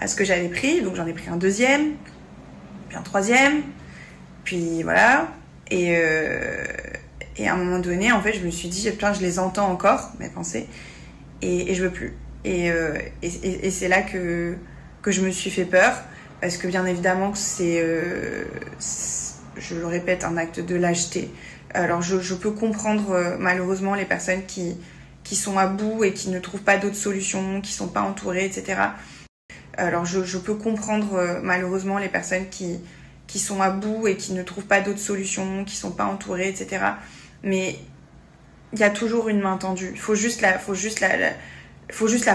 ce que j'avais pris. Donc j'en ai pris un deuxième, puis un troisième, puis voilà. Et à un moment donné, en fait, je me suis dit, putain, je les entends encore, mes pensées, et je veux plus. Et c'est là que je me suis fait peur, parce que bien évidemment que c'est, je le répète, un acte de lâcheté. Alors je peux comprendre malheureusement les personnes qui sont à bout et qui ne trouvent pas d'autres solutions, qui sont pas entourées, etc. Alors je peux comprendre malheureusement les personnes qui sont à bout et qui ne trouvent pas d'autres solutions, qui sont pas entourées, etc. Mais il y a toujours une main tendue. Il faut juste la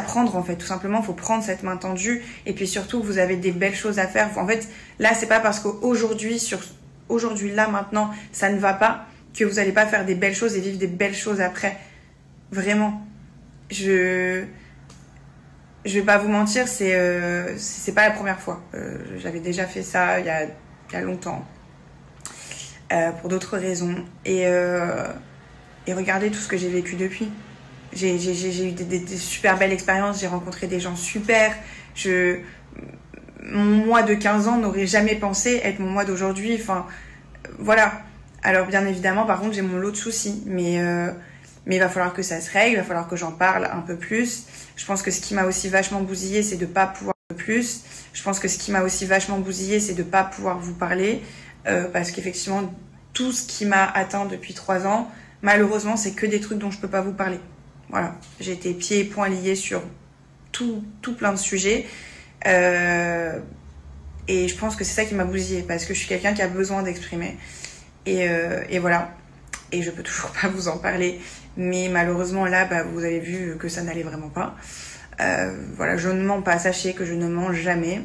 prendre, en fait, tout simplement. Il faut prendre cette main tendue. Et puis surtout, vous avez des belles choses à faire. En fait, là, c'est pas parce qu'aujourd'hui, là, maintenant, ça ne va pas, que vous n'allez pas faire des belles choses et vivre des belles choses après. Vraiment. Je vais pas vous mentir, c'est pas la première fois. J'avais déjà fait ça il y a longtemps. Pour d'autres raisons. Et regardez tout ce que j'ai vécu depuis. J'ai eu des super belles expériences, j'ai rencontré des gens super. Mon moi de 15 ans n'aurait jamais pensé être mon moi d'aujourd'hui. Enfin, voilà. Alors bien évidemment, par contre, j'ai mon lot de soucis. Mais il va falloir que ça se règle, il va falloir que j'en parle un peu plus. Je pense que ce qui m'a aussi vachement bousillée, c'est de pas pouvoir plus. Je pense que ce qui m'a aussi vachement bousillée, c'est de pas pouvoir vous parler. Parce qu'effectivement, tout ce qui m'a atteint depuis 3 ans, malheureusement, c'est que des trucs dont je peux pas vous parler. Voilà, j'ai été pieds et poings liés sur tout plein de sujets. Et je pense que c'est ça qui m'a bousillée, parce que je suis quelqu'un qui a besoin d'exprimer. Et voilà. Et je peux toujours pas vous en parler. Mais malheureusement, là, vous avez vu que ça n'allait vraiment pas. Voilà, je ne mens pas. Sachez que je ne mens jamais.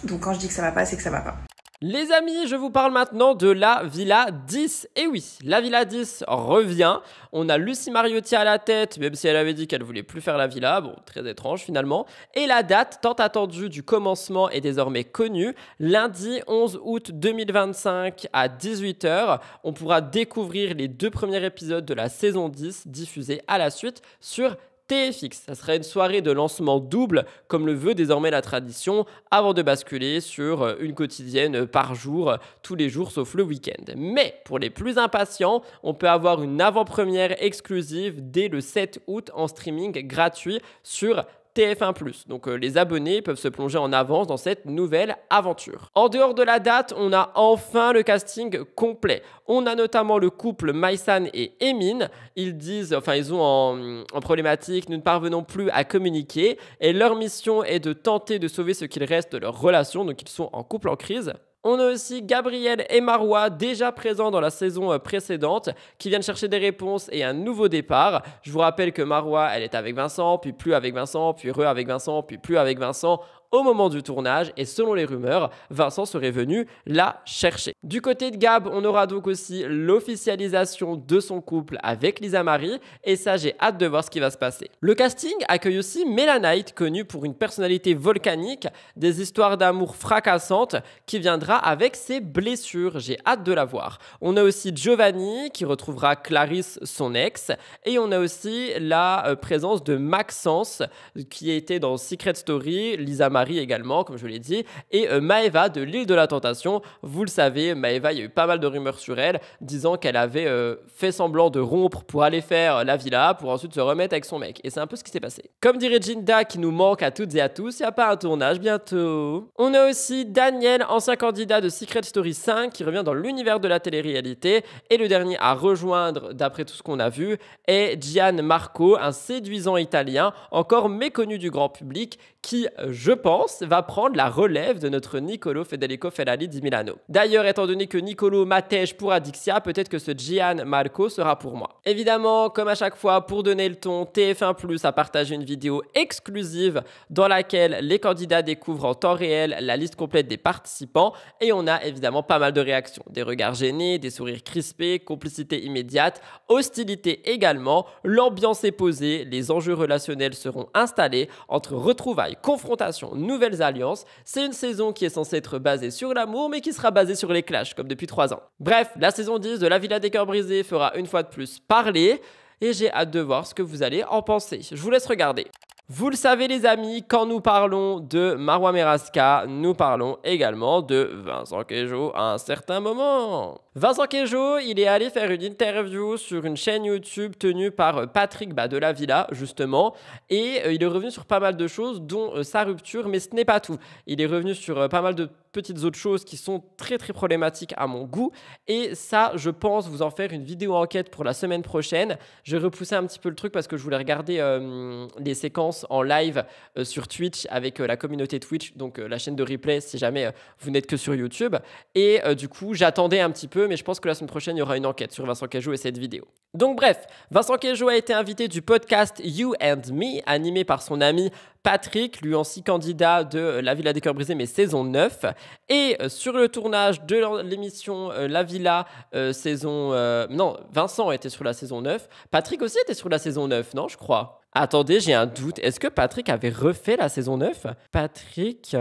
Donc quand je dis que ça va pas, c'est que ça va pas. Les amis, je vous parle maintenant de la Villa 10. Et oui, la Villa 10 revient. On a Lucie Mariotti à la tête, même si elle avait dit qu'elle voulait plus faire la Villa. Bon, très étrange finalement. Et la date tant attendue du commencement est désormais connue. Lundi 11 août 2025 à 18h, on pourra découvrir les 2 premiers épisodes de la saison 10 diffusés à la suite sur TFX. Ça serait une soirée de lancement double, comme le veut désormais la tradition, avant de basculer sur une quotidienne par jour, tous les jours sauf le week-end. Mais pour les plus impatients, on peut avoir une avant-première exclusive dès le 7 août en streaming gratuit sur TF1+. Donc les abonnés peuvent se plonger en avance dans cette nouvelle aventure. En dehors de la date, on a enfin le casting complet. On a notamment le couple Maïsan et Emin. Ils ont en problématique, nous ne parvenons plus à communiquer. Et leur mission est de tenter de sauver ce qu'il reste de leur relation. Donc ils sont en couple en crise. On a aussi Gabriel et Marois, déjà présents dans la saison précédente, qui viennent chercher des réponses et un nouveau départ. Je vous rappelle que Marois, elle est avec Vincent, puis plus avec Vincent, puis avec Vincent, puis plus avec Vincent au moment du tournage. Et selon les rumeurs, Vincent serait venu la chercher. Du côté de Gab, on aura donc aussi l'officialisation de son couple avec Lisa Marie. Et ça, j'ai hâte de voir ce qui va se passer. Le casting accueille aussi Mélanite, connue pour une personnalité volcanique, des histoires d'amour fracassantes, qui viendra avec ses blessures. J'ai hâte de la voir. On a aussi Giovanni qui retrouvera Clarisse, son ex. Et on a aussi la présence de Maxence qui était dans Secret Story, Lisa Marie également, comme je l'ai dit, et Maëva de l'île de la Tentation. Vous le savez, Maëva, il y a eu pas mal de rumeurs sur elle, disant qu'elle avait fait semblant de rompre pour aller faire la villa, pour ensuite se remettre avec son mec. Et c'est un peu ce qui s'est passé. Comme dirait Jinda, qui nous manque à toutes et à tous, il n'y a pas un tournage bientôt. On a aussi Daniel, ancien candidat de Secret Story 5, qui revient dans l'univers de la télé-réalité. Et le dernier à rejoindre, d'après tout ce qu'on a vu, est Gian Marco, un séduisant italien, encore méconnu du grand public, qui, je pense, va prendre la relève de notre Niccolò Federico Ferrari di Milano. D'ailleurs, étant donné que Niccolò m'attèche pour Adixia, peut-être que ce Gian Marco sera pour moi. Évidemment, comme à chaque fois, pour donner le ton, TF1+ a partagé une vidéo exclusive dans laquelle les candidats découvrent en temps réel la liste complète des participants et on a évidemment pas mal de réactions. Des regards gênés, des sourires crispés, complicité immédiate, hostilité également. L'ambiance est posée, les enjeux relationnels seront installés entre retrouvailles, confrontations, nouvelles alliances. C'est une saison qui est censée être basée sur l'amour, mais qui sera basée sur les clashs, comme depuis 3 ans. Bref, la saison 10 de La Villa des Cœurs Brisés fera une fois de plus parler, et j'ai hâte de voir ce que vous allez en penser. Je vous laisse regarder. Vous le savez les amis, quand nous parlons de Marois Merasca, nous parlons également de Vincent Queijo à un certain moment. Vincent Queijo, il est allé faire une interview sur une chaîne YouTube tenue par Patrick de la Villa, justement, et il est revenu sur pas mal de choses, dont sa rupture, mais ce n'est pas tout. Il est revenu sur pas mal de petites autres choses qui sont très très problématiques à mon goût, et ça, je pense vous en faire une vidéo enquête pour la semaine prochaine. Je vais repousser un petit peu le truc parce que je voulais regarder les séquences en live sur Twitch avec la communauté Twitch, donc la chaîne de replay si jamais vous n'êtes que sur YouTube, et du coup j'attendais un petit peu, mais je pense que la semaine prochaine il y aura une enquête sur Vincent Queijo et cette vidéo. Donc bref, Vincent Queijo a été invité du podcast You and Me, animé par son ami Patrick, lui aussi candidat de La Villa des Cœurs Brisés, mais saison 9. Et sur le tournage de l'émission La Villa, Vincent était sur la saison 9. Patrick aussi était sur la saison 9, non, je crois. Attendez, j'ai un doute. Est-ce que Patrick avait refait la saison 9 ? Patrick,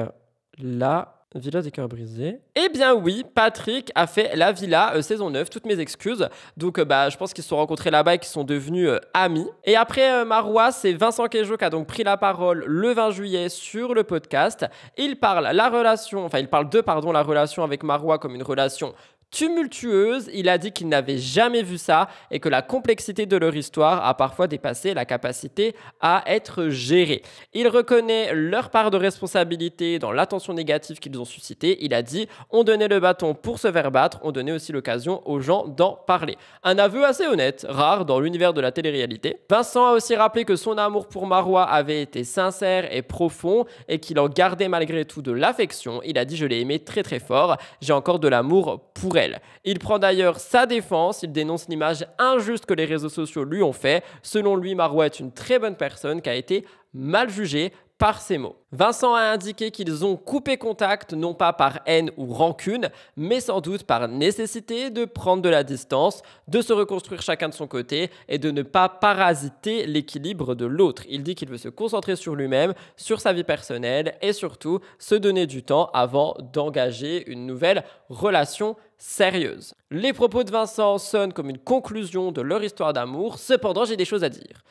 la Villa des cœurs brisés. Eh bien oui, Patrick a fait la villa saison 9, toutes mes excuses. Donc je pense qu'ils se sont rencontrés là-bas et qu'ils sont devenus amis. Et après Marois, c'est Vincent Queijo qui a donc pris la parole le 20 juillet sur le podcast. Il parle de la relation avec Marois comme une relation tumultueuse. Il a dit qu'il n'avait jamais vu ça et que la complexité de leur histoire a parfois dépassé la capacité à être gérée. Il reconnaît leur part de responsabilité dans l'attention négative qu'ils ont suscitée. Il a dit « On donnait le bâton pour se faire battre, on donnait aussi l'occasion aux gens d'en parler ». Un aveu assez honnête, rare dans l'univers de la télé-réalité. Vincent a aussi rappelé que son amour pour Marois avait été sincère et profond et qu'il en gardait malgré tout de l'affection. Il a dit « Je l'ai aimé très très fort, j'ai encore de l'amour pour elle ». Il prend d'ailleurs sa défense, il dénonce l'image injuste que les réseaux sociaux lui ont fait. Selon lui, Marois est une très bonne personne qui a été mal jugée par ses mots. Vincent a indiqué qu'ils ont coupé contact, non pas par haine ou rancune, mais sans doute par nécessité de prendre de la distance, de se reconstruire chacun de son côté et de ne pas parasiter l'équilibre de l'autre. Il dit qu'il veut se concentrer sur lui-même, sur sa vie personnelle et surtout se donner du temps avant d'engager une nouvelle relation sérieuse. Les propos de Vincent sonnent comme une conclusion de leur histoire d'amour, cependant j'ai des choses à dire.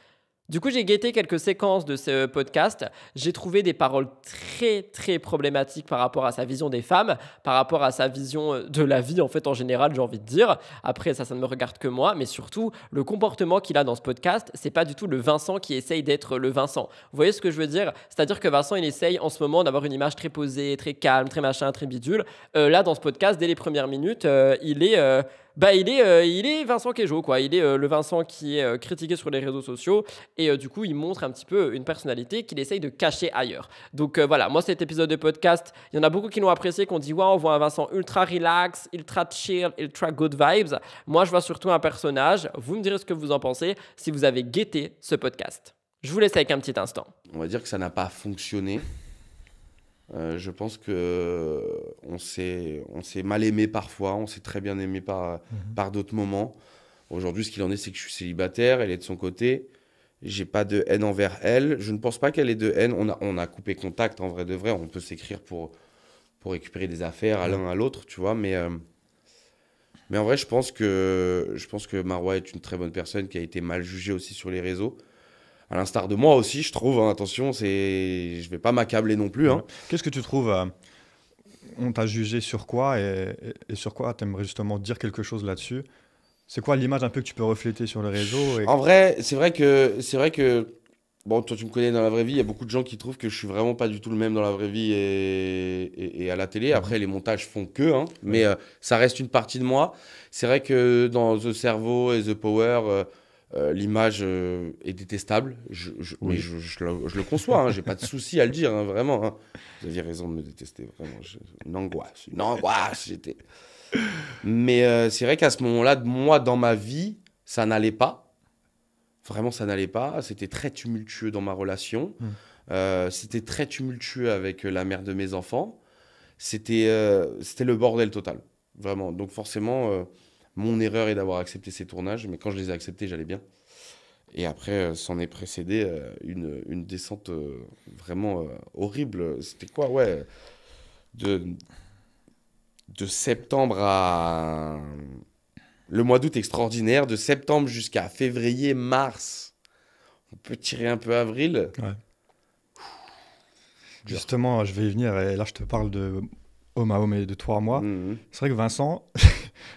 Du coup, j'ai guetté quelques séquences de ce podcast. J'ai trouvé des paroles très, très problématiques par rapport à sa vision des femmes, par rapport à sa vision de la vie, en fait, en général, j'ai envie de dire. Après, ça ne me regarde que moi, mais surtout, le comportement qu'il a dans ce podcast, c'est pas du tout le Vincent qui essaye d'être le Vincent. Vous voyez ce que je veux dire? C'est-à-dire que Vincent, il essaye en ce moment d'avoir une image très posée, très calme, très machin, très bidule. Là, dans ce podcast, dès les premières minutes, il est Vincent Queijo, quoi. Il est le Vincent qui est critiqué sur les réseaux sociaux et du coup, il montre un petit peu une personnalité qu'il essaye de cacher ailleurs. Donc voilà, moi, cet épisode de podcast, il y en a beaucoup qui l'ont apprécié, qui ont dit « Waouh, on voit un Vincent ultra relax, ultra chill, ultra good vibes ». Moi, je vois surtout un personnage. Vous me direz ce que vous en pensez si vous avez guetté ce podcast. Je vous laisse avec un petit instant. On va dire que ça n'a pas fonctionné. Je pense que on s'est mal aimé parfois, on s'est très bien aimé par d'autres moments. Aujourd'hui, ce qu'il en est, c'est que je suis célibataire, elle est de son côté. J'ai pas de haine envers elle. Je ne pense pas qu'elle ait de haine. On a coupé contact en vrai de vrai. On peut s'écrire pour récupérer des affaires à l'un à l'autre, tu vois. Mais en vrai, je pense que Marois est une très bonne personne qui a été mal jugée aussi sur les réseaux. À l'instar de moi aussi, je trouve, hein, attention, je vais pas m'accabler non plus. Hein. Qu'est-ce que tu trouves on t'a jugé sur quoi et sur quoi tu aimerais justement dire quelque chose là-dessus? C'est quoi l'image un peu que tu peux refléter sur les réseaux En vrai, c'est vrai que bon, toi tu me connais dans la vraie vie, il y a beaucoup de gens qui trouvent que je suis vraiment pas du tout le même dans la vraie vie et à la télé. Après, les montages font que, hein, mais ça reste une partie de moi. C'est vrai que dans The Cerveau et The Power, l'image est détestable, mais je le conçois, hein, j'ai pas de souci à le dire, hein, vraiment. Hein. Vous aviez raison de me détester, vraiment. Une angoisse, j'étais. Mais c'est vrai qu'à ce moment-là, moi, dans ma vie, ça n'allait pas. Vraiment, ça n'allait pas. C'était très tumultueux dans ma relation. C'était très tumultueux avec la mère de mes enfants. C'était le bordel total, vraiment. Donc forcément... mon erreur est d'avoir accepté ces tournages, mais quand je les ai acceptés, j'allais bien. Et après, s'en est précédé une descente vraiment horrible. C'était quoi, ouais, de septembre à... Le mois d'août extraordinaire, de septembre jusqu'à février, mars. On peut tirer un peu avril. Ouais. Justement, je vais y venir, et là, je te parle de homme à homme et de toi à moi. C'est vrai que Vincent...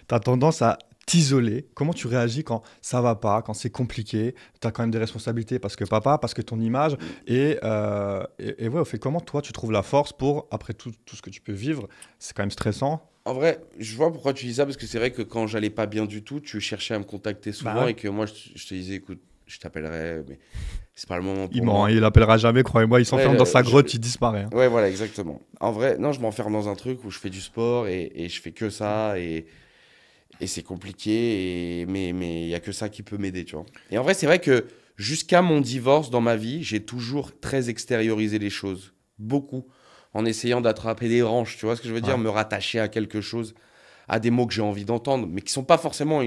tu as tendance à t'isoler. Comment tu réagis quand ça va pas, quand c'est compliqué? Tu as quand même des responsabilités parce que papa, parce que ton image. Et ouais, au fait, comment toi, tu trouves la force pour, après tout ce que tu peux vivre, c'est quand même stressant. En vrai, je vois pourquoi tu dis ça, parce que c'est vrai que quand j'allais pas bien du tout, tu cherchais à me contacter souvent et que moi, je te disais, écoute, je t'appellerai, mais c'est pas le moment pour moi. Il appellera jamais, croyez-moi, il s'enferme dans sa grotte, il disparaît. Hein. Ouais, voilà, exactement. En vrai, non, je m'enferme dans un truc où je fais du sport et je fais que ça et c'est compliqué, mais il y a que ça qui peut m'aider, tu vois. Et en vrai, c'est vrai que jusqu'à mon divorce dans ma vie, j'ai toujours très extériorisé les choses, beaucoup, en essayant d'attraper des branches, tu vois ce que je veux dire, me rattacher à quelque chose, à des mots que j'ai envie d'entendre, mais qui sont pas forcément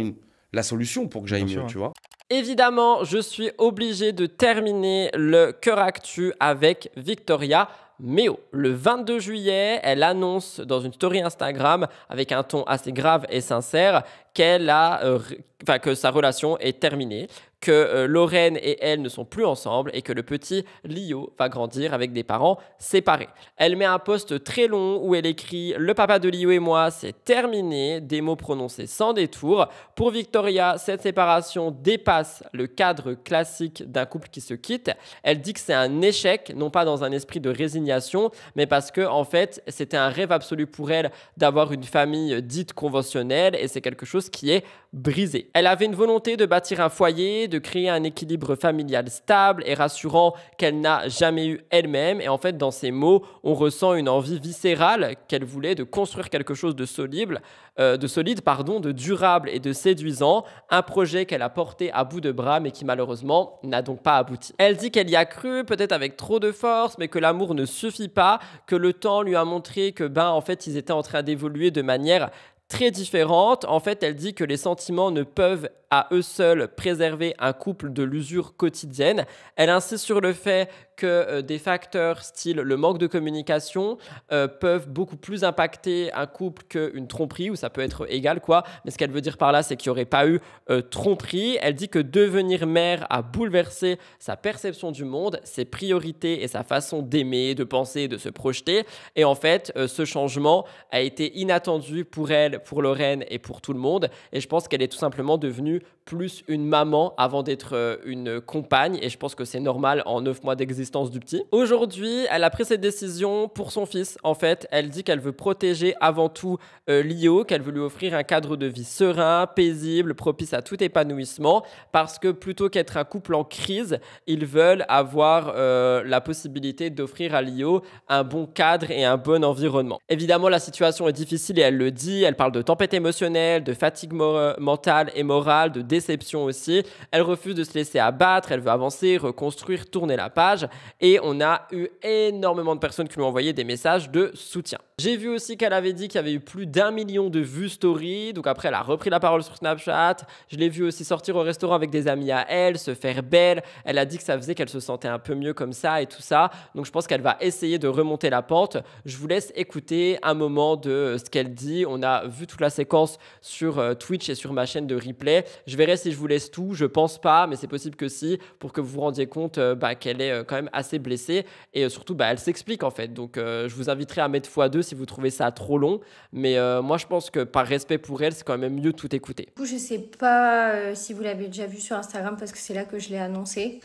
la solution pour que j'aille mieux, tu vois. Évidemment, je suis obligé de terminer le Cœur Actu avec Victoria Méo. Le 22 juillet, elle annonce dans une story Instagram avec un ton assez grave et sincère que sa relation est terminée, que Lorraine et elle ne sont plus ensemble et que le petit Lio va grandir avec des parents séparés. Elle met un post très long où elle écrit « Le papa de Lio et moi, c'est terminé », des mots prononcés sans détour. Pour Victoria, cette séparation dépasse le cadre classique d'un couple qui se quitte. Elle dit que c'est un échec, non pas dans un esprit de résignation, mais parce que en fait, c'était un rêve absolu pour elle d'avoir une famille dite conventionnelle et c'est quelque chose qui est brisé. Elle avait une volonté de bâtir un foyer, de créer un équilibre familial stable et rassurant qu'elle n'a jamais eu elle-même. Et en fait, dans ces mots, on ressent une envie viscérale qu'elle voulait de construire quelque chose de solide, de durable et de séduisant. Un projet qu'elle a porté à bout de bras, mais qui malheureusement n'a donc pas abouti. Elle dit qu'elle y a cru, peut-être avec trop de force, mais que l'amour ne suffit pas, que le temps lui a montré que, en fait, ils étaient en train d'évoluer de manière très différente. En fait, elle dit que les sentiments ne peuvent à eux seuls préserver un couple de l'usure quotidienne. Elle insiste sur le fait que des facteurs style le manque de communication peuvent beaucoup plus impacter un couple qu'une tromperie, ou ça peut être égal quoi. Mais ce qu'elle veut dire par là, c'est qu'il n'y aurait pas eu tromperie. Elle dit que devenir mère a bouleversé sa perception du monde, ses priorités et sa façon d'aimer, de penser, de se projeter. Et en fait, ce changement a été inattendu pour elle, pour Lorraine et pour tout le monde. Et je pense qu'elle est tout simplement devenue plus une maman avant d'être une compagne, et je pense que c'est normal en 9 mois d'existence du petit. Aujourd'hui, elle a pris cette décision pour son fils. En fait, elle dit qu'elle veut protéger avant tout Lio, qu'elle veut lui offrir un cadre de vie serein, paisible, propice à tout épanouissement, parce que plutôt qu'être un couple en crise, ils veulent avoir la possibilité d'offrir à Lio un bon cadre et un bon environnement. Évidemment, la situation est difficile et elle le dit, elle parle de tempête émotionnelle, de fatigue mentale et morale, de déception aussi. Elle refuse de se laisser abattre, elle veut avancer, reconstruire, tourner la page, et on a eu énormément de personnes qui lui ont envoyé des messages de soutien. J'ai vu aussi qu'elle avait dit qu'il y avait eu plus d'1 million de vues story, donc après elle a repris la parole sur Snapchat. Je l'ai vu aussi sortir au restaurant avec des amis à elle, se faire belle. Elle a dit que ça faisait qu'elle se sentait un peu mieux comme ça et tout ça, donc je pense qu'elle va essayer de remonter la pente. Je vous laisse écouter un moment de ce qu'elle dit. On a vu toute la séquence sur Twitch et sur ma chaîne de replay. Je verrai si je vous laisse tout, je pense pas, mais c'est possible que si, pour que vous vous rendiez compte qu'elle est quand même assez blessée, et surtout elle s'explique en fait, donc je vous inviterai à mettre x2 si vous trouvez ça trop long, mais moi je pense que par respect pour elle, c'est quand même mieux de tout écouter. Du coup, je sais pas si vous l'avez déjà vu sur Instagram, parce que c'est là que je l'ai annoncé,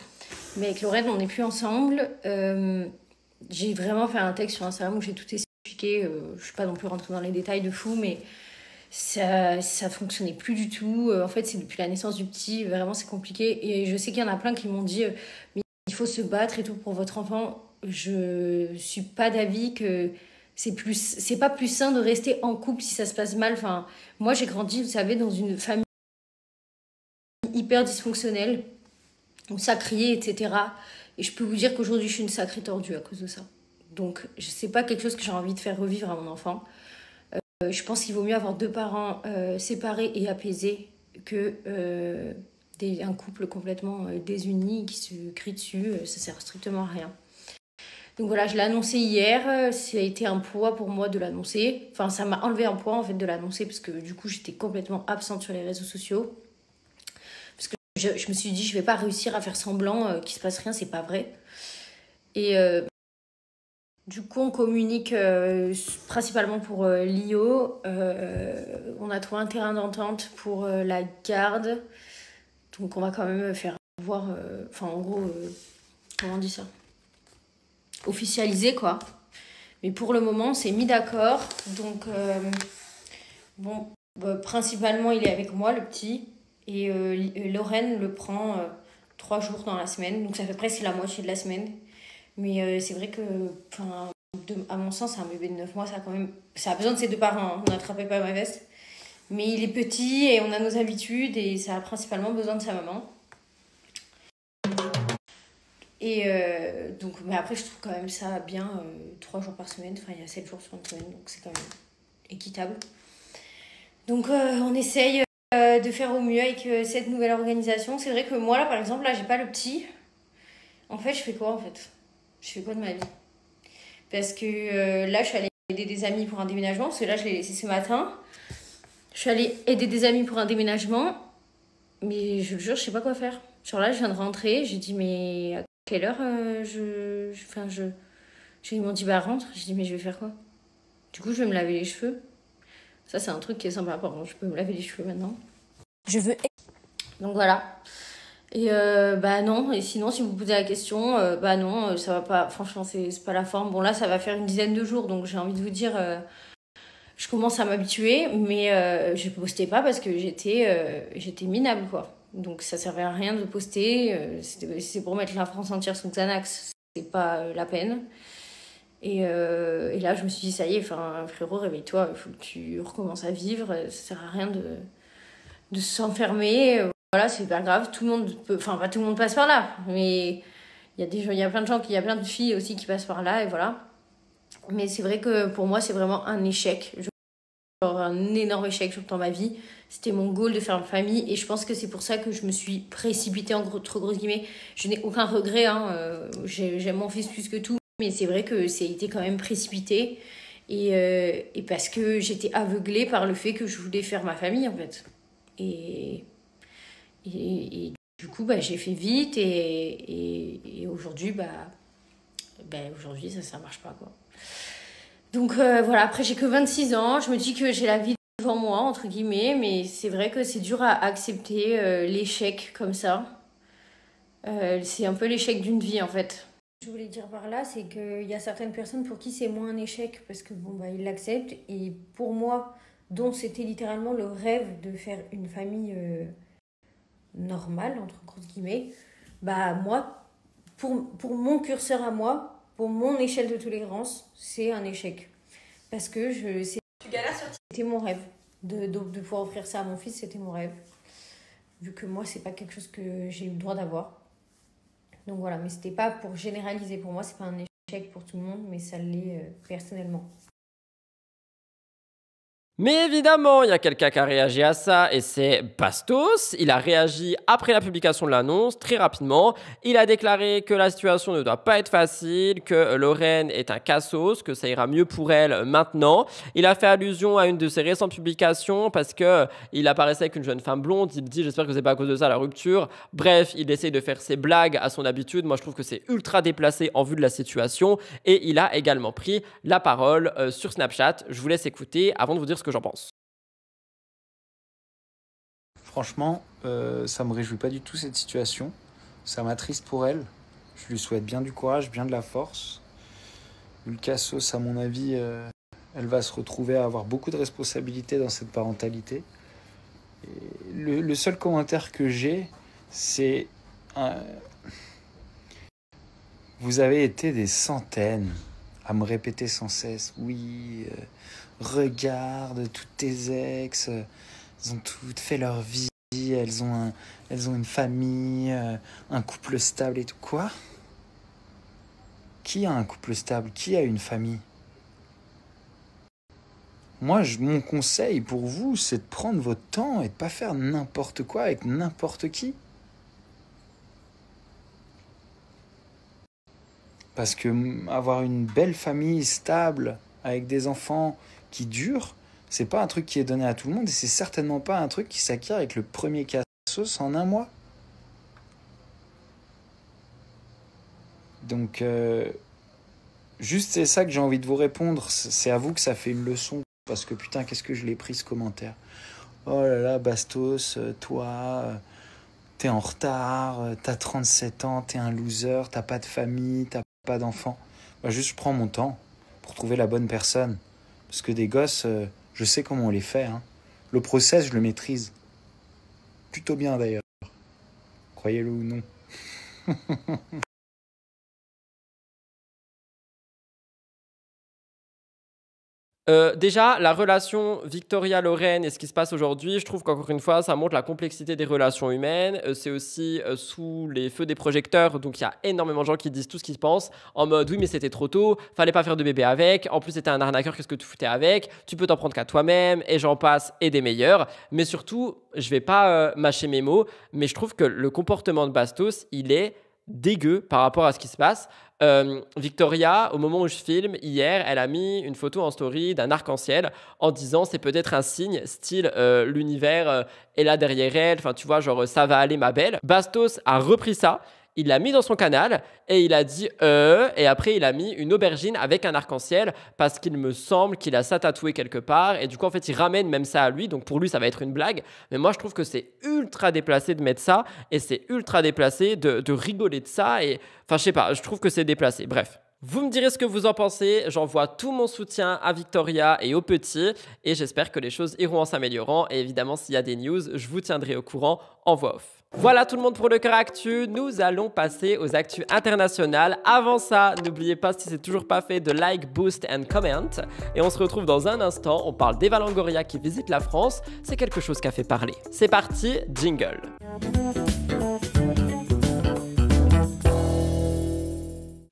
mais avec Lorraine on n'est plus ensemble. J'ai vraiment fait un texte sur Instagram où j'ai tout expliqué, je suis pas non plus rentrée dans les détails de fou, mais ça fonctionnait plus du tout. En fait, c'est depuis la naissance du petit, vraiment c'est compliqué. Et je sais qu'il y en a plein qui m'ont dit mais il faut se battre et tout pour votre enfant. Je suis pas d'avis que c'est pas plus sain de rester en couple si ça se passe mal. Enfin, moi j'ai grandi, vous savez, dans une famille hyper dysfonctionnelle où ça criait, etc. Et je peux vous dire qu'aujourd'hui je suis une sacrée tordue à cause de ça. Donc c'est pas quelque chose que j'ai envie de faire revivre à mon enfant. Je pense qu'il vaut mieux avoir 2 parents séparés et apaisés que un couple complètement désuni qui se crie dessus. Ça sert strictement à rien. Donc voilà, je l'ai annoncé hier. Ça a été un poids pour moi de l'annoncer. Enfin, ça m'a enlevé un poids en fait de l'annoncer, parce que du coup j'étais complètement absente sur les réseaux sociaux. Parce que je me suis dit, je vais pas réussir à faire semblant qu'il se passe rien, c'est pas vrai. Et du coup, on communique principalement pour Lio. On a trouvé un terrain d'entente pour la garde. Donc, on va quand même faire voir... Enfin, en gros, comment on dit ça? Officialiser, quoi. Mais pour le moment, on s'est mis d'accord. Donc, principalement, il est avec moi, le petit. Et Lorraine le prend 3 jours dans la semaine. Donc, ça fait presque la moitié de la semaine. Mais c'est vrai que, à mon sens, un bébé de 9 mois, ça a besoin de ses 2 parents. On n'attrapait pas ma veste. Mais il est petit et on a nos habitudes, et ça a principalement besoin de sa maman. Et donc, mais après, je trouve quand même ça bien, 3 jours par semaine. Enfin, il y a 7 jours sur une semaine, donc c'est quand même équitable. Donc, on essaye de faire au mieux avec cette nouvelle organisation. C'est vrai que moi, là, par exemple, là, j'ai pas le petit. En fait, je fais quoi, en fait? Je fais quoi de ma vie? Parce que là, je suis allée aider des amis pour un déménagement, parce que là, je l'ai laissé ce matin. Je suis allée aider des amis pour un déménagement, mais je le jure, je sais pas quoi faire. Genre là, je viens de rentrer, j'ai dit, mais à quelle heure ils m'ont dit, bah rentre. J'ai dit, mais je vais faire quoi? Du coup, je vais me laver les cheveux. Ça, c'est un truc qui est sympa, par contre, je peux me laver les cheveux maintenant. Je veux... Donc voilà. Et bah non, et sinon si vous posez la question, bah non, ça va pas, franchement c'est pas la forme. Bon là ça va faire une dizaine de jours, donc j'ai envie de vous dire, je commence à m'habituer, mais je postais pas parce que j'étais minable quoi. Donc ça servait à rien de poster, c'est pour mettre la France entière sous Xanax, c'est pas la peine. Et là je me suis dit ça y est, enfin frérot réveille-toi, il faut que tu recommences à vivre, ça sert à rien de s'enfermer. Voilà, c'est pas grave, tout le monde peut, enfin pas tout le monde passe par là, mais il y a des gens, il y a plein de gens, il y a plein de filles aussi qui passent par là et voilà. Mais c'est vrai que pour moi c'est vraiment un échec, genre un énorme échec dans ma vie. C'était mon goal de faire une famille et je pense que c'est pour ça que je me suis précipitée en trop grosses guillemets. Je n'ai aucun regret, hein, j'aime mon fils plus que tout, mais c'est vrai que c'était quand même précipité et parce que j'étais aveuglée par le fait que je voulais faire ma famille en fait. Et du coup, bah, j'ai fait vite et aujourd'hui, aujourd'hui, ça marche pas, quoi. Donc voilà, après, j'ai que 26 ans. Je me dis que j'ai la vie devant moi, entre guillemets, mais c'est vrai que c'est dur à accepter l'échec comme ça. C'est un peu l'échec d'une vie, en fait. Ce que je voulais dire par là, c'est qu'il y a certaines personnes pour qui c'est moins un échec parce que bon, bah, ils l'acceptent. Et pour moi, dont c'était littéralement le rêve de faire une famille... normal entre grosses guillemets, bah moi pour mon curseur à moi, pour mon échelle de tolérance, c'est un échec parce que c'était mon rêve de pouvoir offrir ça à mon fils, c'était mon rêve vu que moi c'est pas quelque chose que j'ai eu le droit d'avoir, donc voilà, mais c'était pas pour généraliser, pour moi c'est pas un échec pour tout le monde, mais ça l'est personnellement. Mais évidemment, il y a quelqu'un qui a réagi à ça et c'est Bastos. Il a réagi après la publication de l'annonce, très rapidement. Il a déclaré que la situation ne doit pas être facile, que Lorraine est un cassos, que ça ira mieux pour elle maintenant. Il a fait allusion à une de ses récentes publications parce qu'il apparaissait avec une jeune femme blonde. Il dit « J'espère que c'est pas à cause de ça la rupture ». Bref, il essaye de faire ses blagues à son habitude. Moi, je trouve que c'est ultra déplacé en vue de la situation. Et il a également pris la parole sur Snapchat. Je vous laisse écouter avant de vous dire ce que j'en pense. Franchement, ça me réjouit pas du tout cette situation. Ça m'attriste pour elle. Je lui souhaite bien du courage, bien de la force. Cassos, à mon avis, elle va se retrouver à avoir beaucoup de responsabilités dans cette parentalité. Et le seul commentaire que j'ai, c'est... Vous avez été des centaines à me répéter sans cesse, oui, regarde, toutes tes ex, elles ont toutes fait leur vie, elles ont une famille, un couple stable et tout. Quoi? Qui a un couple stable? Qui a une famille? Moi, mon conseil pour vous, c'est de prendre votre temps et de pas faire n'importe quoi avec n'importe qui. Parce que avoir une belle famille stable, avec des enfants qui durent, c'est pas un truc qui est donné à tout le monde et c'est certainement pas un truc qui s'acquiert avec le premier cassos en un mois. Donc, juste c'est ça que j'ai envie de vous répondre. C'est à vous que ça fait une leçon. Parce que putain, qu'est-ce que je l'ai pris ce commentaire. Oh là là, Bastos, toi... T'es en retard, t'as 37 ans, t'es un loser, t'as pas de famille, t'as pas d'enfants. Bah, juste, je prends mon temps pour trouver la bonne personne. Parce que des gosses, je sais comment on les fait. Hein. Le process, je le maîtrise. Plutôt bien d'ailleurs. Croyez-le ou non. Déjà, la relation Victoria-Lorraine et ce qui se passe aujourd'hui, je trouve qu'encore une fois, ça montre la complexité des relations humaines. C'est aussi sous les feux des projecteurs, donc il y a énormément de gens qui disent tout ce qu'ils pensent, en mode oui mais c'était trop tôt, fallait pas faire de bébé avec, en plus c'était un arnaqueur, qu'est-ce que tu foutais avec, tu peux t'en prendre qu'à toi-même, et j'en passe, et des meilleurs. Mais surtout, je vais pas mâcher mes mots, mais je trouve que le comportement de Bastos, il est dégueu par rapport à ce qui se passe. Victoria, au moment où je filme, hier, elle a mis une photo en story d'un arc-en-ciel en disant c'est peut-être un signe, style l'univers est là derrière elle, enfin tu vois, genre ça va aller ma belle. Bastos a repris ça. Il l'a mis dans son canal et il a dit et après il a mis une aubergine avec un arc-en-ciel parce qu'il me semble qu'il a ça tatoué quelque part et du coup en fait il ramène même ça à lui, donc pour lui ça va être une blague, mais moi je trouve que c'est ultra déplacé de mettre ça et c'est ultra déplacé de rigoler de ça et enfin je sais pas, je trouve que c'est déplacé, bref. Vous me direz ce que vous en pensez, j'envoie tout mon soutien à Victoria et aux petits et j'espère que les choses iront en s'améliorant et évidemment s'il y a des news, je vous tiendrai au courant en voix off. Voilà tout le monde pour le cœur actu, nous allons passer aux actus internationales. Avant ça, n'oubliez pas si c'est toujours pas fait de like, boost and comment. Et on se retrouve dans un instant, on parle d'Eva Longoria qui visite la France, c'est quelque chose qui a fait parler. C'est parti, jingle.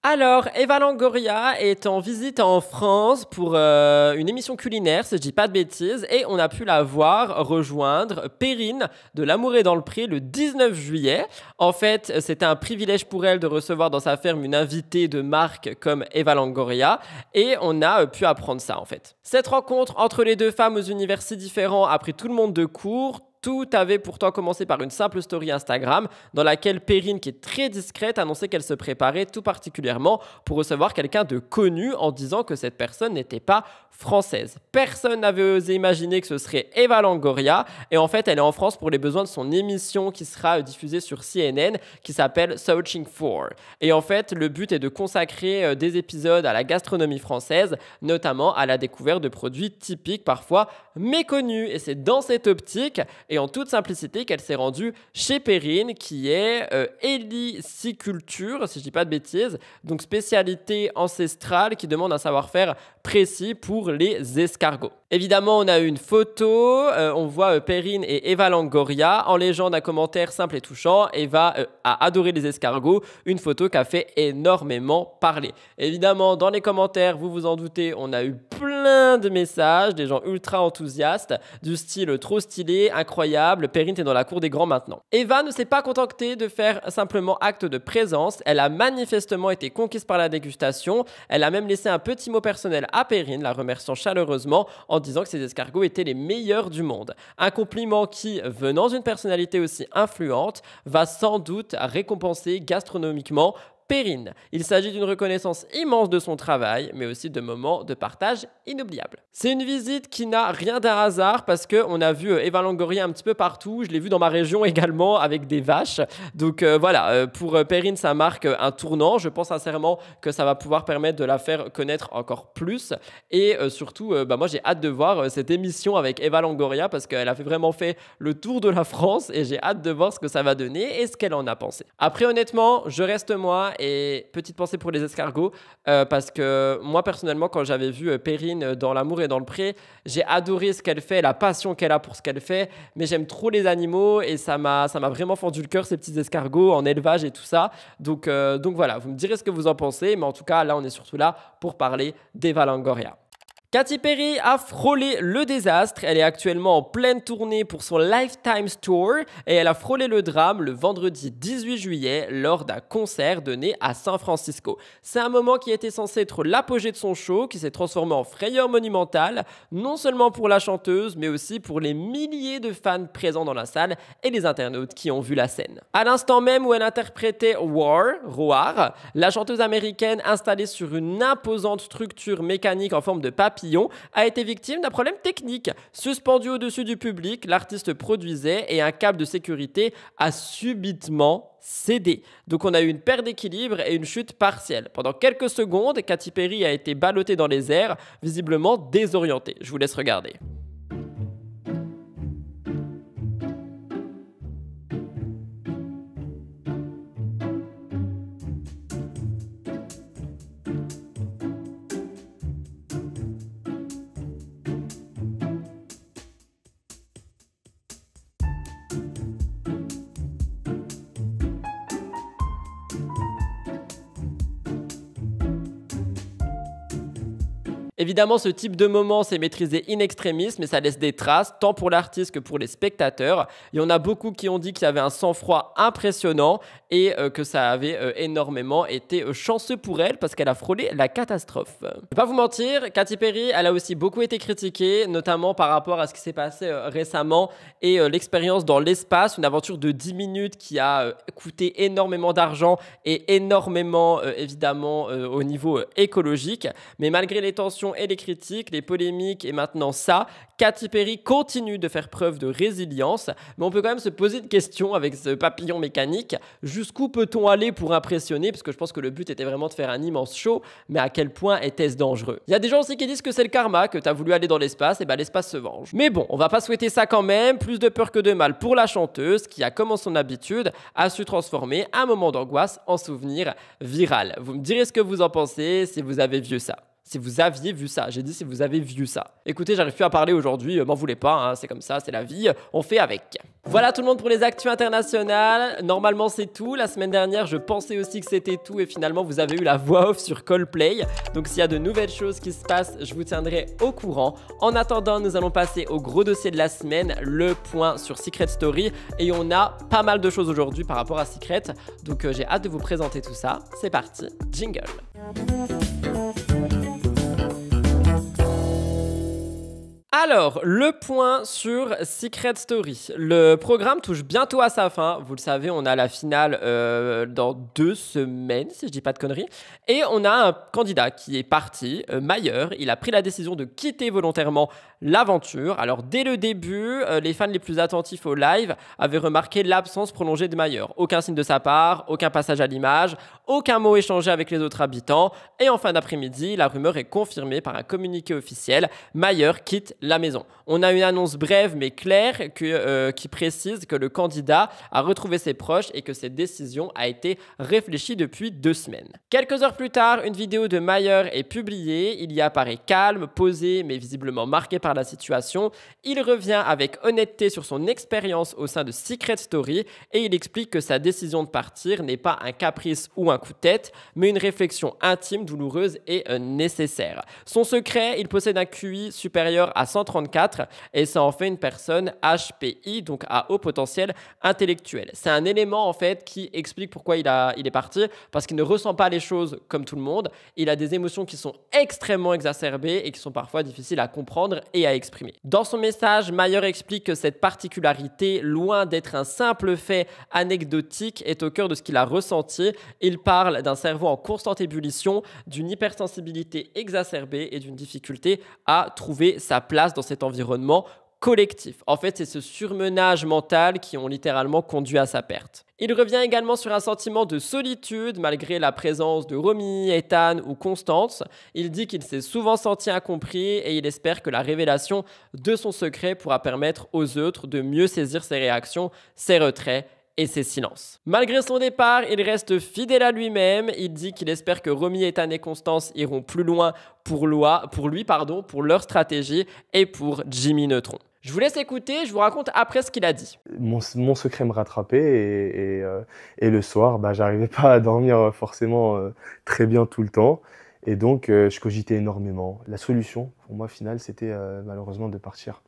Alors, Eva Longoria est en visite en France pour une émission culinaire, si je dis pas de bêtises, et on a pu la voir rejoindre Perrine de L'Amour est dans le Pré le 19 juillet. En fait, c'était un privilège pour elle de recevoir dans sa ferme une invitée de marque comme Eva Longoria, et on a pu apprendre ça en fait. Cette rencontre entre les deux femmes aux univers si différents a pris tout le monde de court. Tout avait pourtant commencé par une simple story Instagram dans laquelle Perrine, qui est très discrète, annonçait qu'elle se préparait tout particulièrement pour recevoir quelqu'un de connu en disant que cette personne n'était pas française. Personne n'avait osé imaginer que ce serait Eva Longoria et en fait elle est en France pour les besoins de son émission qui sera diffusée sur CNN qui s'appelle Searching For. Et en fait le but est de consacrer des épisodes à la gastronomie française, notamment à la découverte de produits typiques parfois méconnus et c'est dans cette optique et en toute simplicité qu'elle s'est rendue chez Perrine qui est héliciculture si je dis pas de bêtises, donc spécialité ancestrale qui demande un savoir-faire précis pour les escargots. Évidemment, on a eu une photo, on voit Perrine et Eva Longoria. En légende, un commentaire simple et touchant. Eva a adoré les escargots, une photo qui a fait énormément parler. Évidemment, dans les commentaires, vous vous en doutez, on a eu plein de messages, des gens ultra enthousiastes, du style trop stylé, incroyable, Perrine t'es dans la cour des grands maintenant. Eva ne s'est pas contentée de faire simplement acte de présence, elle a manifestement été conquise par la dégustation, elle a même laissé un petit mot personnel à Perrine, la remerciant chaleureusement en disant que ses escargots étaient les meilleurs du monde. Un compliment qui, venant d'une personnalité aussi influente, va sans doute récompenser gastronomiquement Perrine. Il s'agit d'une reconnaissance immense de son travail, mais aussi de moments de partage inoubliables. C'est une visite qui n'a rien d'un hasard parce qu'on a vu Eva Longoria un petit peu partout. Je l'ai vu dans ma région également avec des vaches. Donc voilà, pour Perrine, ça marque un tournant. Je pense sincèrement que ça va pouvoir permettre de la faire connaître encore plus. Et surtout, moi j'ai hâte de voir cette émission avec Eva Longoria parce qu'elle a vraiment fait le tour de la France et j'ai hâte de voir ce que ça va donner et ce qu'elle en a pensé. Après, honnêtement, je reste moi. Et petite pensée pour les escargots, parce que moi personnellement, quand j'avais vu Perrine dans L'Amour est dans le Pré, j'ai adoré ce qu'elle fait, la passion qu'elle a pour ce qu'elle fait, mais j'aime trop les animaux et ça m'a vraiment fendu le cœur, ces petits escargots en élevage et tout ça. Donc voilà, vous me direz ce que vous en pensez, mais en tout cas, là, on est surtout là pour parler d'Eva Longoria. Katy Perry a frôlé le désastre. Elle est actuellement en pleine tournée pour son Lifetime Tour et elle a frôlé le drame le vendredi 18 juillet lors d'un concert donné à San Francisco. C'est un moment qui était censé être l'apogée de son show qui s'est transformé en frayeur monumentale, non seulement pour la chanteuse mais aussi pour les milliers de fans présents dans la salle et les internautes qui ont vu la scène. À l'instant même où elle interprétait Roar, la chanteuse américaine installée sur une imposante structure mécanique en forme de papillon a été victime d'un problème technique. Suspendue au-dessus du public, l'artiste produisait et un câble de sécurité a subitement cédé. Donc on a eu une perte d'équilibre et une chute partielle. Pendant quelques secondes, Katy Perry a été ballottée dans les airs, visiblement désorientée. Je vous laisse regarder. Évidemment, ce type de moment, c'est maîtrisé in extremis, mais ça laisse des traces, tant pour l'artiste que pour les spectateurs. Il y en a beaucoup qui ont dit qu'il y avait un sang-froid impressionnant et que ça avait énormément été chanceux pour elle parce qu'elle a frôlé la catastrophe. Je vais pas vous mentir, Katy Perry, elle a aussi beaucoup été critiquée, notamment par rapport à ce qui s'est passé récemment et l'expérience dans l'espace, une aventure de 10 minutes qui a coûté énormément d'argent et énormément, évidemment, au niveau écologique. Mais malgré les tensions et les critiques, les polémiques et maintenant ça, Katy Perry continue de faire preuve de résilience. Mais on peut quand même se poser une question avec ce papillon mécanique. Jusqu'où peut-on aller pour impressionner? Parce que je pense que le but était vraiment de faire un immense show, mais à quel point était-ce dangereux? Il y a des gens aussi qui disent que c'est le karma, que tu as voulu aller dans l'espace, et ben l'espace se venge. Mais bon, on va pas souhaiter ça quand même. Plus de peur que de mal pour la chanteuse qui a, comme en son habitude, a su transformer un moment d'angoisse en souvenir viral. Vous me direz ce que vous en pensez, si vous avez vu ça. Si vous aviez vu ça, j'ai dit si vous avez vu ça. Écoutez, j'arrive plus à parler aujourd'hui, m'en voulez pas, hein, c'est comme ça, c'est la vie, on fait avec. Voilà tout le monde pour les actus internationales. Normalement c'est tout, la semaine dernière je pensais aussi que c'était tout et finalement vous avez eu la voix off sur Coldplay. Donc s'il y a de nouvelles choses qui se passent, je vous tiendrai au courant. En attendant, nous allons passer au gros dossier de la semaine, le point sur Secret Story. Et on a pas mal de choses aujourd'hui par rapport à Secret, donc j'ai hâte de vous présenter tout ça. C'est parti, jingle. Alors, le point sur Secret Story. Le programme touche bientôt à sa fin. Vous le savez, on a la finale dans 2 semaines, si je dis pas de conneries. Et on a un candidat qui est parti, Mayer. Il a pris la décision de quitter volontairement l'aventure. Alors, dès le début, les fans les plus attentifs au live avaient remarqué l'absence prolongée de Mayer. Aucun signe de sa part, aucun passage à l'image, aucun mot échangé avec les autres habitants. Et en fin d'après-midi, la rumeur est confirmée par un communiqué officiel. Mayer quitte la maison. On a une annonce brève mais claire qui précise que le candidat a retrouvé ses proches et que cette décision a été réfléchie depuis 2 semaines. Quelques heures plus tard, une vidéo de Mayer est publiée. Il y apparaît calme, posé, mais visiblement marqué par la situation. Il revient avec honnêteté sur son expérience au sein de Secret Story et il explique que sa décision de partir n'est pas un caprice ou un coup de tête, mais une réflexion intime, douloureuse et nécessaire. Son secret, il possède un QI supérieur à 134 et ça en fait une personne HPI, donc à haut potentiel intellectuel. C'est un élément en fait qui explique pourquoi il est parti, parce qu'il ne ressent pas les choses comme tout le monde. Il a des émotions qui sont extrêmement exacerbées et qui sont parfois difficiles à comprendre et à exprimer. Dans son message, Mayer explique que cette particularité, loin d'être un simple fait anecdotique, est au cœur de ce qu'il a ressenti. Il parle d'un cerveau en constante ébullition, d'une hypersensibilité exacerbée et d'une difficulté à trouver sa place dans cet environnement collectif. En fait, c'est ce surmenage mental qui ont littéralement conduit à sa perte. Il revient également sur un sentiment de solitude malgré la présence de Romy, Ethan ou Constance. Il dit qu'il s'est souvent senti incompris et il espère que la révélation de son secret pourra permettre aux autres de mieux saisir ses réactions, ses retraits et ses silences. Malgré son départ, il reste fidèle à lui-même. Il dit qu'il espère que Romy, Ethan et Constance iront plus loin pour leur stratégie et pour Jimmy Neutron. Je vous laisse écouter, je vous raconte après ce qu'il a dit. Mon secret me rattrapait et le soir, j'arrivais pas à dormir forcément très bien tout le temps. Et donc, je cogitais énormément. La solution, pour moi, finale, c'était malheureusement de partir.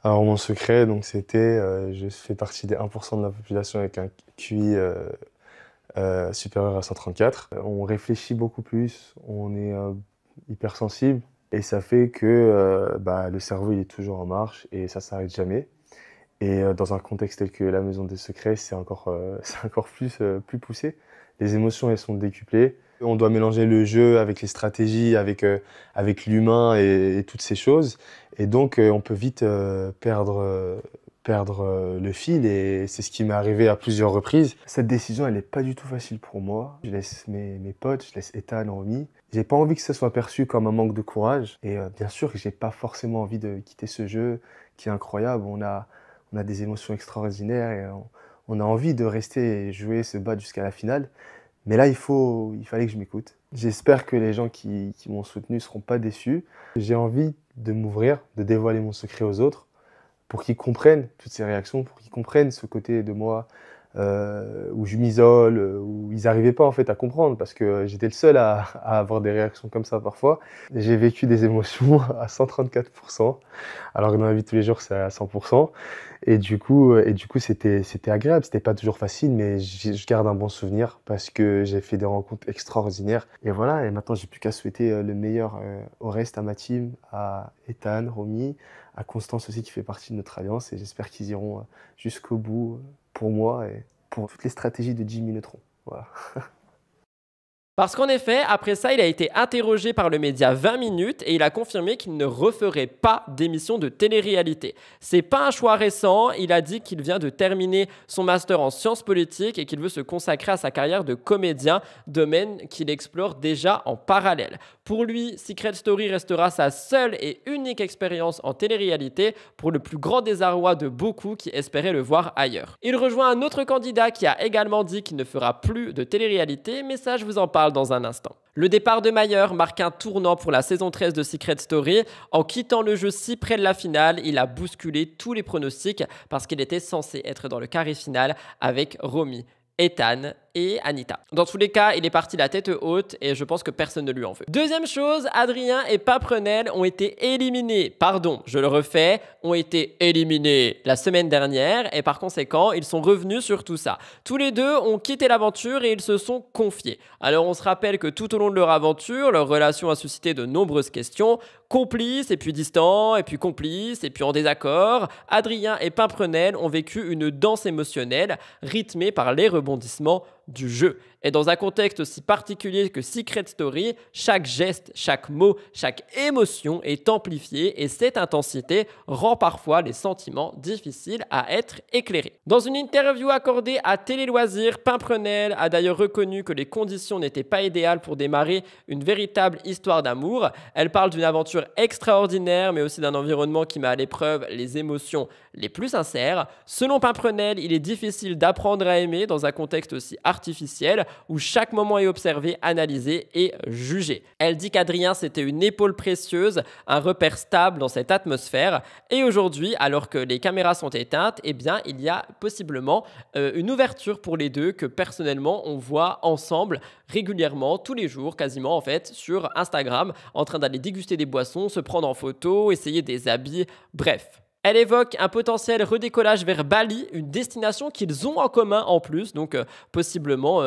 Alors, mon secret, donc, c'était, je fais partie des 1% de la population avec un QI supérieur à 134. On réfléchit beaucoup plus, on est hypersensible. Et ça fait que le cerveau il est toujours en marche et ça ne s'arrête jamais. Et dans un contexte tel que la maison des secrets, c'est encore plus poussé. Les émotions elles sont décuplées. On doit mélanger le jeu avec les stratégies, avec l'humain et toutes ces choses. Et donc on peut vite perdre le fil et c'est ce qui m'est arrivé à plusieurs reprises. Cette décision elle n'est pas du tout facile pour moi. Je laisse mes potes, je laisse Ethan, Romy. J'ai pas envie que ça soit perçu comme un manque de courage. Et bien sûr que j'ai pas forcément envie de quitter ce jeu qui est incroyable. On a des émotions extraordinaires et on a envie de rester et jouer, se battre jusqu'à la finale. Mais là, il fallait que je m'écoute. J'espère que les gens qui m'ont soutenu ne seront pas déçus. J'ai envie de m'ouvrir, de dévoiler mon secret aux autres pour qu'ils comprennent toutes ces réactions, pour qu'ils comprennent ce côté de moi où je m'isole, où ils n'arrivaient pas en fait à comprendre parce que j'étais le seul à avoir des réactions comme ça parfois. J'ai vécu des émotions à 134%, alors que dans la vie de tous les jours c'est à 100%. Et du coup c'était agréable. C'était pas toujours facile, mais je garde un bon souvenir parce que j'ai fait des rencontres extraordinaires. Et voilà, et maintenant j'ai plus qu'à souhaiter le meilleur au reste, à ma team, à Ethan, Romy, à Constance aussi qui fait partie de notre alliance. Et j'espère qu'ils iront jusqu'au bout pour moi et pour toutes les stratégies de Jimmy Neutron. Voilà. Parce qu'en effet, après ça, il a été interrogé par le média 20 minutes et il a confirmé qu'il ne referait pas d'émission de télé-réalité. C'est pas un choix récent, il a dit qu'il vient de terminer son master en sciences politiques et qu'il veut se consacrer à sa carrière de comédien, domaine qu'il explore déjà en parallèle. Pour lui, Secret Story restera sa seule et unique expérience en télé-réalité pour le plus grand désarroi de beaucoup qui espéraient le voir ailleurs. Il rejoint un autre candidat qui a également dit qu'il ne fera plus de télé-réalité, mais ça je vous en parle dans un instant. Le départ de Mayer marque un tournant pour la saison 13 de Secret Story. En quittant le jeu si près de la finale, il a bousculé tous les pronostics parce qu'il était censé être dans le carré final avec Romy, Ethan et Anita. Dans tous les cas, il est parti la tête haute et je pense que personne ne lui en veut. Deuxième chose, Adrien et Pimprenel ont été éliminés. Pardon, je le refais, ont été éliminés la semaine dernière et par conséquent, ils sont revenus sur tout ça. Tous les deux ont quitté l'aventure et ils se sont confiés. Alors on se rappelle que tout au long de leur aventure, leur relation a suscité de nombreuses questions. Complices et puis distants et puis complices et puis en désaccord, Adrien et Pimprenel ont vécu une danse émotionnelle rythmée par les rebondissements du jeu. Et dans un contexte aussi particulier que Secret Story, chaque geste, chaque mot, chaque émotion est amplifiée et cette intensité rend parfois les sentiments difficiles à être éclairés. Dans une interview accordée à Télé Loisirs, Pimprenel a d'ailleurs reconnu que les conditions n'étaient pas idéales pour démarrer une véritable histoire d'amour. Elle parle d'une aventure extraordinaire mais aussi d'un environnement qui met à l'épreuve les émotions les plus sincères. Selon Pimprenel, il est difficile d'apprendre à aimer dans un contexte aussi artificiel où chaque moment est observé, analysé et jugé. Elle dit qu'Adrien c'était une épaule précieuse, un repère stable dans cette atmosphère et aujourd'hui, alors que les caméras sont éteintes, eh bien il y a possiblement une ouverture pour les deux que personnellement on voit ensemble régulièrement, tous les jours quasiment en fait, sur Instagram, en train d'aller déguster des boissons, se prendre en photo, essayer des habits, bref. Elle évoque un potentiel redécollage vers Bali, une destination qu'ils ont en commun en plus, donc possiblement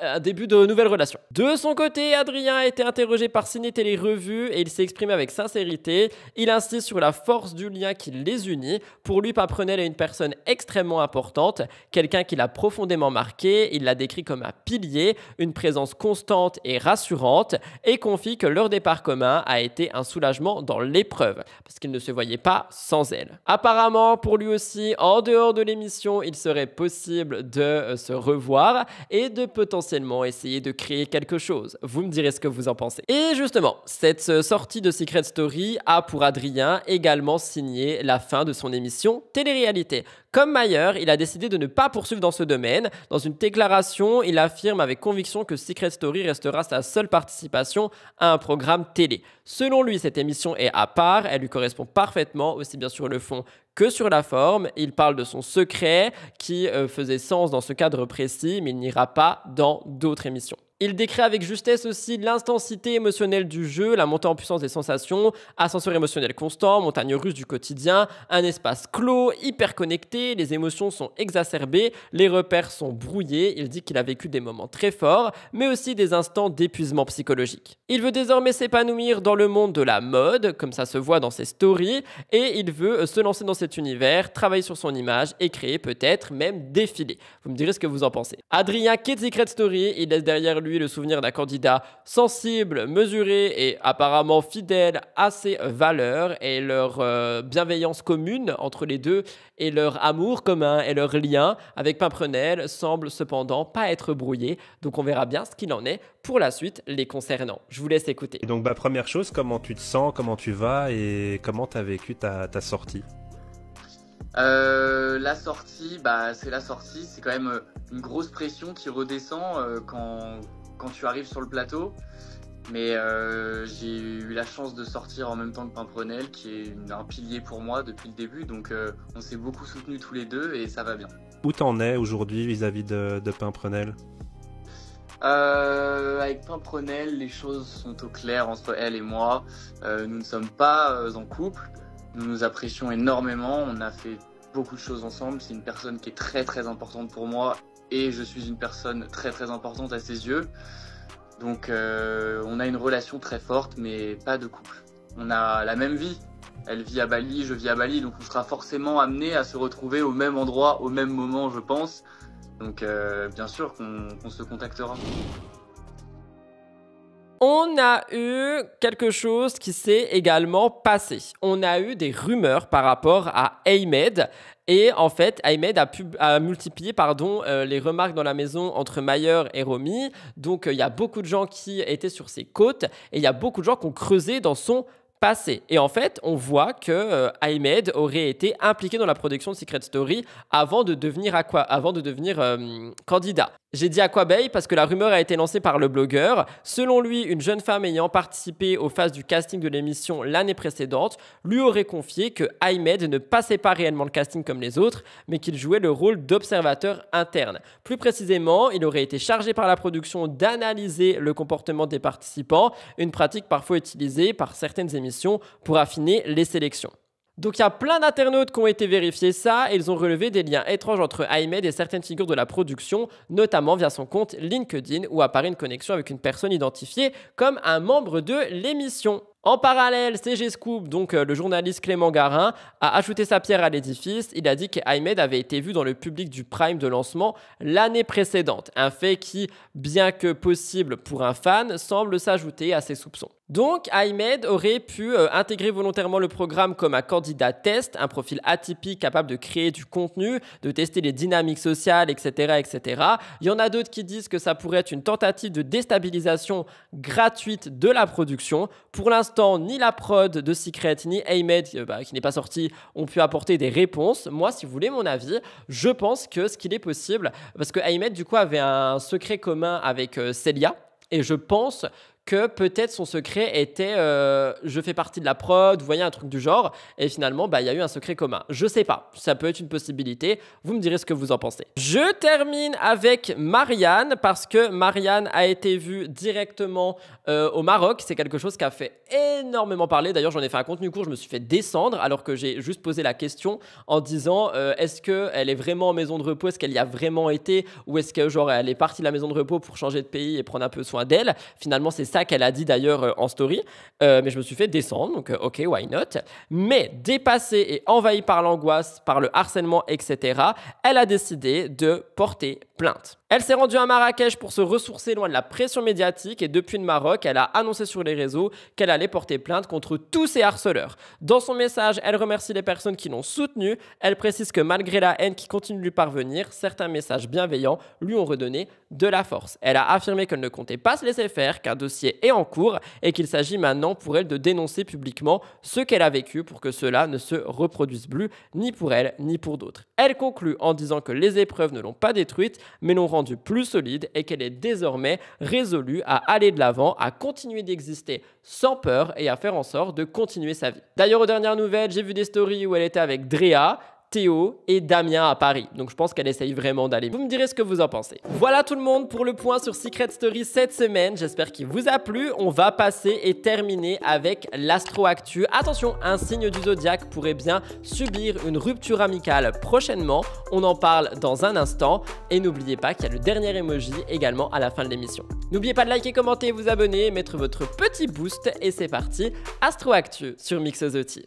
un début de nouvelle relation. De son côté, Adrien a été interrogé par Ciné Télé Revue et il s'est exprimé avec sincérité. Il insiste sur la force du lien qui les unit. Pour lui, Pimprenel est une personne extrêmement importante, quelqu'un qui l'a profondément marqué. Il l'a décrit comme un pilier, une présence constante et rassurante et confie que leur départ commun a été un soulagement dans l'épreuve parce qu'il ne se voyait pas sans elle. Apparemment, pour lui aussi, en dehors de l'émission, il serait possible de se revoir et de potentiellement essayer de créer quelque chose. Vous me direz ce que vous en pensez. Et justement, cette sortie de Secret Story a pour Adrien également signé la fin de son émission télé-réalité. Comme Mayer, il a décidé de ne pas poursuivre dans ce domaine. Dans une déclaration, il affirme avec conviction que Secret Story restera sa seule participation à un programme télé. Selon lui, cette émission est à part, elle lui correspond parfaitement, aussi bien sur le fond que sur la forme. Il parle de son secret qui faisait sens dans ce cadre précis, mais il n'ira pas dans d'autres émissions. Il décrit avec justesse aussi l'intensité émotionnelle du jeu, la montée en puissance des sensations, ascenseur émotionnel constant, montagne russe du quotidien, un espace clos, hyper connecté, les émotions sont exacerbées, les repères sont brouillés. Il dit qu'il a vécu des moments très forts, mais aussi des instants d'épuisement psychologique. Il veut désormais s'épanouir dans le monde de la mode, comme ça se voit dans ses stories, et il veut se lancer dans cet univers, travailler sur son image et créer peut-être même défiler. Vous me direz ce que vous en pensez. Adrien quitte Secret Story, il laisse derrière lui le souvenir d'un candidat sensible, mesuré et apparemment fidèle à ses valeurs et leur bienveillance commune entre les deux et leur amour commun et leur lien avec Pimprenel semble cependant pas être brouillé. Donc on verra bien ce qu'il en est pour la suite les concernant. Je vous laisse écouter. Et donc première chose, comment tu te sens, comment tu vas et comment tu as vécu ta sortie? La sortie, c'est la sortie, c'est quand même une grosse pression qui redescend quand tu arrives sur le plateau. Mais j'ai eu la chance de sortir en même temps que Pimprenel, qui est un pilier pour moi depuis le début. Donc on s'est beaucoup soutenus tous les deux et ça va bien. Où t'en es aujourd'hui vis-à-vis de Pimprenel ? Avec Pimprenel, les choses sont au clair entre elle et moi. Nous ne sommes pas en couple. Nous nous apprécions énormément. On a fait beaucoup de choses ensemble. C'est une personne qui est très très importante pour moi et je suis une personne très très importante à ses yeux. Donc on a une relation très forte mais pas de couple. On a la même vie. Elle vit à Bali, je vis à Bali, donc on sera forcément amenés à se retrouver au même endroit, au même moment, je pense. Donc bien sûr qu'on se contactera. On a eu quelque chose qui s'est également passé. On a eu des rumeurs par rapport à Ahmed. Et en fait, Ahmed a multiplié les remarques dans la maison entre Mayer et Romy. Donc, il y a beaucoup de gens qui étaient sur ses côtes et il y a beaucoup de gens qui ont creusé dans son passé. Et en fait, on voit que Ahmed aurait été impliqué dans la production de Secret Story avant de devenir candidat. J'ai dit Aquabay parce que la rumeur a été lancée par le blogueur. Selon lui, une jeune femme ayant participé aux phases du casting de l'émission l'année précédente lui aurait confié que Ahmed ne passait pas réellement le casting comme les autres, mais qu'il jouait le rôle d'observateur interne. Plus précisément, il aurait été chargé par la production d'analyser le comportement des participants, une pratique parfois utilisée par certaines émissions pour affiner les sélections. Donc il y a plein d'internautes qui ont été vérifier ça et ils ont relevé des liens étranges entre Ahmed et certaines figures de la production, notamment via son compte LinkedIn où apparaît une connexion avec une personne identifiée comme un membre de l'émission. En parallèle, CG Scoop, donc le journaliste Clément Garin, a ajouté sa pierre à l'édifice. Il a dit qu'Ahmed avait été vu dans le public du Prime de lancement l'année précédente. Un fait qui, bien que possible pour un fan, semble s'ajouter à ses soupçons. Donc, Ahmed aurait pu intégrer volontairement le programme comme un candidat test, un profil atypique capable de créer du contenu, de tester les dynamiques sociales, etc., etc. Il y en a d'autres qui disent que ça pourrait être une tentative de déstabilisation gratuite de la production. Pour l'instant, ni la prod de Secret, ni Ahmed, qui n'est pas sorti, ont pu apporter des réponses. Moi, si vous voulez mon avis, je pense que ce qu'il est possible, parce que Ahmed, du coup, avait un secret commun avec Célia, et je pense que peut-être son secret était je fais partie de la prod, vous voyez, un truc du genre, et finalement, il y a eu un secret commun. Je sais pas, ça peut être une possibilité, vous me direz ce que vous en pensez. Je termine avec Marianne, parce que Marianne a été vue directement au Maroc, c'est quelque chose qui a fait énormément parler. D'ailleurs, j'en ai fait un contenu court, je me suis fait descendre, alors que j'ai juste posé la question en disant est-ce qu'elle est vraiment en maison de repos, est-ce qu'elle y a vraiment été, ou est-ce que genre elle est partie de la maison de repos pour changer de pays et prendre un peu soin d'elle. Finalement, c'est ça qu'elle a dit d'ailleurs en story, mais je me suis fait descendre, donc ok, why not. Mais dépassée et envahie par l'angoisse, par le harcèlement, etc., elle a décidé de porter plainte. Elle s'est rendue à Marrakech pour se ressourcer loin de la pression médiatique et depuis le Maroc, elle a annoncé sur les réseaux qu'elle allait porter plainte contre tous ces harceleurs. Dans son message, elle remercie les personnes qui l'ont soutenue. Elle précise que malgré la haine qui continue de lui parvenir, certains messages bienveillants lui ont redonné de la force. Elle a affirmé qu'elle ne comptait pas se laisser faire, qu'un dossier est en cours et qu'il s'agit maintenant pour elle de dénoncer publiquement ce qu'elle a vécu pour que cela ne se reproduise plus, ni pour elle, ni pour d'autres. Elle conclut en disant que les épreuves ne l'ont pas détruite, mais l'ont rendue plus solide et qu'elle est désormais résolue à aller de l'avant, à continuer d'exister sans peur et à faire en sorte de continuer sa vie. D'ailleurs, aux dernières nouvelles, j'ai vu des stories où elle était avec Drea, Théo et Damien à Paris. Donc je pense qu'elle essaye vraiment d'aller. Vous me direz ce que vous en pensez. Voilà tout le monde pour le point sur Secret Story cette semaine. J'espère qu'il vous a plu. On va passer et terminer avec l'Astro Actu. Attention, un signe du zodiaque pourrait bien subir une rupture amicale prochainement. On en parle dans un instant. Et n'oubliez pas qu'il y a le dernier emoji également à la fin de l'émission. N'oubliez pas de liker, commenter, vous abonner, mettre votre petit boost. Et c'est parti, Astro Actu sur Mixosity.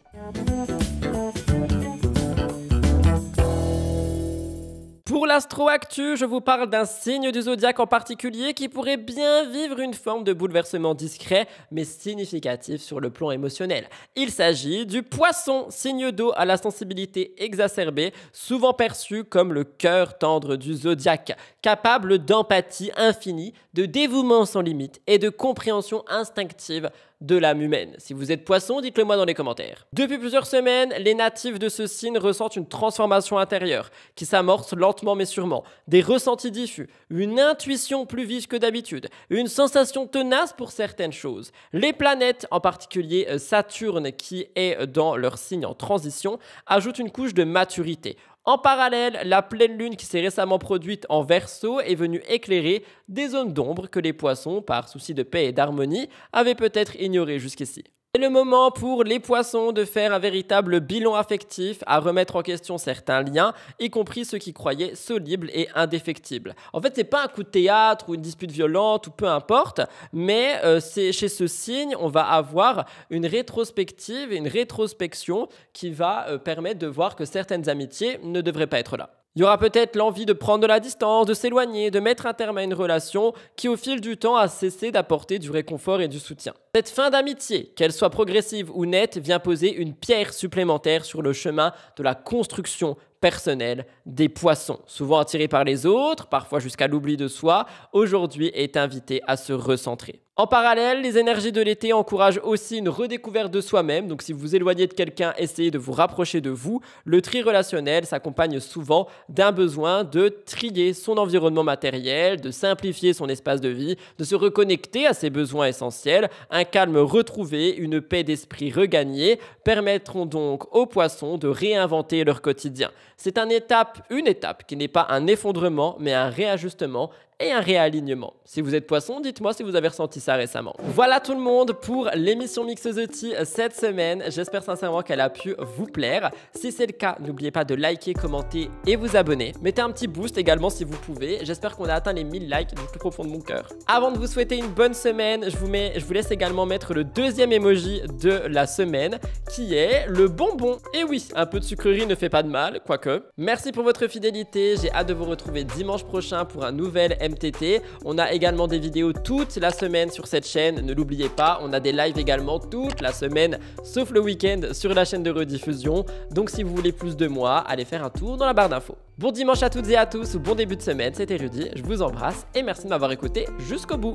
Pour l'Astro Actu, je vous parle d'un signe du zodiaque en particulier qui pourrait bien vivre une forme de bouleversement discret mais significatif sur le plan émotionnel. Il s'agit du Poisson, signe d'eau à la sensibilité exacerbée, souvent perçu comme le cœur tendre du zodiaque, capable d'empathie infinie, de dévouement sans limite et de compréhension instinctive de l'âme humaine. Si vous êtes poisson, dites-le moi dans les commentaires. Depuis plusieurs semaines, les natifs de ce signe ressentent une transformation intérieure qui s'amorce lentement mais sûrement. Des ressentis diffus, une intuition plus vive que d'habitude, une sensation tenace pour certaines choses. Les planètes, en particulier Saturne qui est dans leur signe en transition, ajoutent une couche de maturité. En parallèle, la pleine lune qui s'est récemment produite en Verseau est venue éclairer des zones d'ombre que les poissons, par souci de paix et d'harmonie, avaient peut-être ignorées jusqu'ici. C'est le moment pour les poissons de faire un véritable bilan affectif, à remettre en question certains liens, y compris ceux qui croyaient solides et indéfectibles. En fait, c'est pas un coup de théâtre ou une dispute violente ou peu importe, mais c'est chez ce signe, on va avoir une rétrospective et une rétrospection qui va permettre de voir que certaines amitiés ne devraient pas être là. Il y aura peut-être l'envie de prendre de la distance, de s'éloigner, de mettre un terme à une relation qui au fil du temps a cessé d'apporter du réconfort et du soutien. Cette fin d'amitié, qu'elle soit progressive ou nette, vient poser une pierre supplémentaire sur le chemin de la construction personnelle des poissons. Souvent attirés par les autres, parfois jusqu'à l'oubli de soi, aujourd'hui est invité à se recentrer. En parallèle, les énergies de l'été encouragent aussi une redécouverte de soi-même. Donc si vous vous éloignez de quelqu'un, essayez de vous rapprocher de vous. Le tri relationnel s'accompagne souvent d'un besoin de trier son environnement matériel, de simplifier son espace de vie, de se reconnecter à ses besoins essentiels. Un calme retrouvé, une paix d'esprit regagnée permettront donc aux poissons de réinventer leur quotidien. C'est une étape qui n'est pas un effondrement, mais un réajustement et un réalignement. Si vous êtes poisson, dites-moi si vous avez ressenti ça récemment. Voilà tout le monde pour l'émission Mixosoty cette semaine. J'espère sincèrement qu'elle a pu vous plaire. Si c'est le cas, n'oubliez pas de liker, commenter et vous abonner. Mettez un petit boost également si vous pouvez. J'espère qu'on a atteint les 1000 likes du plus profond de mon cœur. Avant de vous souhaiter une bonne semaine, je vous laisse également mettre le deuxième emoji de la semaine qui est le bonbon. Et oui, un peu de sucrerie ne fait pas de mal, quoique. Merci pour votre fidélité. J'ai hâte de vous retrouver dimanche prochain pour un nouvel MTT. On a également des vidéos toute la semaine sur cette chaîne, ne l'oubliez pas. On a des lives également toute la semaine, sauf le week-end sur la chaîne de rediffusion. Donc si vous voulez plus de moi, allez faire un tour dans la barre d'infos. Bon dimanche à toutes et à tous, ou bon début de semaine, c'était Rudy, je vous embrasse et merci de m'avoir écouté jusqu'au bout.